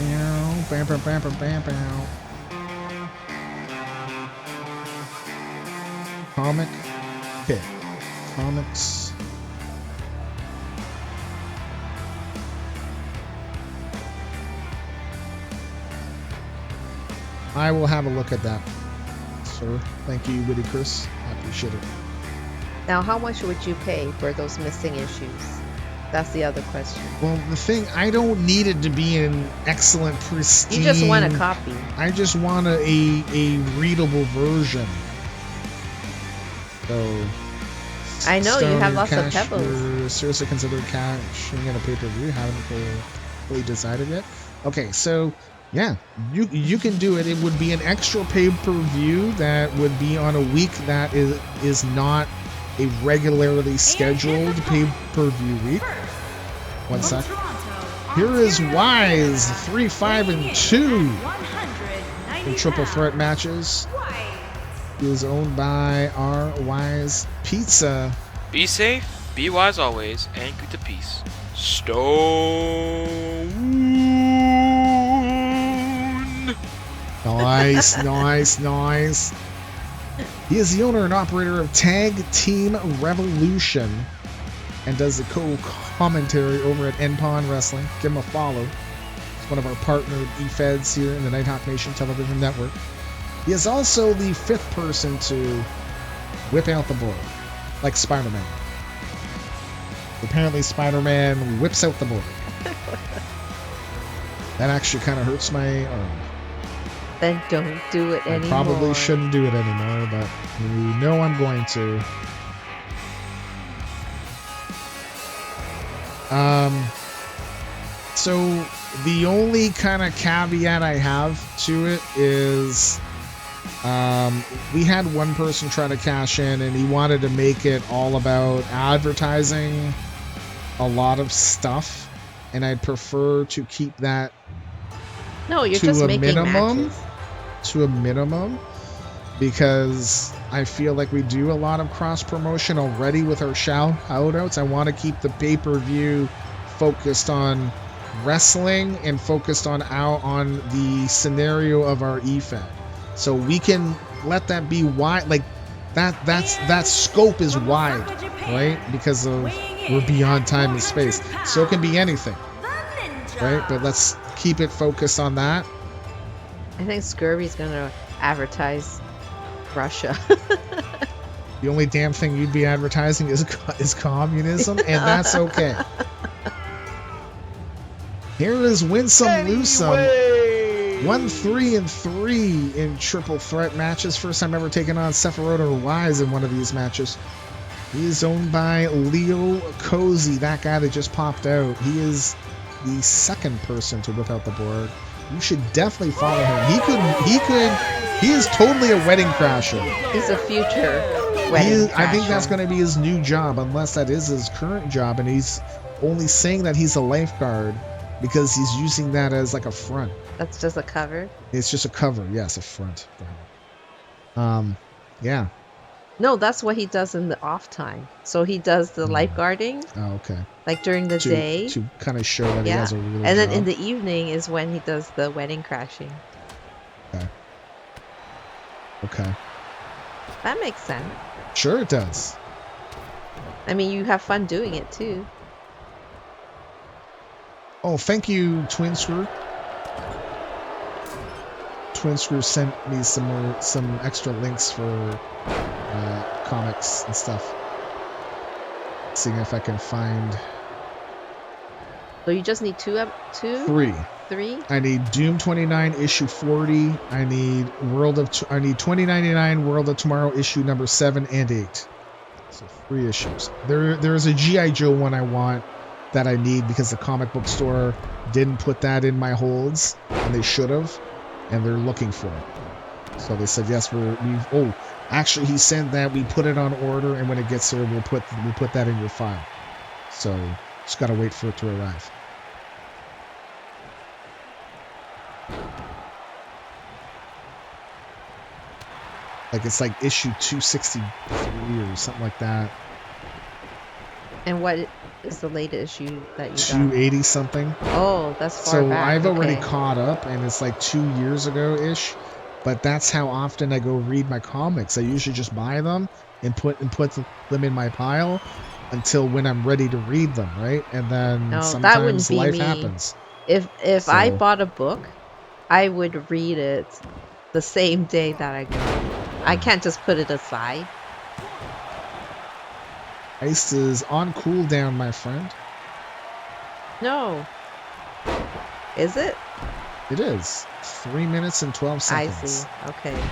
Bam, bam, bam, bam, bam, bam. Comic pick. Comics. I will have a look at that, sir. Thank you, Witty Chris. I appreciate it. Now, how much would you pay for those missing issues? That's the other question. Well, the thing, I don't need it to be in excellent, pristine. You just want a copy. I just want a readable version. So, I know you have lots of cash pebbles. Seriously consider cashing in a pay-per-view. Haven't fully decided yet. Okay, so yeah, you can do it. It would be an extra pay-per-view that would be on a week that is not a regularly scheduled pay-per-view week. One sec. Toronto, Here is Wise, 3, 5, and 2 in triple threat matches. He is owned by our Wise Pizza. Be safe, be wise always, and keep the peace. Stone. Nice, nice, nice. He is the owner and operator of Tag Team Revolution and does the co-commentary over at NPON Wrestling. Give him a follow. He's one of our partnered e-feds here in the Nighthawk Nation Television Network. He is also the 5th person to whip out the board, like Spider-Man. Apparently Spider-Man whips out the board. That actually kind of hurts my arm. Then don't do it anymore. I probably shouldn't do it anymore, but you know I'm going to. So the only kind of caveat I have to it is we had one person try to cash in and he wanted to make it all about advertising a lot of stuff, and I'd prefer to keep that to a minimum, because I feel like we do a lot of cross promotion already with our shout outs. I want to keep the pay-per-view focused on wrestling and focused on the scenario of our EFED, so we can let that be wide. Like that scope is wide, right? Because of we're beyond time and space, so it can be anything, right? But let's keep it focused on that. I think Scurvy's gonna advertise Russia. The only damn thing you'd be advertising is communism, and that's okay. Here is Winsome Loosum, 1, 3, and 3 in triple threat matches. First time ever taking on Sephiroth or Wise in one of these matches. He is owned by Leo Cozy, that guy that just popped out. He is the 2nd person to whip out the board. You should definitely follow him. He is totally a wedding crasher. He's a future wedding crasher. I think that's going to be his new job, unless that is his current job, and he's only saying that he's a lifeguard because he's using that as like a front. That's just a cover? It's just a cover, yes, a front. Yeah. No, that's what he does in the off time. So he does the lifeguarding. Oh, okay. Like during the day. To kind of show that he has a real job. And then in the evening is when he does the wedding crashing. Okay. That makes sense. Sure it does. I mean, you have fun doing it too. Oh, thank you, Twin Screw. Twin Screw sent me some extra links for comics and stuff. Seeing if I can find. So you just need 3. I need Doom 29 issue 40. I need 2099 World of Tomorrow issue number 7 and 8. So 3 issues. There's a G.I. Joe one I want that I need because the comic book store didn't put that in my holds, and they should have, and they're looking for it. So they said yes. Actually, he said that we put it on order, and when it gets here, we'll put that in your file. So just gotta wait for it to arrive. Like it's like issue 263 or something like that. And what is the latest issue that you got? 280 something. Oh, that's far so back. I've already caught up, and it's like 2 years ago ish. But that's how often I go read my comics. I usually just buy them and put them in my pile until when I'm ready to read them, right? And then sometimes life happens. If I bought a book, I would read it the same day that I go. I can't just put it aside. Ice is on cooldown, my friend. No. Is it? It is. 3 minutes and 12 seconds. I see. Okay.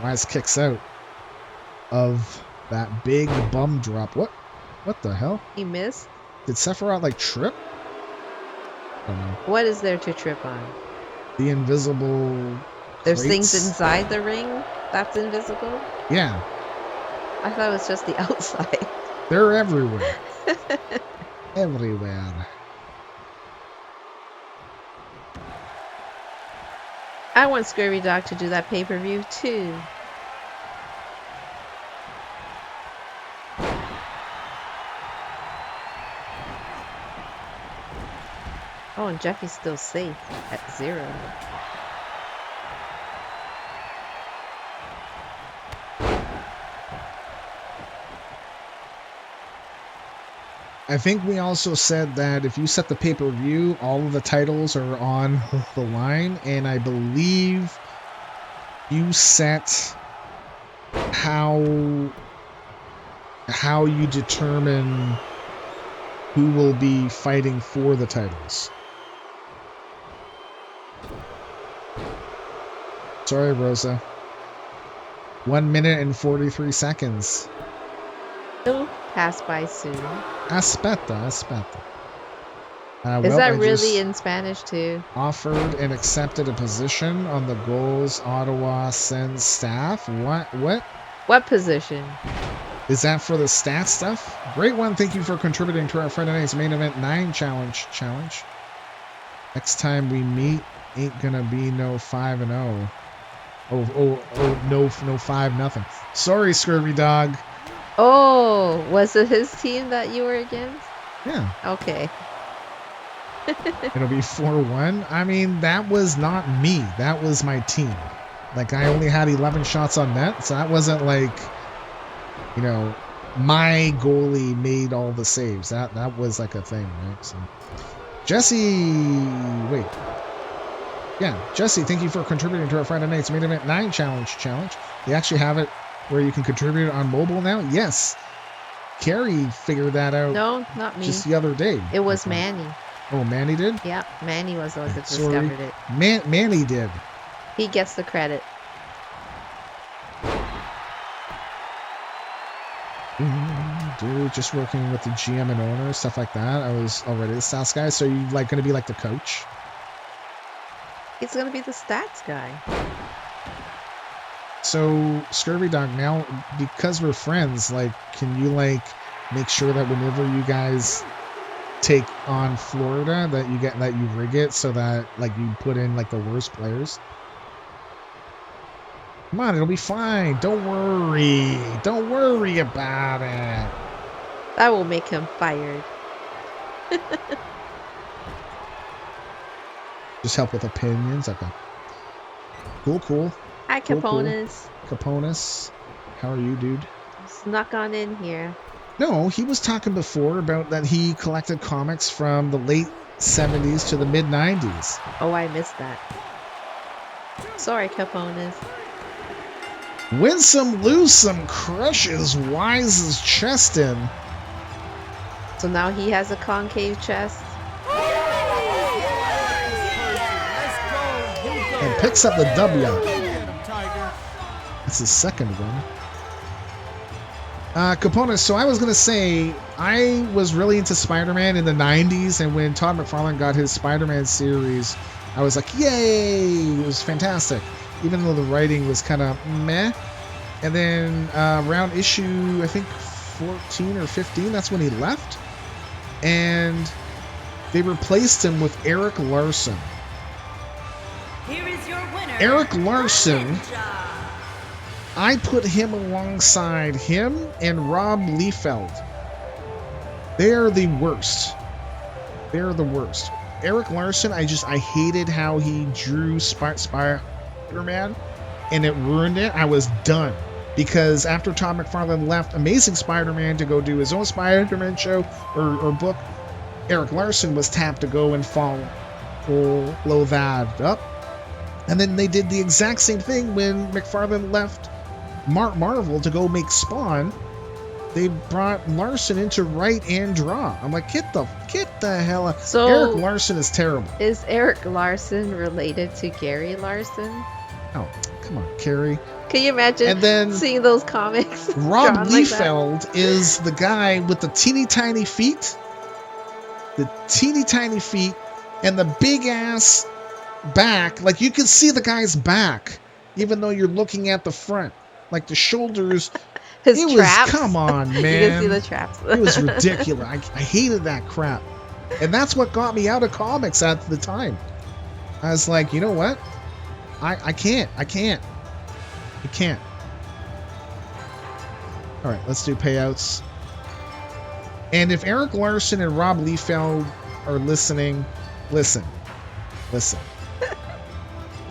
Wise kicks out of that big bum drop. What the hell? He missed? Did Sephiroth trip? I don't know. What is there to trip on? The invisible There's crates? things inside the ring that's invisible? Yeah. I thought it was just the outside. They're everywhere. Everywhere. I want Scurvy Dog to do that pay-per-view too. Oh, and Jeffy's still safe at 0. I think we also said that if you set the pay-per-view, all of the titles are on the line, and I believe you set how you determine who will be fighting for the titles. Sorry, Rosa. 1 minute and 43 seconds. It'll pass by soon. Aspetta. Is that really in Spanish too? Offered and accepted a position on the Goals Ottawa Sens staff. What? What position? Is that for the stat stuff? Great one. Thank you for contributing to our Friday night's main event 9 challenge. Next time we meet, ain't gonna be no 5-0. No 5-0. Sorry, Scurvy Dog. Oh, was it his team that you were against? Yeah. Okay. It'll be 4-1. I mean, that was not me. That was my team. Like, I only had 11 shots on net, so that wasn't like, you know, my goalie made all the saves. That was like a thing, right? So, Jesse, wait. Yeah, Jesse, thank you for contributing to our Friday night's main event 9 challenge. They actually have it where you can contribute on mobile now. Yes, Carrie figured that out. No, not me. Just the other day. It was Manny. Oh, Manny did? Yeah, Manny was the one that discovered it. Manny did. He gets the credit. Dude, just working with the GM and owner, stuff like that. I was already the stats guy, so you like going to be like the coach? He's going to be the stats guy. So, Scurvy Dog, now, because we're friends, like, can you, like, make sure that whenever you guys take on Florida, that you rig it so that, like, you put in, like, the worst players? Come on, it'll be fine. Don't worry. Don't worry about it. That will make him fired. Just help with opinions. Okay. Cool. Hi, Caponis. Caponis. How are you, dude? Snuck on in here. No, he was talking before about that he collected comics from the late 70s to the mid 90s. Oh, I missed that. Sorry, Caponis. Win some, lose some, crushes Wise's chest in. So now he has a concave chest. And picks up the W. That's his second one. Caponis, so I was going to say, I was really into Spider-Man in the 90s, and when Todd McFarlane got his Spider-Man series, I was like, yay! It was fantastic. Even though the writing was kind of meh. And then around issue, I think 14 or 15, that's when he left. And they replaced him with Eric Larson. Here is your winner. Eric Larson, I put him alongside him and Rob Liefeld. They are the worst. They're the worst. Eric Larson, I hated how he drew Spider-Man, and it ruined it. I was done. Because after Todd McFarlane left Amazing Spider-Man to go do his own Spider-Man show or book, Eric Larson was tapped to go and follow that up. And then they did the exact same thing when McFarlane left Marvel to go make Spawn. They brought Larson in to write and draw. I'm like, get the hell out. So Eric Larson is terrible. Is Eric Larson related to Gary Larson? Oh, come on, Carrie. Can you imagine seeing those comics? Rob Liefeld is the guy with the teeny tiny feet. The teeny tiny feet and the big ass back. Like, you can see the guy's back, even though you're looking at the front. Like, the shoulders His it traps. was, come on, man. You can see the traps. It was ridiculous. I hated that crap. And that's what got me out of comics at the time. I was like, you know what? I can't. All right, let's do payouts. And if Eric Larson and Rob Liefeld are listening, listen.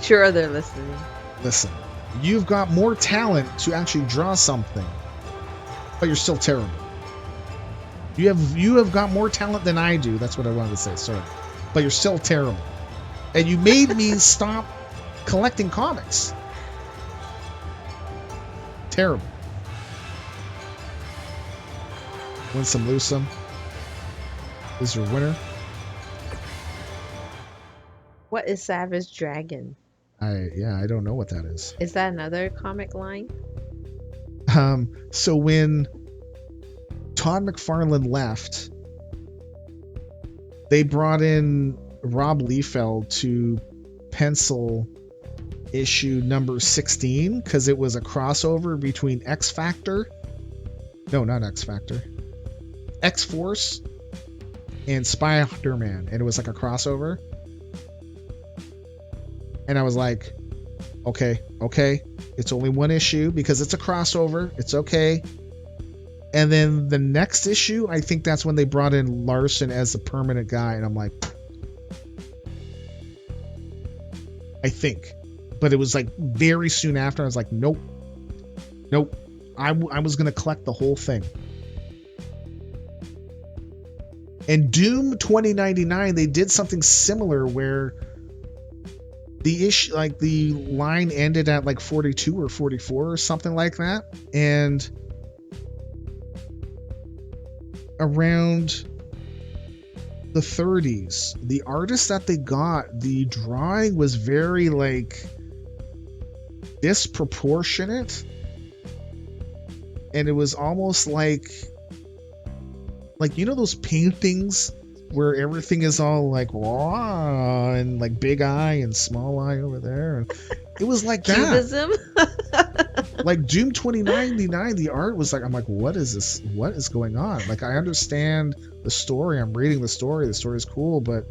Sure, they're listening. Listen. You've got more talent to actually draw something, but you're still terrible. You have got more talent than I do. That's what I wanted to say. Sorry, but you're still terrible. And you made me stop collecting comics. Terrible. Win some, lose some. Is your winner? What is Savage Dragon? I don't know what that is. Is that another comic line? So when Todd McFarlane left, they brought in Rob Liefeld to pencil issue number 16 because it was a crossover between X-Factor. No, not X-Factor. X-Force and Spider-Man, and it was like a crossover. And I was like, okay, it's only one issue because it's a crossover. It's okay. And then the next issue, I think that's when they brought in Larson as a permanent guy, and I'm like, I think. But it was like very soon after, I was like, nope. I was going to collect the whole thing. And Doom 2099, they did something similar where the issue, like the line ended at like 42 or 44 or something like that. And around the 30s, the artist that they got, the drawing was very like disproportionate. And it was almost like you know those paintings where everything is all like raw and like big eye and small eye over there, and it was like that. Cubism. Like Doom 2099, the art was like, I'm like, what is this? What is going on? Like, I understand the story. I'm reading the story. The story is cool, but.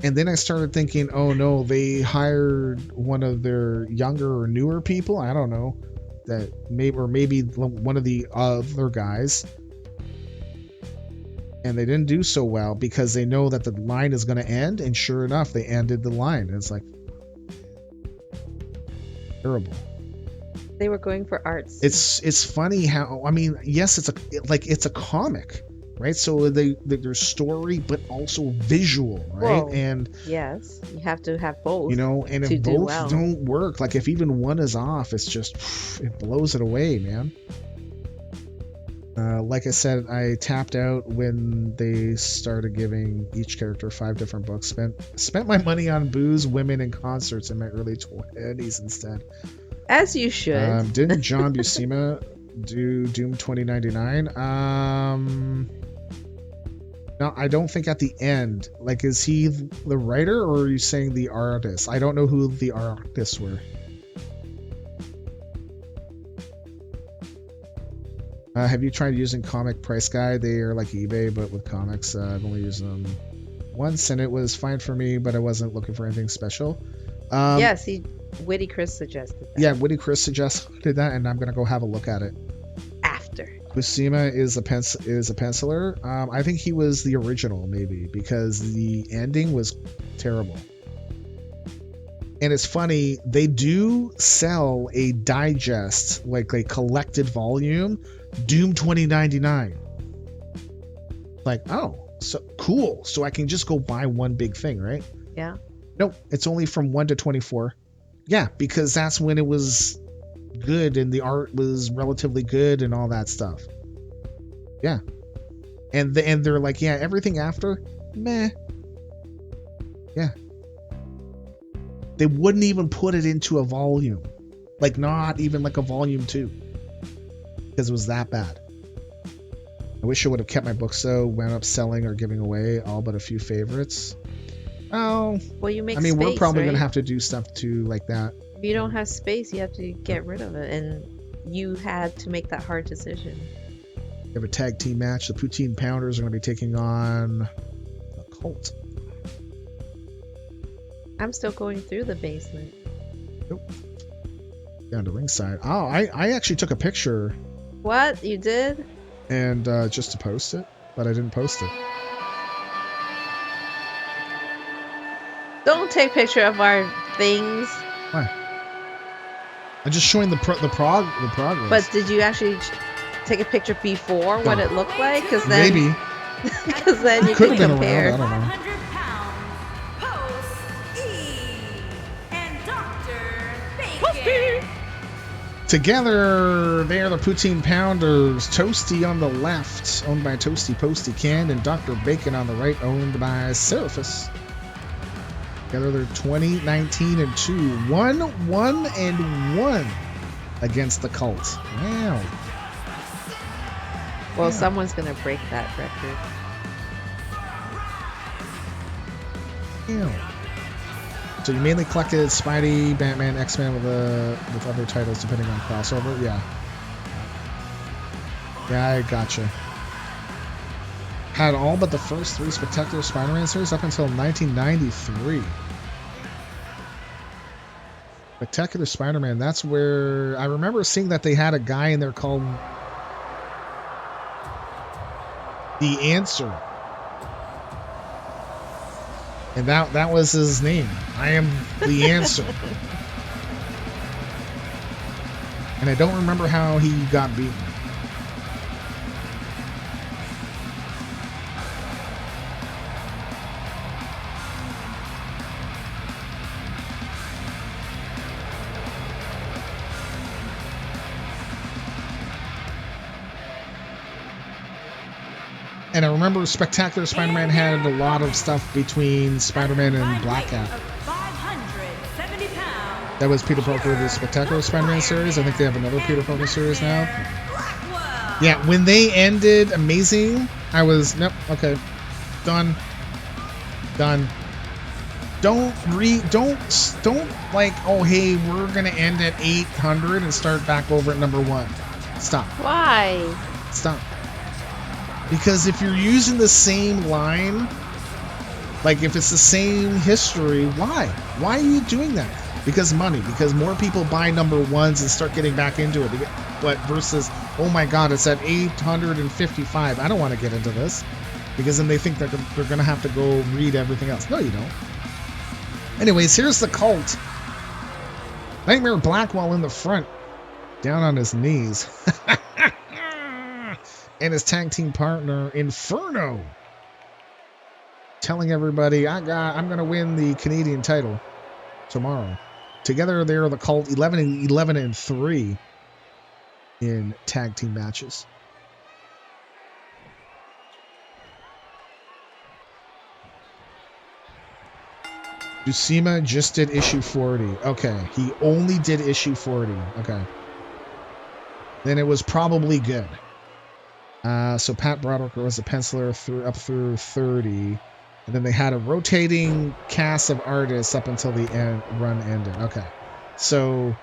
And then I started thinking, oh no, they hired one of their younger or newer people. I don't know. That maybe one of the other guys, and they didn't do so well because they know that the line is going to end, and sure enough, they ended the line. It's like terrible. They were going for arts. It's funny how, I mean, yes, it's a comic, right? So there's story, but also visual, right? Well, and yes, you have to have both. You know, and if both don't work, like if even one is off, it's just, it blows it away, man. Like I said, I tapped out when they started giving each character 5 different books. Spent my money on booze, women, and concerts in my early 20s instead. As you should. Didn't John Buscema do Doom 2099? No, I don't think at the end. Like, is he the writer, or are you saying the artist? I don't know who the artists were. Have you tried using Comic Price Guide? They are like eBay, but with comics. I've only used them once, and it was fine for me, but I wasn't looking for anything special. Yes, Witty Chris suggested that. Yeah, Witty Chris suggested that, and I'm going to go have a look at it. After. Buscema is a penciler. I think he was the original, maybe, because the ending was terrible. And it's funny, they do sell a digest, like a collected volume, Doom 2099. Like, oh, so cool. So I can just go buy one big thing, right? Yeah. Nope, it's only from 1 to 24. Yeah, because that's when it was good and the art was relatively good and all that stuff. Yeah. And they're like, yeah, everything after, meh. Yeah. They wouldn't even put it into a volume. Like, not even like a volume 2. Because it was that bad. I wish I would have kept my books, though. Wound up selling or giving away all but a few favorites. Oh. Well, you make I mean, space, we're probably right? going to have to do stuff too like that. If you don't have space, you have to get rid of it. And you had to make that hard decision? We have a tag team match. The Poutine Pounders are going to be taking on the Cult. I'm still going through the basement. Nope. Down to ringside. Oh, I actually took a picture. What? You did? And just to post it, but I didn't post it. Don't take picture of our things. Why? I'm just showing the progress. But did you actually take a picture before what it looked like? Because then maybe. Because then you can compare. Around, I don't know. Together, they are the Poutine Pounders. Toasty on the left, owned by Toasty Posty Can, and Dr. Bacon on the right, owned by Seraphis. Together, they're 20-19-2. 1-1-1 against the Cult. Wow. Well, someone's gonna break that record. Yeah. So you mainly collected Spidey, Batman, X-Men with other titles depending on crossover? Yeah. Yeah, I gotcha. Had all but the first 3 Spectacular Spider-Man series up until 1993. Spectacular Spider-Man, that's where... I remember seeing that they had a guy in there called... The Answer. And that was his name. I am the Answer. And I don't remember how he got beaten. And I remember Spectacular Spider-Man had a lot of stuff between Spider-Man and Black Cat. That was Peter Parker, the Spectacular Spider-Man series. I think they have another Peter Parker series now. Yeah, when they ended Amazing, I was, nope, okay. Done. Done. Don't like, oh, hey, we're going to end at 800 and start back over at number 1. Stop. Why? Stop. Because if you're using the same line, like if it's the same history, why? Why are you doing that? Because money. Because more people buy number 1s and start getting back into it. But versus, oh my God, it's at 855. I don't want to get into this. Because then they think that they're going to have to go read everything else. No, you don't. Anyways, here's the Cult. Nightmare Blackwell in the front. Down on his knees. And his tag team partner, Inferno. Telling everybody, I'm going to win the Canadian title tomorrow. Together, they're the Cult 11-3 in tag team matches. Buscema just did issue 40. Okay, he only did issue 40. Okay. Then it was probably good. So Pat Broderick was a penciler up through 30. And then they had a rotating cast of artists up until the run ended. Okay. So,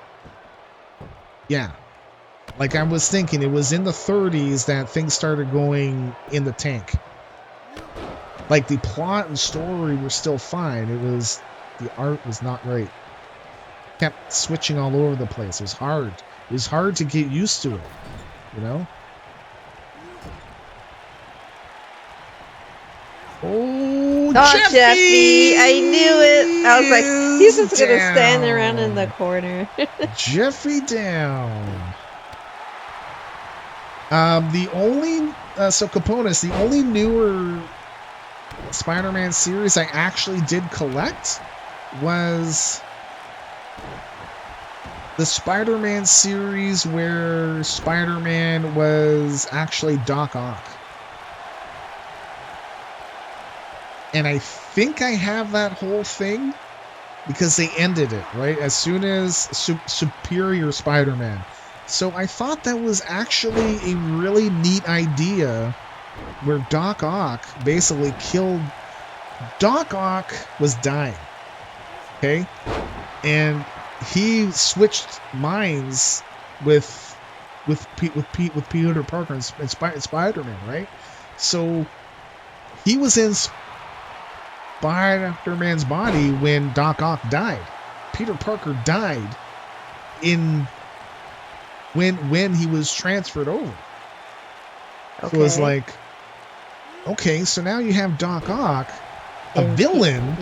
yeah. Like I was thinking, it was in the 30s that things started going in the tank. Like the plot and story were still fine. It was, the art was not great. Kept switching all over the place. It was hard. It was hard to get used to it. You know? Oh, Jeffy! I knew it. I was like, he's just gonna stand around in the corner. Jeffy down. The only so Caponis, the only newer Spider-Man series I actually did collect was the Spider-Man series where Spider-Man was actually Doc Ock. And I think I have that whole thing because they ended it, right? As soon as Superior Spider-Man. So I thought that was actually a really neat idea where Doc Ock basically killed... Doc Ock was dying, okay? And he switched minds with with Peter Parker and Spider-Man, right? So he was in Spider-Man's body when Doc Ock died. Peter Parker died when he was transferred over. Okay. So it was like, okay, so now you have Doc Ock, a villain,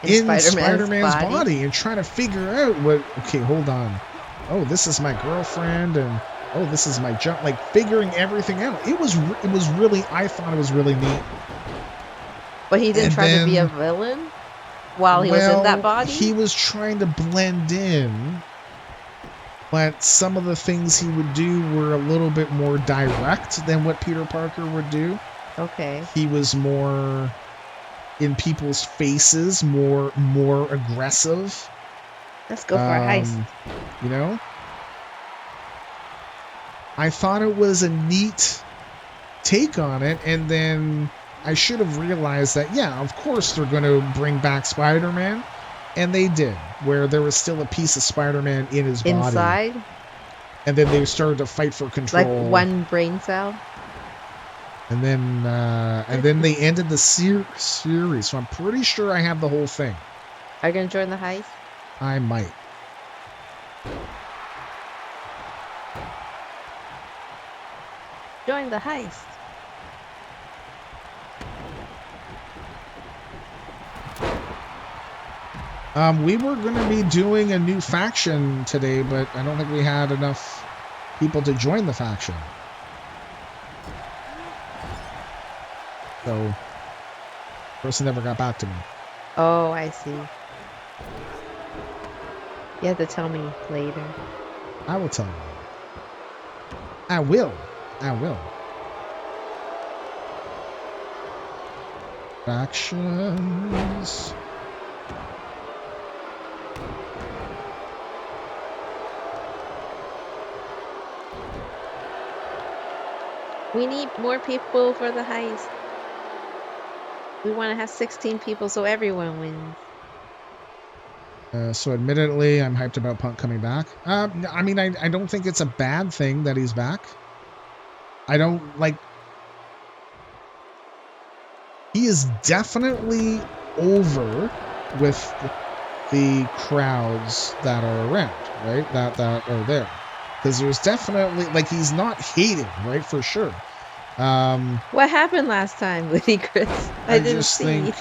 in Spider-Man's body, and trying to figure out what. Okay, hold on. Oh, this is my girlfriend, and oh, this is my jump. Like figuring everything out. It was really. I thought it was really neat. But he didn't try to be a villain while he was in that body? He was trying to blend in, but some of the things he would do were a little bit more direct than what Peter Parker would do. Okay. He was more in people's faces, more aggressive. Let's go for a heist. You know? I thought it was a neat take on it, and then I should have realized that, yeah, of course they're going to bring back Spider-Man, and they did, where there was still a piece of Spider-Man in his body. Inside? And then they started to fight for control. Like one brain cell? And then they ended the series, so I'm pretty sure I have the whole thing. Are you going to join the heist? I might. Join the heist. We were going to be doing a new faction today, but I don't think we had enough people to join the faction. So, person never got back to me. Oh, I see. You have to tell me later. I will tell you. I will. Factions. We need more people for the heist. We want to have 16 people so everyone wins. So admittedly, I'm hyped about Punk coming back. I mean, I don't think it's a bad thing that he's back. I don't like... He is definitely over with the crowds that are around, right? That are there. Because there's definitely... Like, he's not hated, right? For sure. What happened last time, Liddy Chris? I didn't see. Think,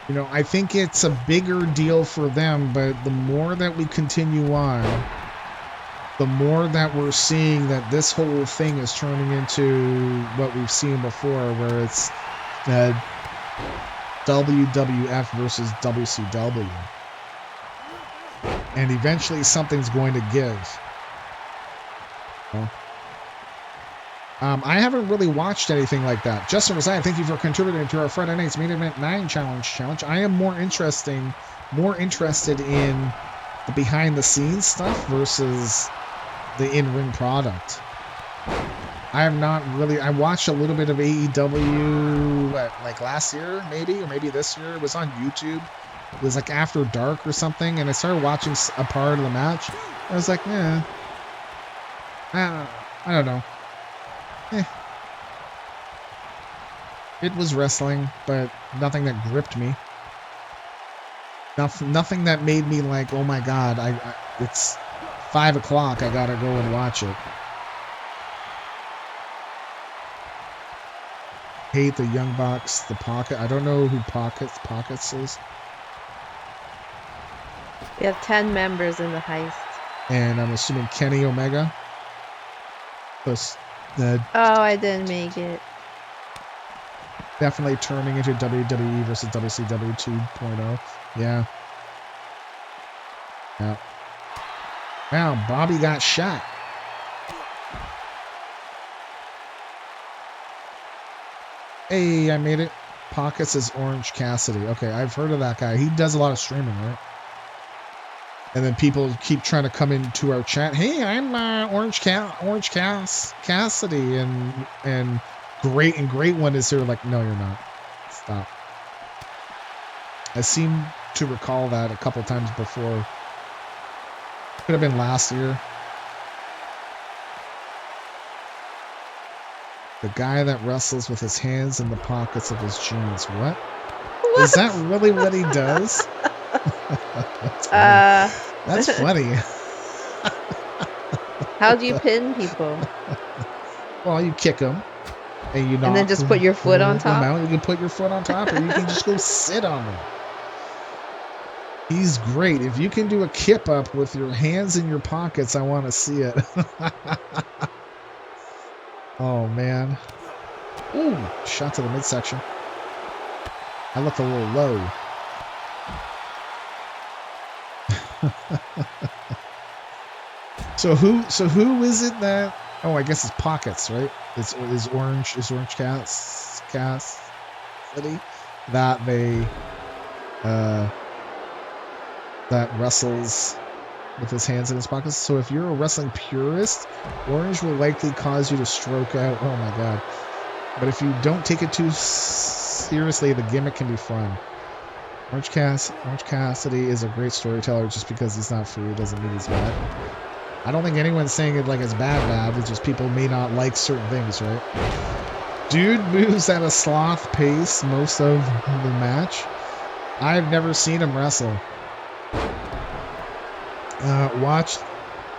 you know, I think it's a bigger deal for them, but the more that we continue on, the more that we're seeing that this whole thing is turning into what we've seen before, where it's WWF versus WCW. And eventually something's going to give. I haven't really watched anything like that. Justin Rosine, thank you for contributing to our Friday Night's Main Event 9 challenge. I am more interested in the behind the scenes stuff versus the in-ring product. I have not really... I watched a little bit of AEW, like last year, maybe, or maybe this year. It was on YouTube. It was like After Dark or something, and I started watching a part of the match. I was like, I don't know. It was wrestling, but nothing that gripped me. Nothing that made me like, oh my god, it's 5 o'clock, I gotta go and watch it. Hate the Young Bucks, the Pocket. I don't know who Pockets is. We have 10 members in the heist. And I'm assuming Kenny Omega. Oh, I didn't make it. Definitely turning into WWE versus WCW 2.0. Yeah. Wow, Bobby got shot. Hey, I made it. Pockets is Orange Cassidy. Okay, I've heard of that guy. He does a lot of streaming, right? And then people keep trying to come into our chat. Hey, I'm Orange Cassidy, and great one is here. Like, no, you're not. Stop. I seem to recall that a couple times before. Could have been last year. The guy that wrestles with his hands in the pockets of his jeans. What? Is that really what he does? That's funny. How do you pin people? Well, you kick them, and you knock And then just put your foot on top? them out. You can put your foot on top, or you can just go sit on them. He's great. If you can do a kip up with your hands in your pockets, I want to see it. Oh, man. Ooh, shot to the midsection. I look a little low. So who is it that? Oh, I guess it's Pockets, right? It's Orange Cassidy that they that wrestles with his hands in his pockets. So if you're a wrestling purist, Orange will likely cause you to stroke out. Oh my god. But if you don't take it too seriously, the gimmick can be fun. Orange Cassidy is a great storyteller. Just because he's not free doesn't mean he's bad. I don't think anyone's saying it like it's bad. It's just people may not like certain things, right? Dude moves at a sloth pace most of the match. I've never seen him wrestle. Watch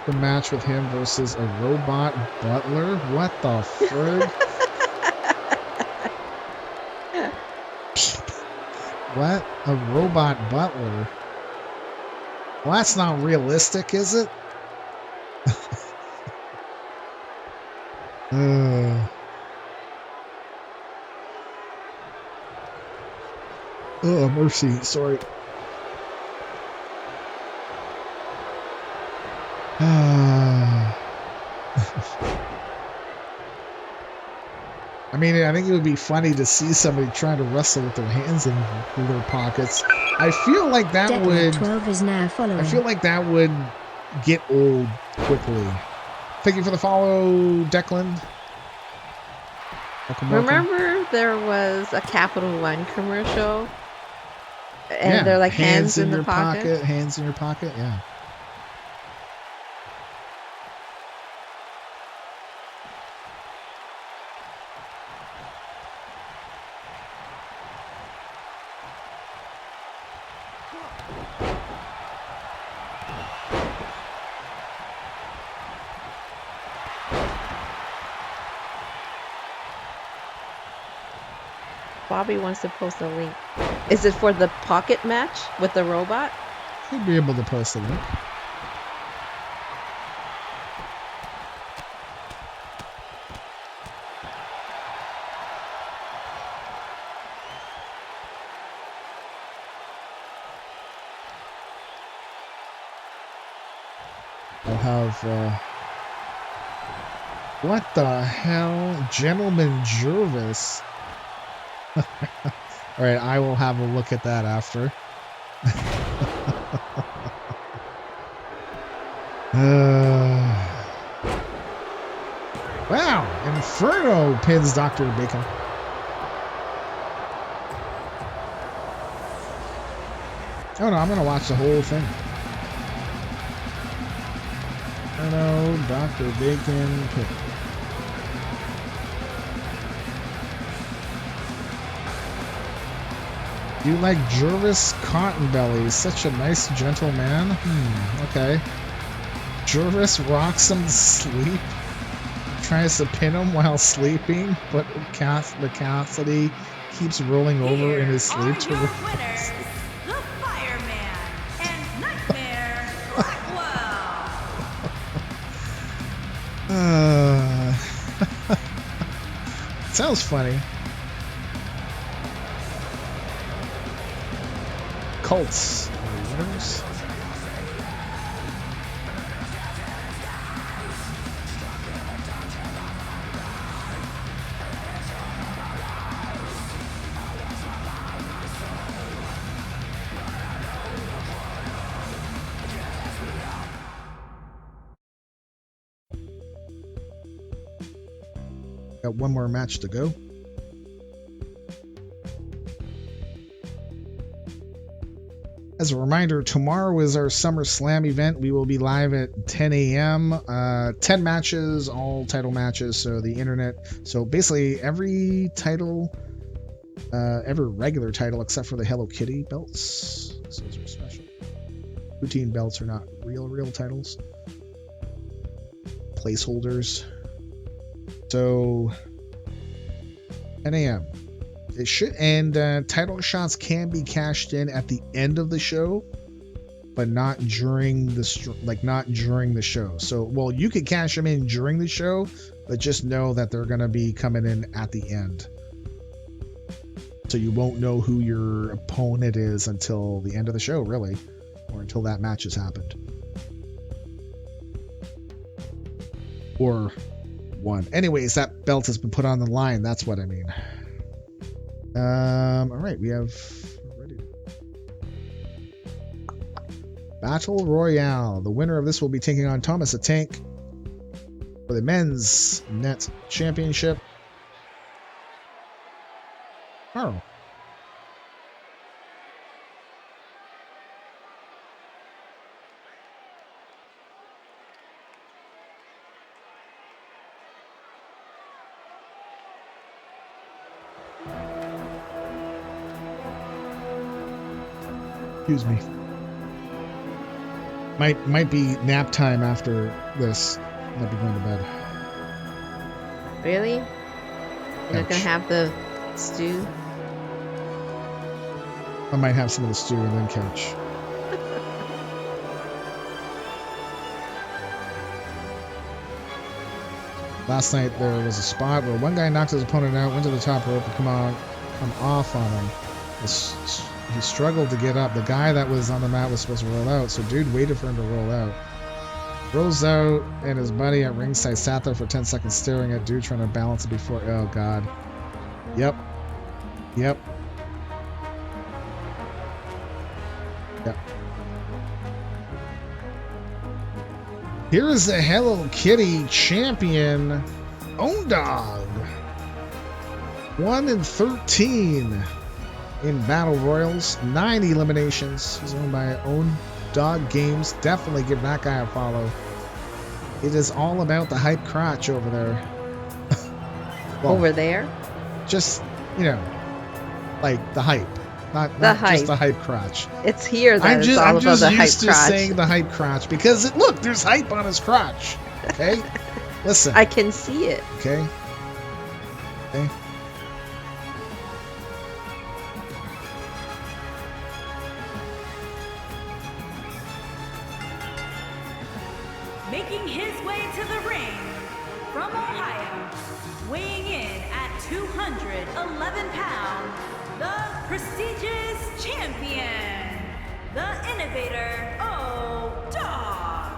the match with him versus a robot butler. What the frig? What? A robot butler? Well, that's not realistic, is it? Oh, mercy. Sorry. I mean, I think it would be funny to see somebody trying to wrestle with their hands in their pockets. I feel like that Declan would. 12 is now following. I feel like that would get old quickly. Thank you for the follow, Declan. Welcome. Remember there was a Capital One commercial? And they're like hands in the pocket? Hands in your pocket, yeah. Bobby wants to post a link. Is it for the pocket match with the robot? He'd be able to post a link. I'll have, what the hell? Gentleman Jervis. Alright, I will have a look at that after. Wow! Inferno pins Dr. Bacon. Oh no, I'm gonna watch the whole thing. Inferno, Dr. Bacon pin. You like Jervis Cottonbelly, such a nice, gentle man. Okay. Jervis rocks him to sleep, tries to pin him while sleeping, but Cassidy keeps rolling over in his sleep to winners, the Fireman and Nightmare Blackwell. Sounds funny. Colts are winners. Got one more match to go. As a reminder, tomorrow is our SummerSlam event. We will be live at 10 a.m. 10 matches, all title matches. So the internet. So basically every title, every regular title except for the Hello Kitty belts. Those are special. Routine belts are not real titles. Placeholders. So 10 a.m. It should, and title shots can be cashed in at the end of the show, but not during the not during the show. So, well, you could cash them in during the show, but just know that they're gonna be coming in at the end. So you won't know who your opponent is until the end of the show, really, or until that match has happened, or one. Anyways, that belt has been put on the line. That's what I mean. All right, we have ready. Battle Royale. The winner of this will be taking on Thomas the Tank for the men's net championship. Oh. Excuse me. Might be nap time after this. Might be going to bed. Really? You're not gonna have the stew? I might have some of the stew and then couch. Last night there was a spot where one guy knocked his opponent out, went to the top rope, and come off on him. He struggled to get up. The guy that was on the mat was supposed to roll out, so dude waited for him to roll out. Rolls out, and his buddy at ringside sat there for 10 seconds staring at dude trying to balance it before. Oh, God. Yep. Here is the Hello Kitty champion, Own Dog. 1-13 in Battle Royals, 9 eliminations. He's owned by Own Dog Games. Definitely give that guy a follow. It is all about the hype crotch over there. Well, over there? Just, like the hype. Not hype. Just the hype crotch. It's here that I'm it's just, all I'm about just the hype used to crotch. saying the hype crotch because, look, there's hype on his crotch. Okay? Listen. I can see it. Okay? Making his way to the ring from Ohio, weighing in at 211 pounds, the prestigious champion, the innovator, O-Dog.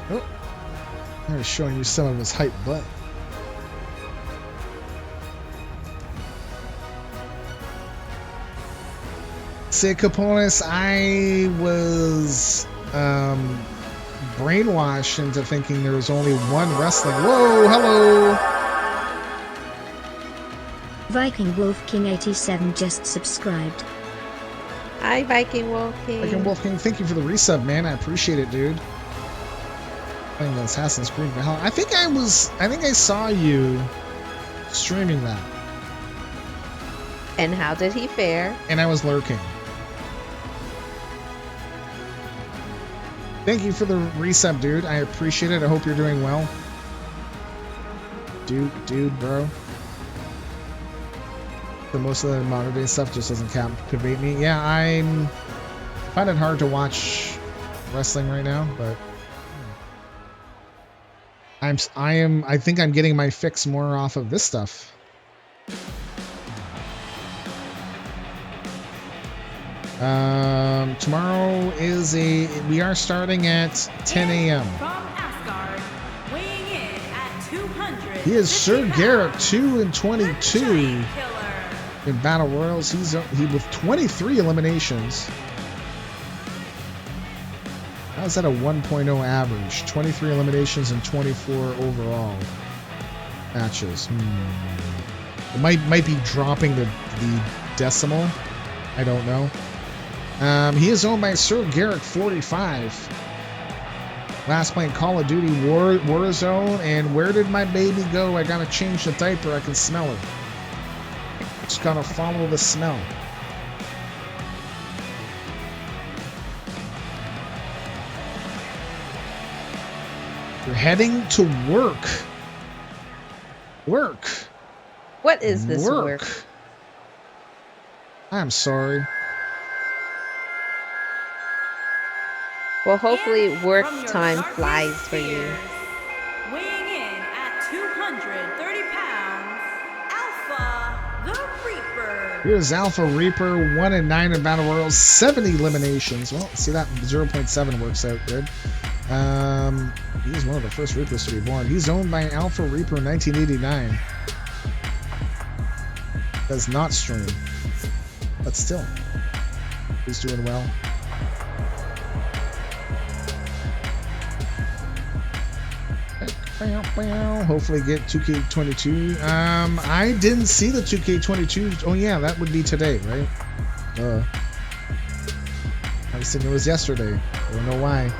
Oh, I was showing you some of his hype butt. Say Caponis, I was brainwashed into thinking there was only one wrestling. Whoa, hello! Viking Wolf King 87 just subscribed. Hi, Viking Wolf King. Viking Wolf King, thank you for the resub, man. I appreciate it, dude. Playing the Assassin's Creed Valhalla. I think I saw you streaming that. And how did he fare? And I was lurking. Thank you for the resub, dude. I appreciate it. I hope you're doing well. Dude, bro. For most of the modern day stuff just doesn't captivate me. Yeah, I find it hard to watch wrestling right now, but I think I'm getting my fix more off of this stuff. Tomorrow is we are starting at 10 a.m. From Asgard, weighing in at 200. He is Sir Garrett, 2-22 in Battle Royals. He with 23 eliminations. How's that a 1.0 average? 23 eliminations and 24 overall matches. It might be dropping the decimal. I don't know. He is owned by Sir Garrick 45. Last playing Call of Duty Warzone, and where did my baby go? I gotta change the diaper. I can smell it. Just gotta follow the smell. You're heading to work. Work. What is this work? I'm sorry. Well, hopefully work time flies for you. Weighing in at 230 pounds, Alpha the Reaper. Here's Alpha Reaper, 1 and 9 in Battle Royals, 70 eliminations. Well, see that 0.7 works out good. He was one of the first Reapers to be born. He's owned by Alpha Reaper in 1989. Does not stream, but still, he's doing well. Hopefully get 2K22. I didn't see the 2K22. Oh yeah, that would be today, right? I was thinking it was yesterday. I don't know why.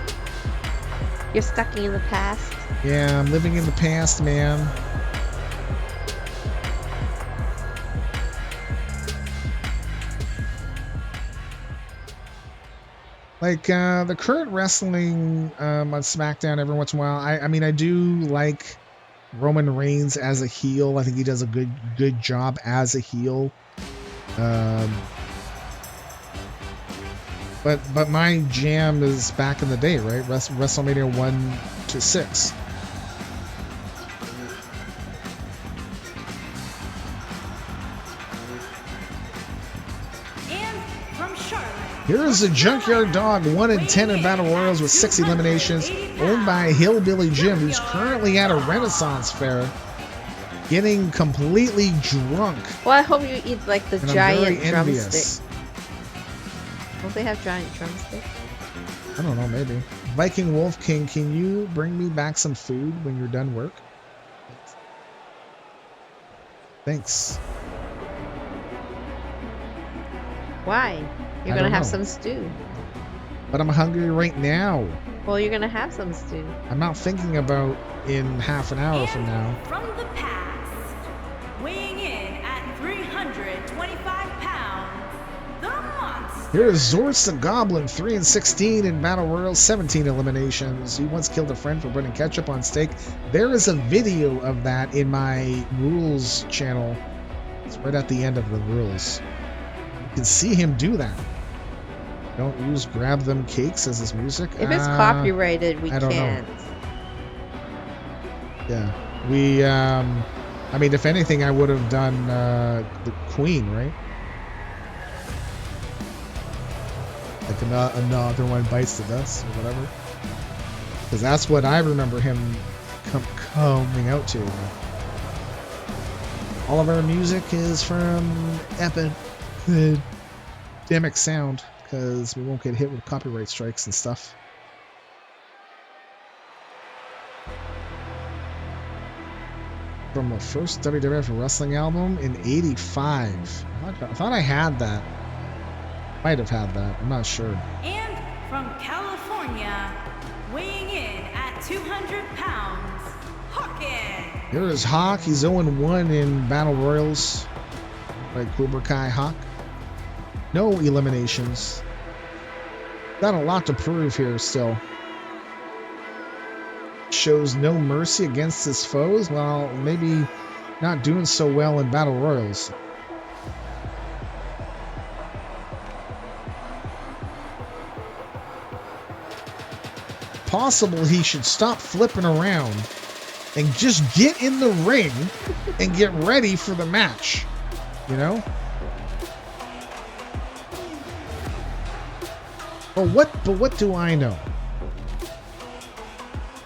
You're stuck in the past. Yeah, I'm living in the past, man. Like, the current wrestling on SmackDown every once in a while, I mean, I do like Roman Reigns as a heel. I think he does a good job as a heel. But my jam is back in the day, right? WrestleMania 1 to 6. Here's a Junkyard Dog, 1 and 10 in Battle Royals with 6 eliminations, owned by Hillbilly Jim, who's currently at a Renaissance fair, getting completely drunk. Well, I hope you eat like the And giant drumstick. Don't they have giant drumsticks? I don't know, maybe. Viking Wolf King, can you bring me back some food when you're done work? Thanks. Why? You're gonna have some stew. But I'm hungry right now. Well, you're gonna have some stew. I'm not thinking about in half an hour from now. From the past, weighing in at 325 pounds, the monster. Here's Zorz the Goblin, 3 and 16 in Battle Royale, 17 eliminations. He once killed a friend for putting ketchup on steak. There is a video of that in my Rules channel. It's right at the end of the Rules. You can see him do that. Don't use Grab Them Cakes as his music. If it's copyrighted, we can't. Know. Yeah. We, I mean, if anything, I would have done the Queen, right? Like another one bites the dust or whatever. Because that's what I remember him coming out to. All of our music is from Epidemic Sound, because we won't get hit with copyright strikes and stuff. From the first WWF wrestling album in '85. I thought I had that. Might have had that. I'm not sure. And from California, weighing in at 200 pounds, Hawkins. Here is Hawk. He's 0-1 in Battle Royals. Like Cobra Kai Hawk. No eliminations. Got a lot to prove here still. Shows no mercy against his foes. Well, maybe not doing so well in Battle Royals. Possible he should stop flipping around and just get in the ring and get ready for the match. You know? But what do I know?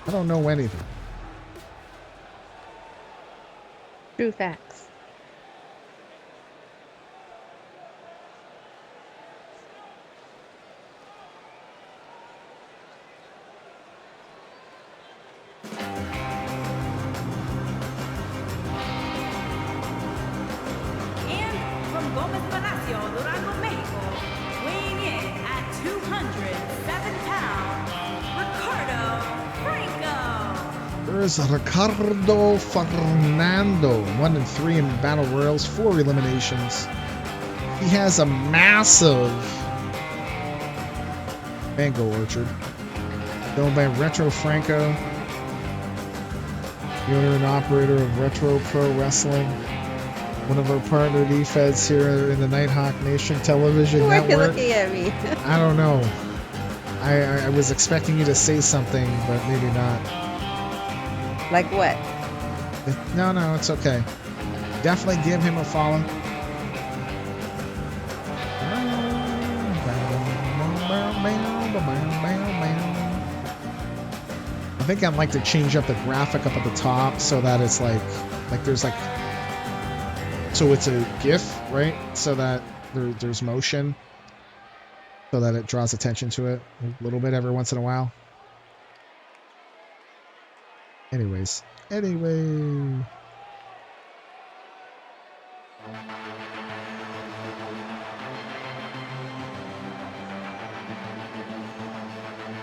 I don't know anything. True facts. There's Ricardo Fernando, 1-3 in Battle Royals, 4 eliminations. He has a massive mango orchard. Owned by Retro Franco, the owner and operator of Retro Pro Wrestling. One of our partner defeds here in the Nighthawk Nation Television Why are you Network. looking at me? I don't know. I was expecting you to say something, but maybe not. Like what? No, it's okay. Definitely give him a follow. I think I'd like to change up the graphic up at the top so that it's like there's like, so it's a GIF, right? So that there's motion, so that it draws attention to it a little bit every once in a while. Anyways,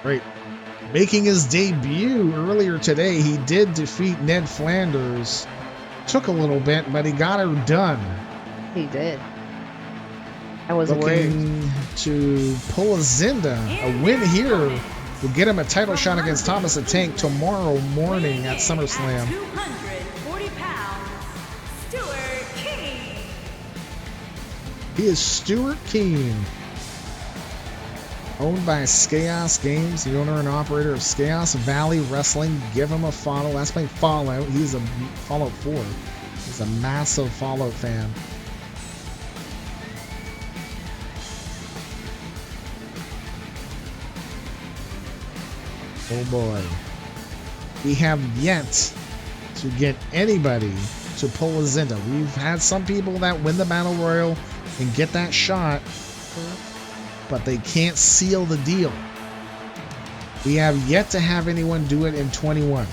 Right. Making his debut earlier today, he did defeat Ned Flanders. Took a little bit, but he got her done. He did. I was worried. Looking to pull a Zinda. A win here will get him a title shot against Thomas the Tank tomorrow morning at SummerSlam. 240 pounds, Stuart King. He is Stuart King. Owned by Chaos Games, the owner and operator of Chaos Valley Wrestling. Give him a follow. That's playing Fallout. He's a Fallout 4. He's a massive Fallout fan. Oh boy. We have yet to get anybody to pull a Zinda. We've had some people that win the Battle Royal and get that shot, but they can't seal the deal. We have yet to have anyone do it in 21.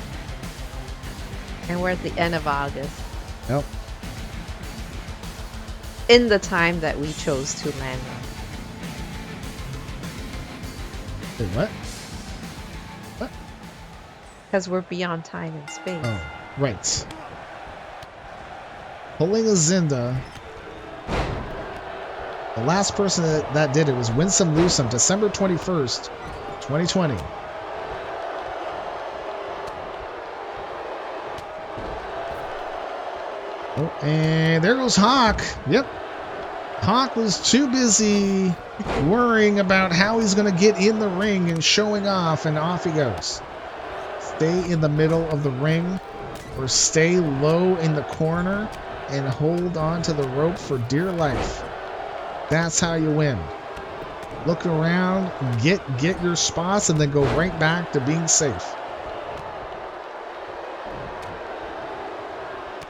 And we're at the end of August. Nope. In the time that we chose to land on. Wait, what? Because we're beyond time and space. Oh, right. Pulling a Zinda. The last person that did it was Winsome Loosum, December 21st, 2020. Oh, and there goes Hawk. Yep. Hawk was too busy worrying about how he's going to get in the ring and showing off, and off he goes. Stay in the middle of the ring or stay low in the corner and hold on to the rope for dear life. That's how you win. Look around, get your spots, and then go right back to being safe.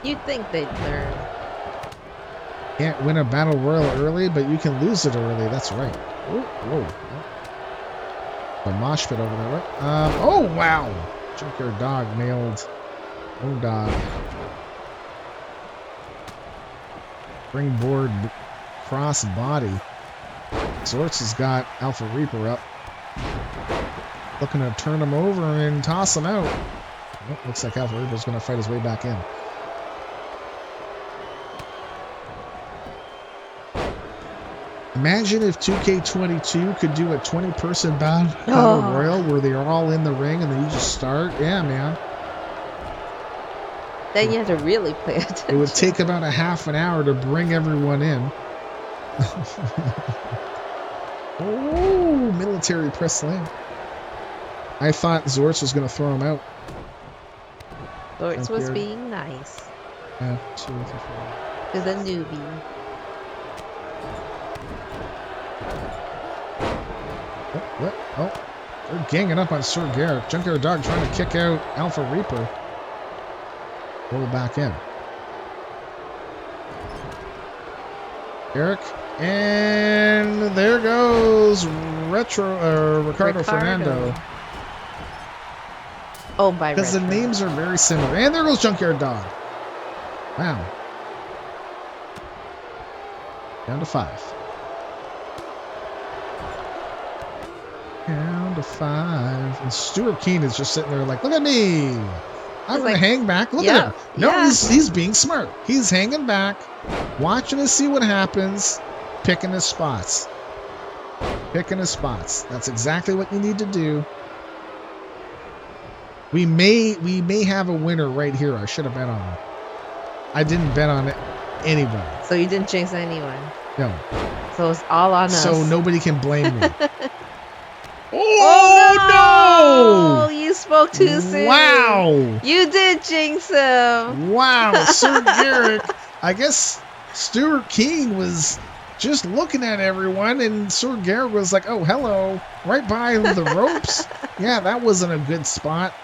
You'd think they'd learn. Can't win a battle royal early, but you can lose it early. That's right. Ooh, whoa. The mosh pit over there. What? Oh, wow. Junkyard Dog nailed. Oh, dog. Springboard cross body. Zortz has got Alpha Reaper up. Looking to turn him over and toss him out. Oh, looks like Alpha Reaper's going to fight his way back in. Imagine if 2K22 could do a 20-person battle royal where they're all in the ring and then you just start. Yeah, man. Then you have to really pay attention. It would take about a half an hour to bring everyone in. Oh, military press slam. I thought Zortz was going to throw him out. Zortz was being nice. Yeah, 2, 3, 4. To the newbie. What? Oh, they're ganging up on Sir Garrett. Junkyard Dog trying to kick out Alpha Reaper. Roll back in. Eric. And there goes Ricardo Fernando. Oh, by because the names are very similar. And there goes Junkyard Dog. Wow. Down to 5. Down to 5. And Stuart Keane is just sitting there like, look at me. I'm going like, to hang back. Look yeah, at him. No, yeah. he's being smart. He's hanging back, watching to see what happens, picking his spots. Picking his spots. That's exactly what you need to do. We may have a winner right here. I should have bet on him. I didn't bet on anybody. So you didn't jinx anyone. No. So it's all on us. So nobody can blame me. Oh, no! You spoke too soon. Wow. You did jinx him. Wow, Sir Garrick. I guess Stuart Keane was just looking at everyone, and Sir Garrick was like, oh, hello, right by the ropes. Yeah, that wasn't a good spot.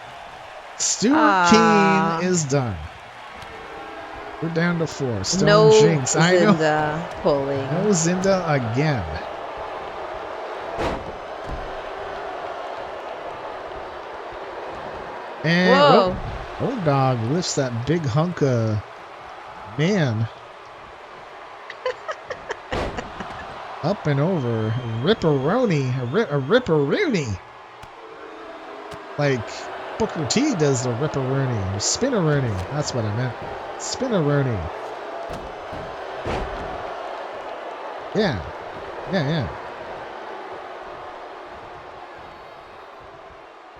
Stuart Keane is done. We're down to 4. Stone no jinx. I know. Zinda pulling. No Zinda again. And Whoa. Old Dog lifts that big hunk of man up and over. Ripperoni. A Ripperoni. Like Booker T does the Ripperoni. Or Spinneroni. That's what I meant. Spinneroni. Yeah. Yeah.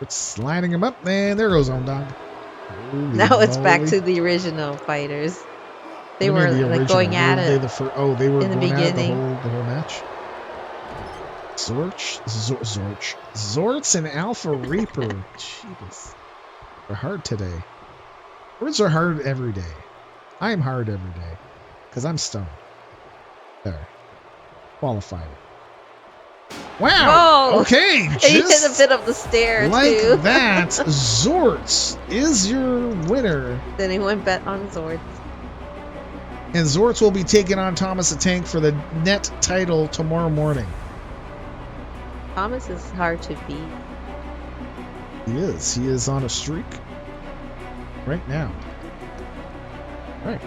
It's lining him up, and there goes Old Dog. Now it's back to the original fighters. They were like going at it. They were in the going at it beginning. the whole match. Zorts and Alpha Reaper. Jeez. They're hard today. Words are hard every day. I'm hard every day. Because I'm stoned. There. Qualified. Wow. Whoa. Okay. He hit a bit of the stair, like too. that, Zorts is your winner. Then he went bet on Zords. And Zorts will be taking on Thomas the Tank for the net title tomorrow morning. Thomas is hard to beat. He is. He is on a streak right now. All right.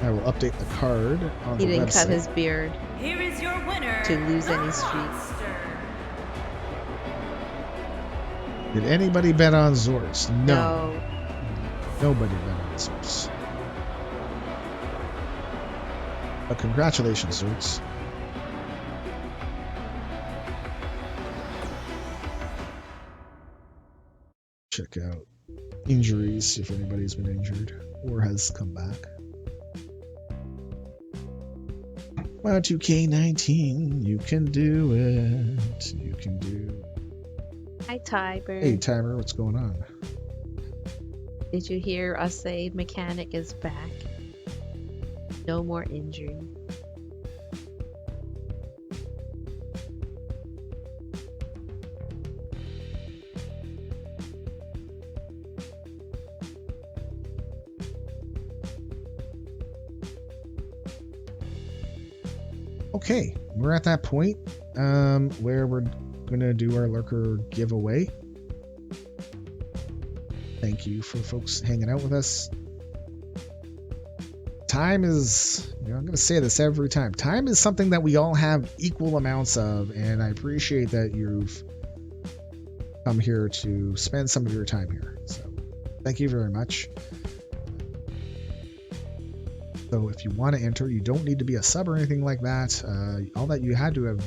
I will update the card on He the didn't website. cut his beard Here is your winner, to lose any streak. Monster. Did anybody bet on Zorts? No. Nobody bet on Zorts. But congratulations, Zorts. Check out injuries if anybody's been injured or has come back. Wow, 2K19, you can do it. You can do it. Hi, Tiber. Hey, Timer, what's going on? Did you hear us say Mechanic is back? No more injury. Okay, we're at that point where we're gonna do our lurker giveaway. Thank you for folks hanging out with us. Time is, I'm gonna say this every time. Time is something that we all have equal amounts of, and I appreciate that you've come here to spend some of your time here. So, thank you very much. So if you want to enter, you don't need to be a sub or anything like that. All that you had to have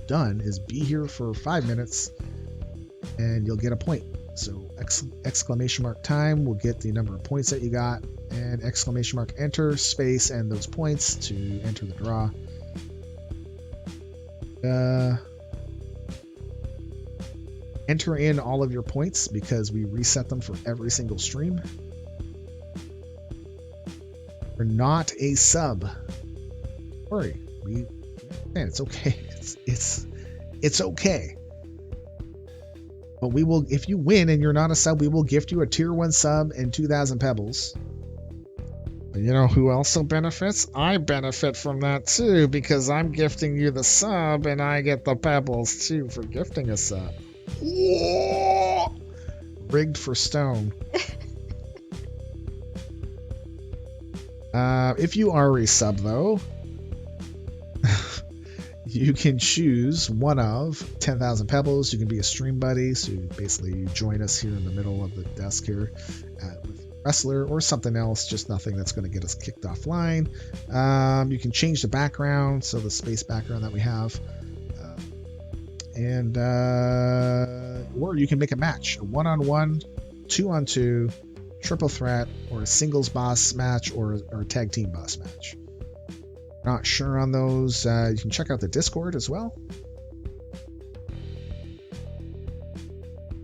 done is be here for 5 minutes and you'll get a point. So exclamation mark time will get the number of points that you got, and exclamation mark enter space and those points to enter the draw. Enter in all of your points because we reset them for every single stream. We're not a sub. Don't worry, man, it's okay. It's okay. But we will, if you win and you're not a sub, we will gift you a tier 1 sub and 2,000 pebbles. But you know who also benefits? I benefit from that too, because I'm gifting you the sub and I get the pebbles too for gifting a sub. Rigged for Stone. If you are a sub, though, you can choose one of 10,000 pebbles. You can be a stream buddy, so basically you join us here in the middle of the desk here with wrestler or something else, just nothing that's going to get us kicked offline. You can change the background, so the space background that we have. Or you can make a match, a 1-on-1, 2-on-2, triple threat, or a singles boss match, or a tag team boss match. Not sure on those. You can check out the Discord as well.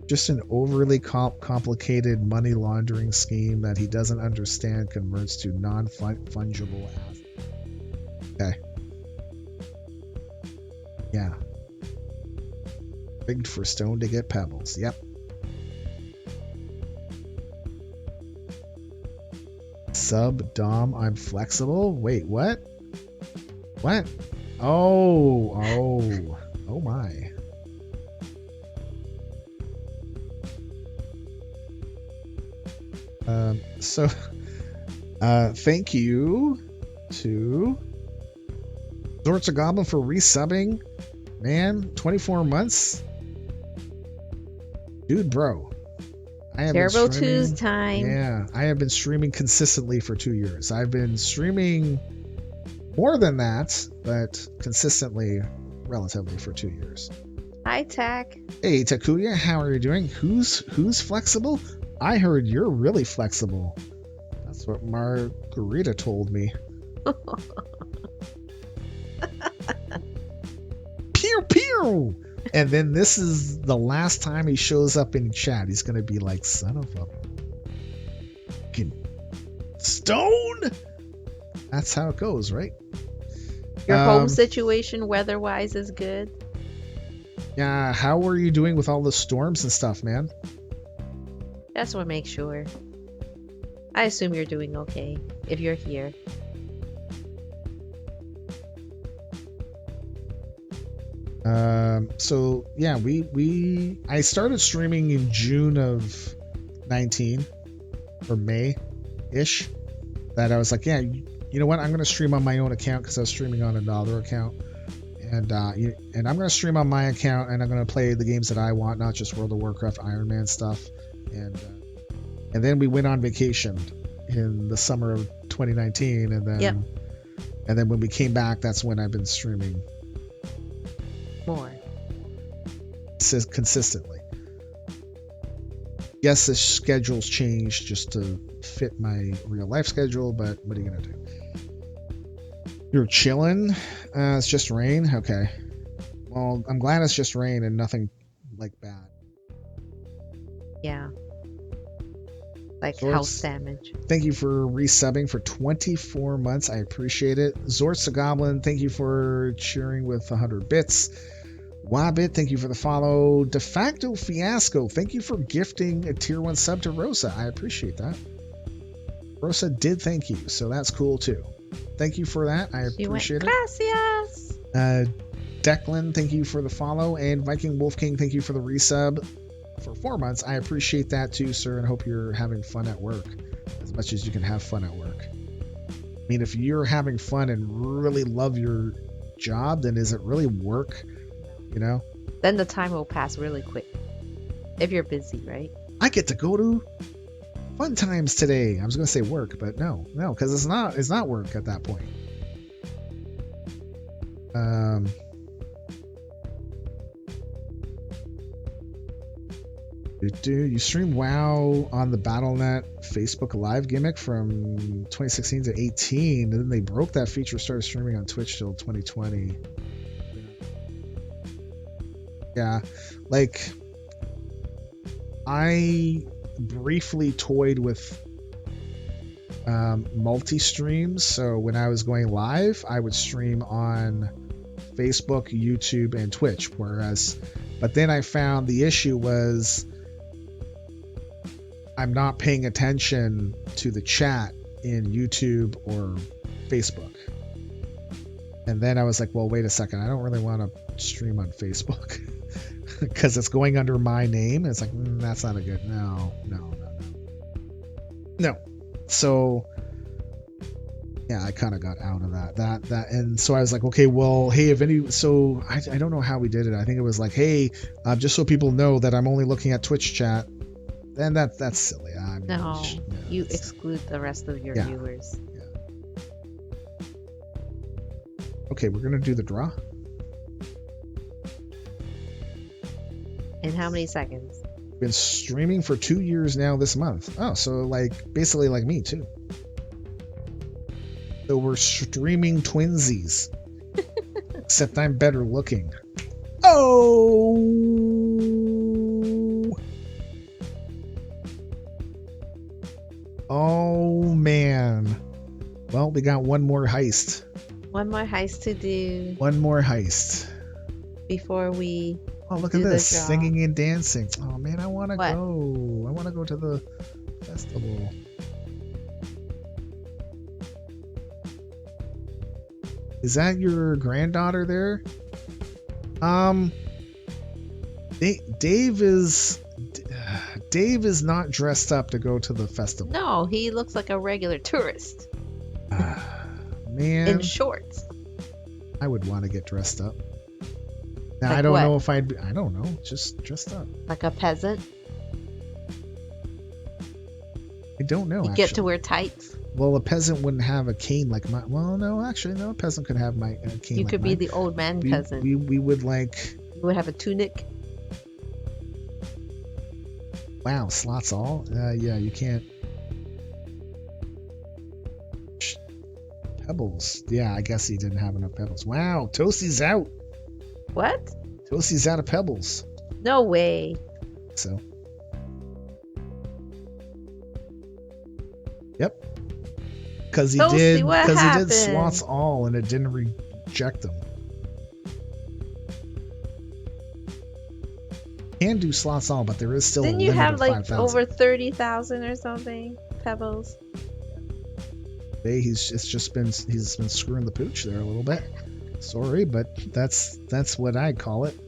Just an overly complicated money laundering scheme that he doesn't understand converts to non-fungible assets. Okay. Yeah. Rigged for stone to get pebbles. Yep. Sub Dom, I'm flexible. Wait, what? What? Oh my. Thank you to Zort's Goblin for resubbing. Man, 24 months? Dude, bro. I have Turbo been streaming, 2's time. Yeah, I have been streaming consistently for 2 years. I've been streaming more than that, but consistently, relatively, for 2 years. Hi, Tack. Hey, Takuya, how are you doing? Who's flexible? I heard you're really flexible. That's what Margarita told me. Pew pew! And then this is the last time he shows up in chat. He's gonna be like, son of a fucking stone. That's how it goes, right? Your home situation weather-wise is good. Yeah, how are you doing with all the storms and stuff, man? Just want to make sure. I assume you're doing okay if you're here. So yeah, I started streaming in June of 19 or May-ish. That I was like, yeah, you know what? I'm gonna stream on my own account because I was streaming on another account, and I'm gonna stream on my account and I'm gonna play the games that I want, not just World of Warcraft, Iron Man stuff, and then we went on vacation in the summer of 2019, and then when we came back, that's when I've been streaming more consistently. Yes, the schedule's changed just to fit my real life schedule, but what are you gonna do? You're chilling? It's just rain? Okay. Well, I'm glad it's just rain and nothing like bad. Yeah. Like Zort's, house damage. Thank you for resubbing for 24 months. I appreciate it. Zort's the Goblin, thank you for cheering with 100 bits. Wabbit, thank you for the follow. De facto Fiasco, thank you for gifting a tier 1 sub to Rosa. I appreciate that. Rosa did thank you, so that's cool too. Thank you for that. I appreciate it. Gracias. Declan, thank you for the follow. And Viking Wolf King, thank you for the resub for 4 months. I appreciate that too, sir, and hope you're having fun at work as much as you can have fun at work. I mean, if you're having fun and really love your job, then is it really work? You know? Then the time will pass really quick. If you're busy, right? I get to go to fun times today. I was going to say work, but no, because it's not work at that point. You stream WoW on the Battle.net Facebook Live gimmick from 2016 to 18, and then they broke that feature, started streaming on Twitch till 2020. Yeah, like I briefly toyed with multi-streams. So when I was going live, I would stream on Facebook, YouTube, and Twitch. But then I found the issue was I'm not paying attention to the chat in YouTube or Facebook. And then I was like, well, wait a second. I don't really want to stream on Facebook because it's going under my name. And it's like, that's not a good, no. So yeah, I kind of got out of that. And so I was like, okay, well, hey, I don't know how we did it. I think it was like, hey, just so people know that I'm only looking at Twitch chat then that's silly. I mean, No, you it's- exclude the rest of your Yeah. viewers. Okay, we're gonna do the draw. In how many seconds? Been streaming for 2 years now this month. Oh, so like basically like me too. So we're streaming twinsies. Except I'm better looking. Oh. Oh man. Well, we got one more heist. One more heist to do One more heist. before we. Oh, look do at the this. draw. Singing and dancing. Oh man, I want to What? go. I want to go to the festival. Is that your granddaughter there? Dave is not dressed up to go to the festival. No, he looks like a regular tourist Man, in shorts. I would want to get dressed up. Now, Like I don't what? know if I don't know, just dressed up. Like a peasant. I don't know. You actually. get to wear tights. Well, a peasant wouldn't have a cane like my. Well, no, actually, no. A peasant could have my cane. You like could be mine. the old man peasant. We would like. You would have a tunic. Wow, slots all. Yeah, you can't. Pebbles. Yeah, I guess he didn't have enough pebbles. Wow, Toasty's out. What? Toasty's out of pebbles. No way. So. Yep. Because he Toasty, did. what Because he did happened? slots all, and it didn't reject him. Can do slots all, but there is still Didn't a you limit have of like 5,000. over 30,000 or something pebbles? He's been screwing the pooch there a little bit. Sorry, but that's what I call it.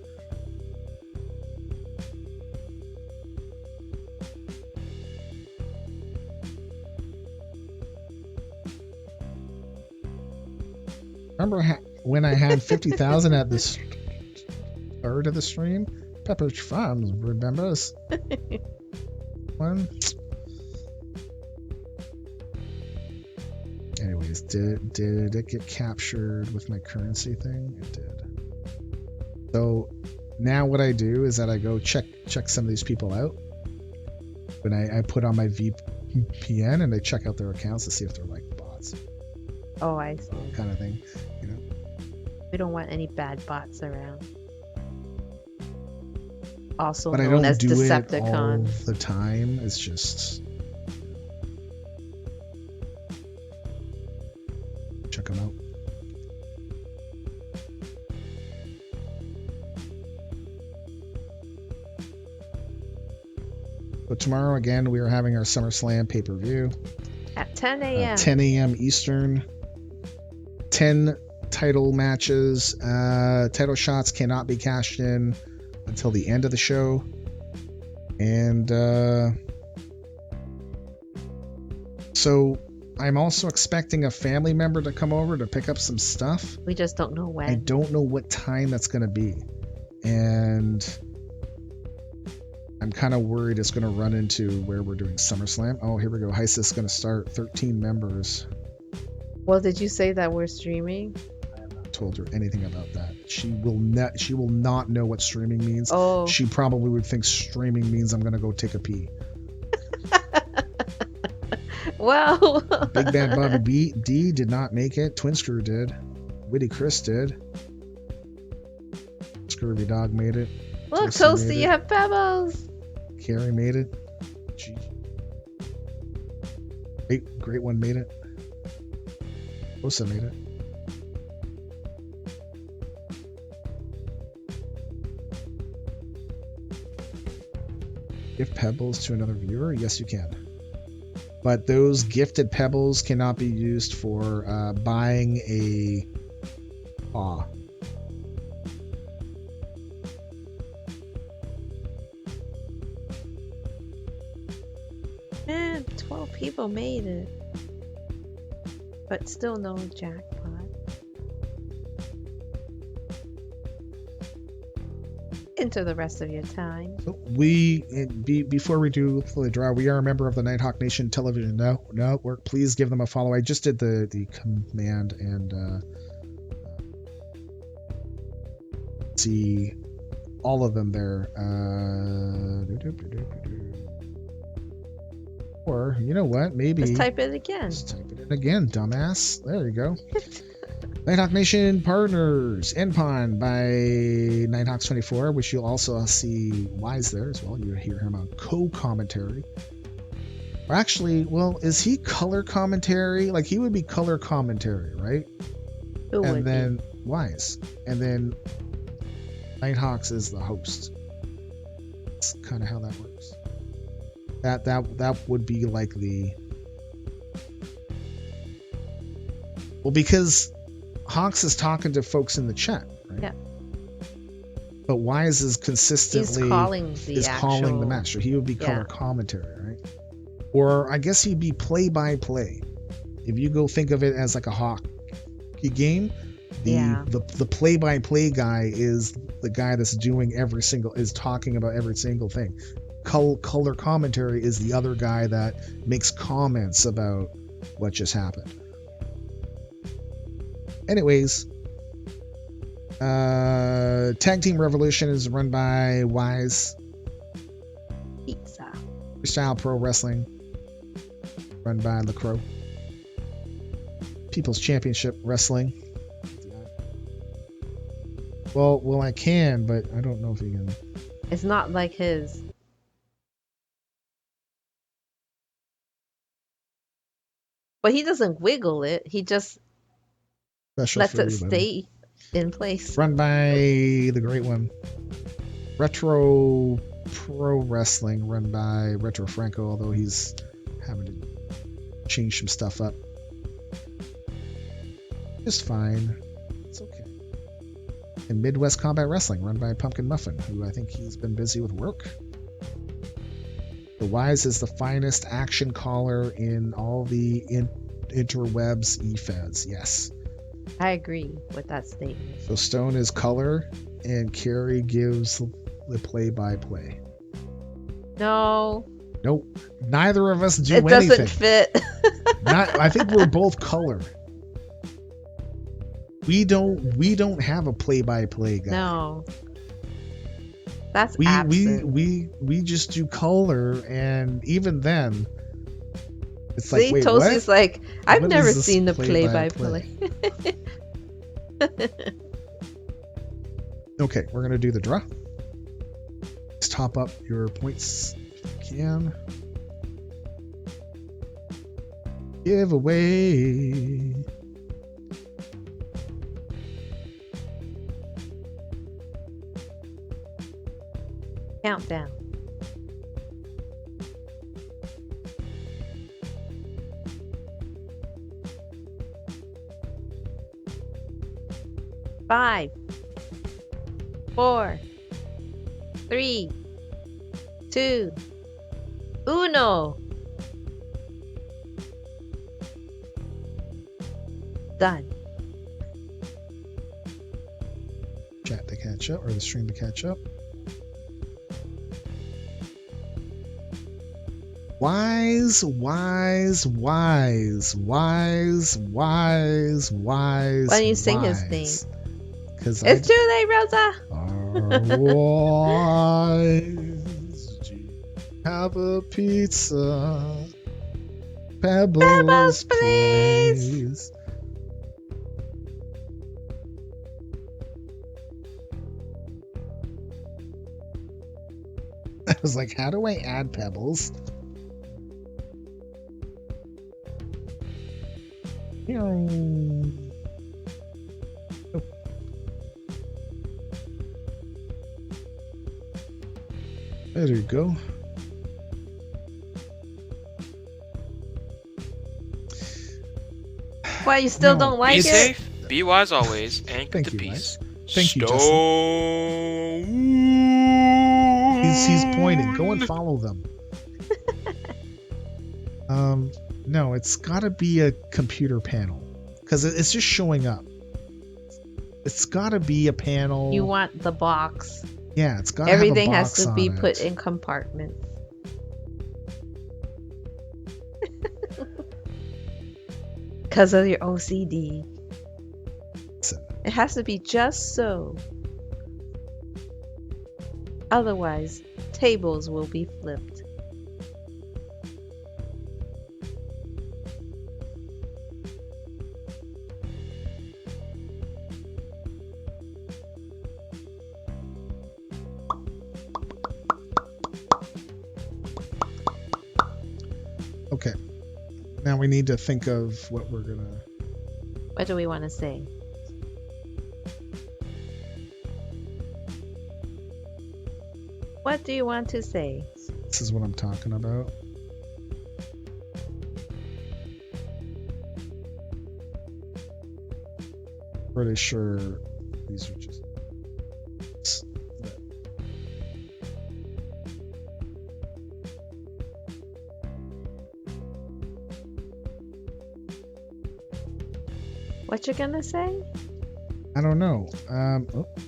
Remember when I had 50,000 at the start of the stream? Pepperidge Farms remembers. One. Anyways, did it get captured with my currency thing? It did. So now what I do is that I go check some of these people out. When I put on my VPN and I check out their accounts to see if they're like bots, Oh, I see. kind of thing. You know. We don't want any bad bots around. Also But I known don't as do it all Decepticon. the time. It's just check them out. But tomorrow again, we are having our SummerSlam pay-per-view. At 10 a.m. 10 a.m. Eastern. 10 title matches. Title shots cannot be cashed in until the end of the show. And so I'm also expecting a family member to come over to pick up some stuff. We just don't know when. I don't know what time that's going to be. And I'm kind of worried it's going to run into where we're doing SummerSlam. Oh, here we go. Heist is going to start. 13 members. Well, did you say that we're streaming? I have not told her anything about that. She will not know what streaming means. Oh. She probably would think streaming means I'm going to go take a pee. Well. Big Bad Bobby D did not make it. Twin Screw did. Witty Chris did. Scurvy Dog made it. Look, Toasty Toasty, made you it. have pebbles. Carrie made it. Great one made it. Osa made it. Give pebbles to another viewer? Yes, you can. But those gifted pebbles cannot be used for buying a paw. Man, 12 people made it. But still no jackpot. into the rest of your time. Before we do the draw, we are a member of the Nighthawk Nation Television Network. Please give them a follow. I just did the command and see all of them there. Or you know what? Maybe just type it again. Just type it in again, dumbass. There you go. Nighthawk Nation Partners, NPON by Nighthawks24, which you'll also see Wise there as well. You'll hear him on co-commentary. Or actually, well, is he color commentary? Like, he would be color commentary, right? Who and would then be? Wise. And then Nighthawks is the host. That's kind of how that works. That would be like the... Well, because Hawks is talking to folks in the chat, right? Yeah. But Wise is consistently calling the match, so he would be color commentary, right? Or I guess he'd be play-by-play. If you go think of it as like a hockey game, the play-by-play guy is the guy that's doing talking about every single thing. Color commentary is the other guy that makes comments about what just happened. Anyways, Tag Team Revolution is run by Wise. Pizza. Freestyle Pro Wrestling run by LaCroix. People's Championship Wrestling. Well, I can, but I don't know if you can. It's not like his. But he doesn't wiggle it. He just lets it stay in place. Run by the great one. Retro Pro Wrestling, run by Retro Franco, although he's having to change some stuff up. Just fine. It's okay. And Midwest Combat Wrestling, run by Pumpkin Muffin, who I think he's been busy with work. The Wise is the finest action caller in all the interwebs e-feds. Yes. I agree with that statement. So Stone is color, and Carrie gives the play-by-play. No. Nope. Neither of us do anything. It doesn't fit. I think we're both color. We don't have a play-by-play guy. No. That's absent. We just do color, and even then, it's like, wait, Tosi's what? like, I've What never is this seen the play-by-play? Okay, we're gonna do the draw. Let's top up your points if you can. Giveaway. Countdown. Five, 4, 3, 2, 1. Done. Chat to catch up, or the stream to catch up. Wise. Why don't you sing his theme? It's too late, Rosa. Wise, have a pizza. Pebbles, please. I was like, how do I add pebbles? There you go. Why you still don't like Be it? safe, be wise always, and keep the peace. Thank you, Justin. He's pointing. Go and follow them. No, it's got to be a computer panel because it's just showing up. It's got to be a panel. You want the box. Yeah, it's got Everything have a has box to be on put it. in compartments. Because of your OCD. Listen, It has to be just so. Otherwise, tables will be flipped. okay. Now we need to think of what we're gonna. What do we want to say? What do you want to say? This is what I'm talking about. Pretty sure these are just. What you gonna say? I don't know. Oh, nope.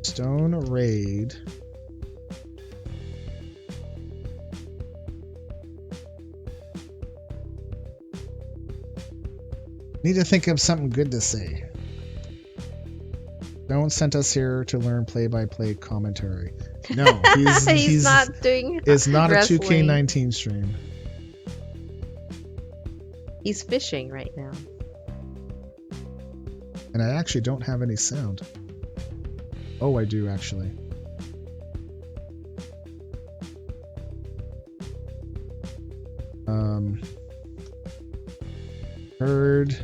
Stone Raid. Need to think of something good to say. Stone sent us here to learn play-by-play commentary. No, he's not doing. It's not wrestling. a 2K19 stream. He's fishing right now. And I actually don't have any sound. Oh, I do actually. Heard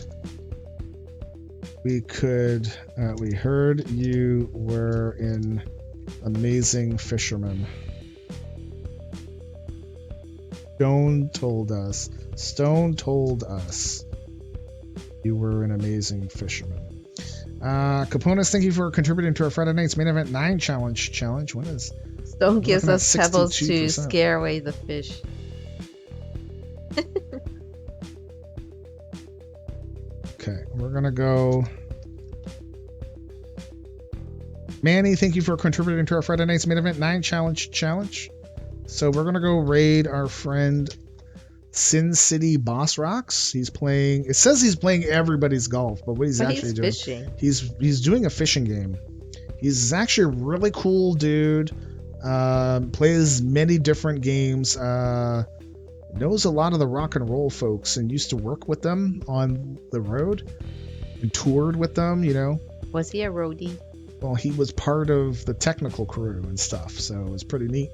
we heard you were an amazing fisherman. Stone told us you were an amazing fisherman. Caponis, thank you for contributing to our Friday Night's Main Event 9 challenge. When is Stone gives looking at us pebbles to 62%. scare away the fish. Okay, we're gonna go. Manny, thank you for contributing to our Friday Night's Main Event 9 challenge. So we're gonna go raid our friend Sin City Boss Rocks. He's playing. It says he's playing everybody's golf, but what he's actually doing? Fishing. He's doing a fishing game. He's actually a really cool dude. Plays many different games. Knows a lot of the rock and roll folks and used to work with them on the road and toured with them. You know. Was he a roadie? Well, he was part of the technical crew and stuff, so it was pretty neat.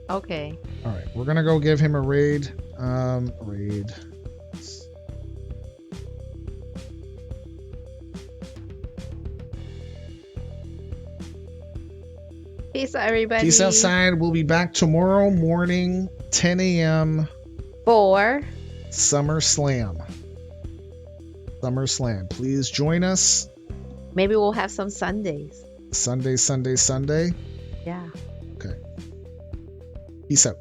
Okay. All right, we're gonna go give him a raid. Raid. Peace out, everybody. Peace outside. We'll be back tomorrow morning, 10 a.m. for SummerSlam. Please join us. Maybe we'll have some Sundays. Sunday. Yeah. Okay. Peace out.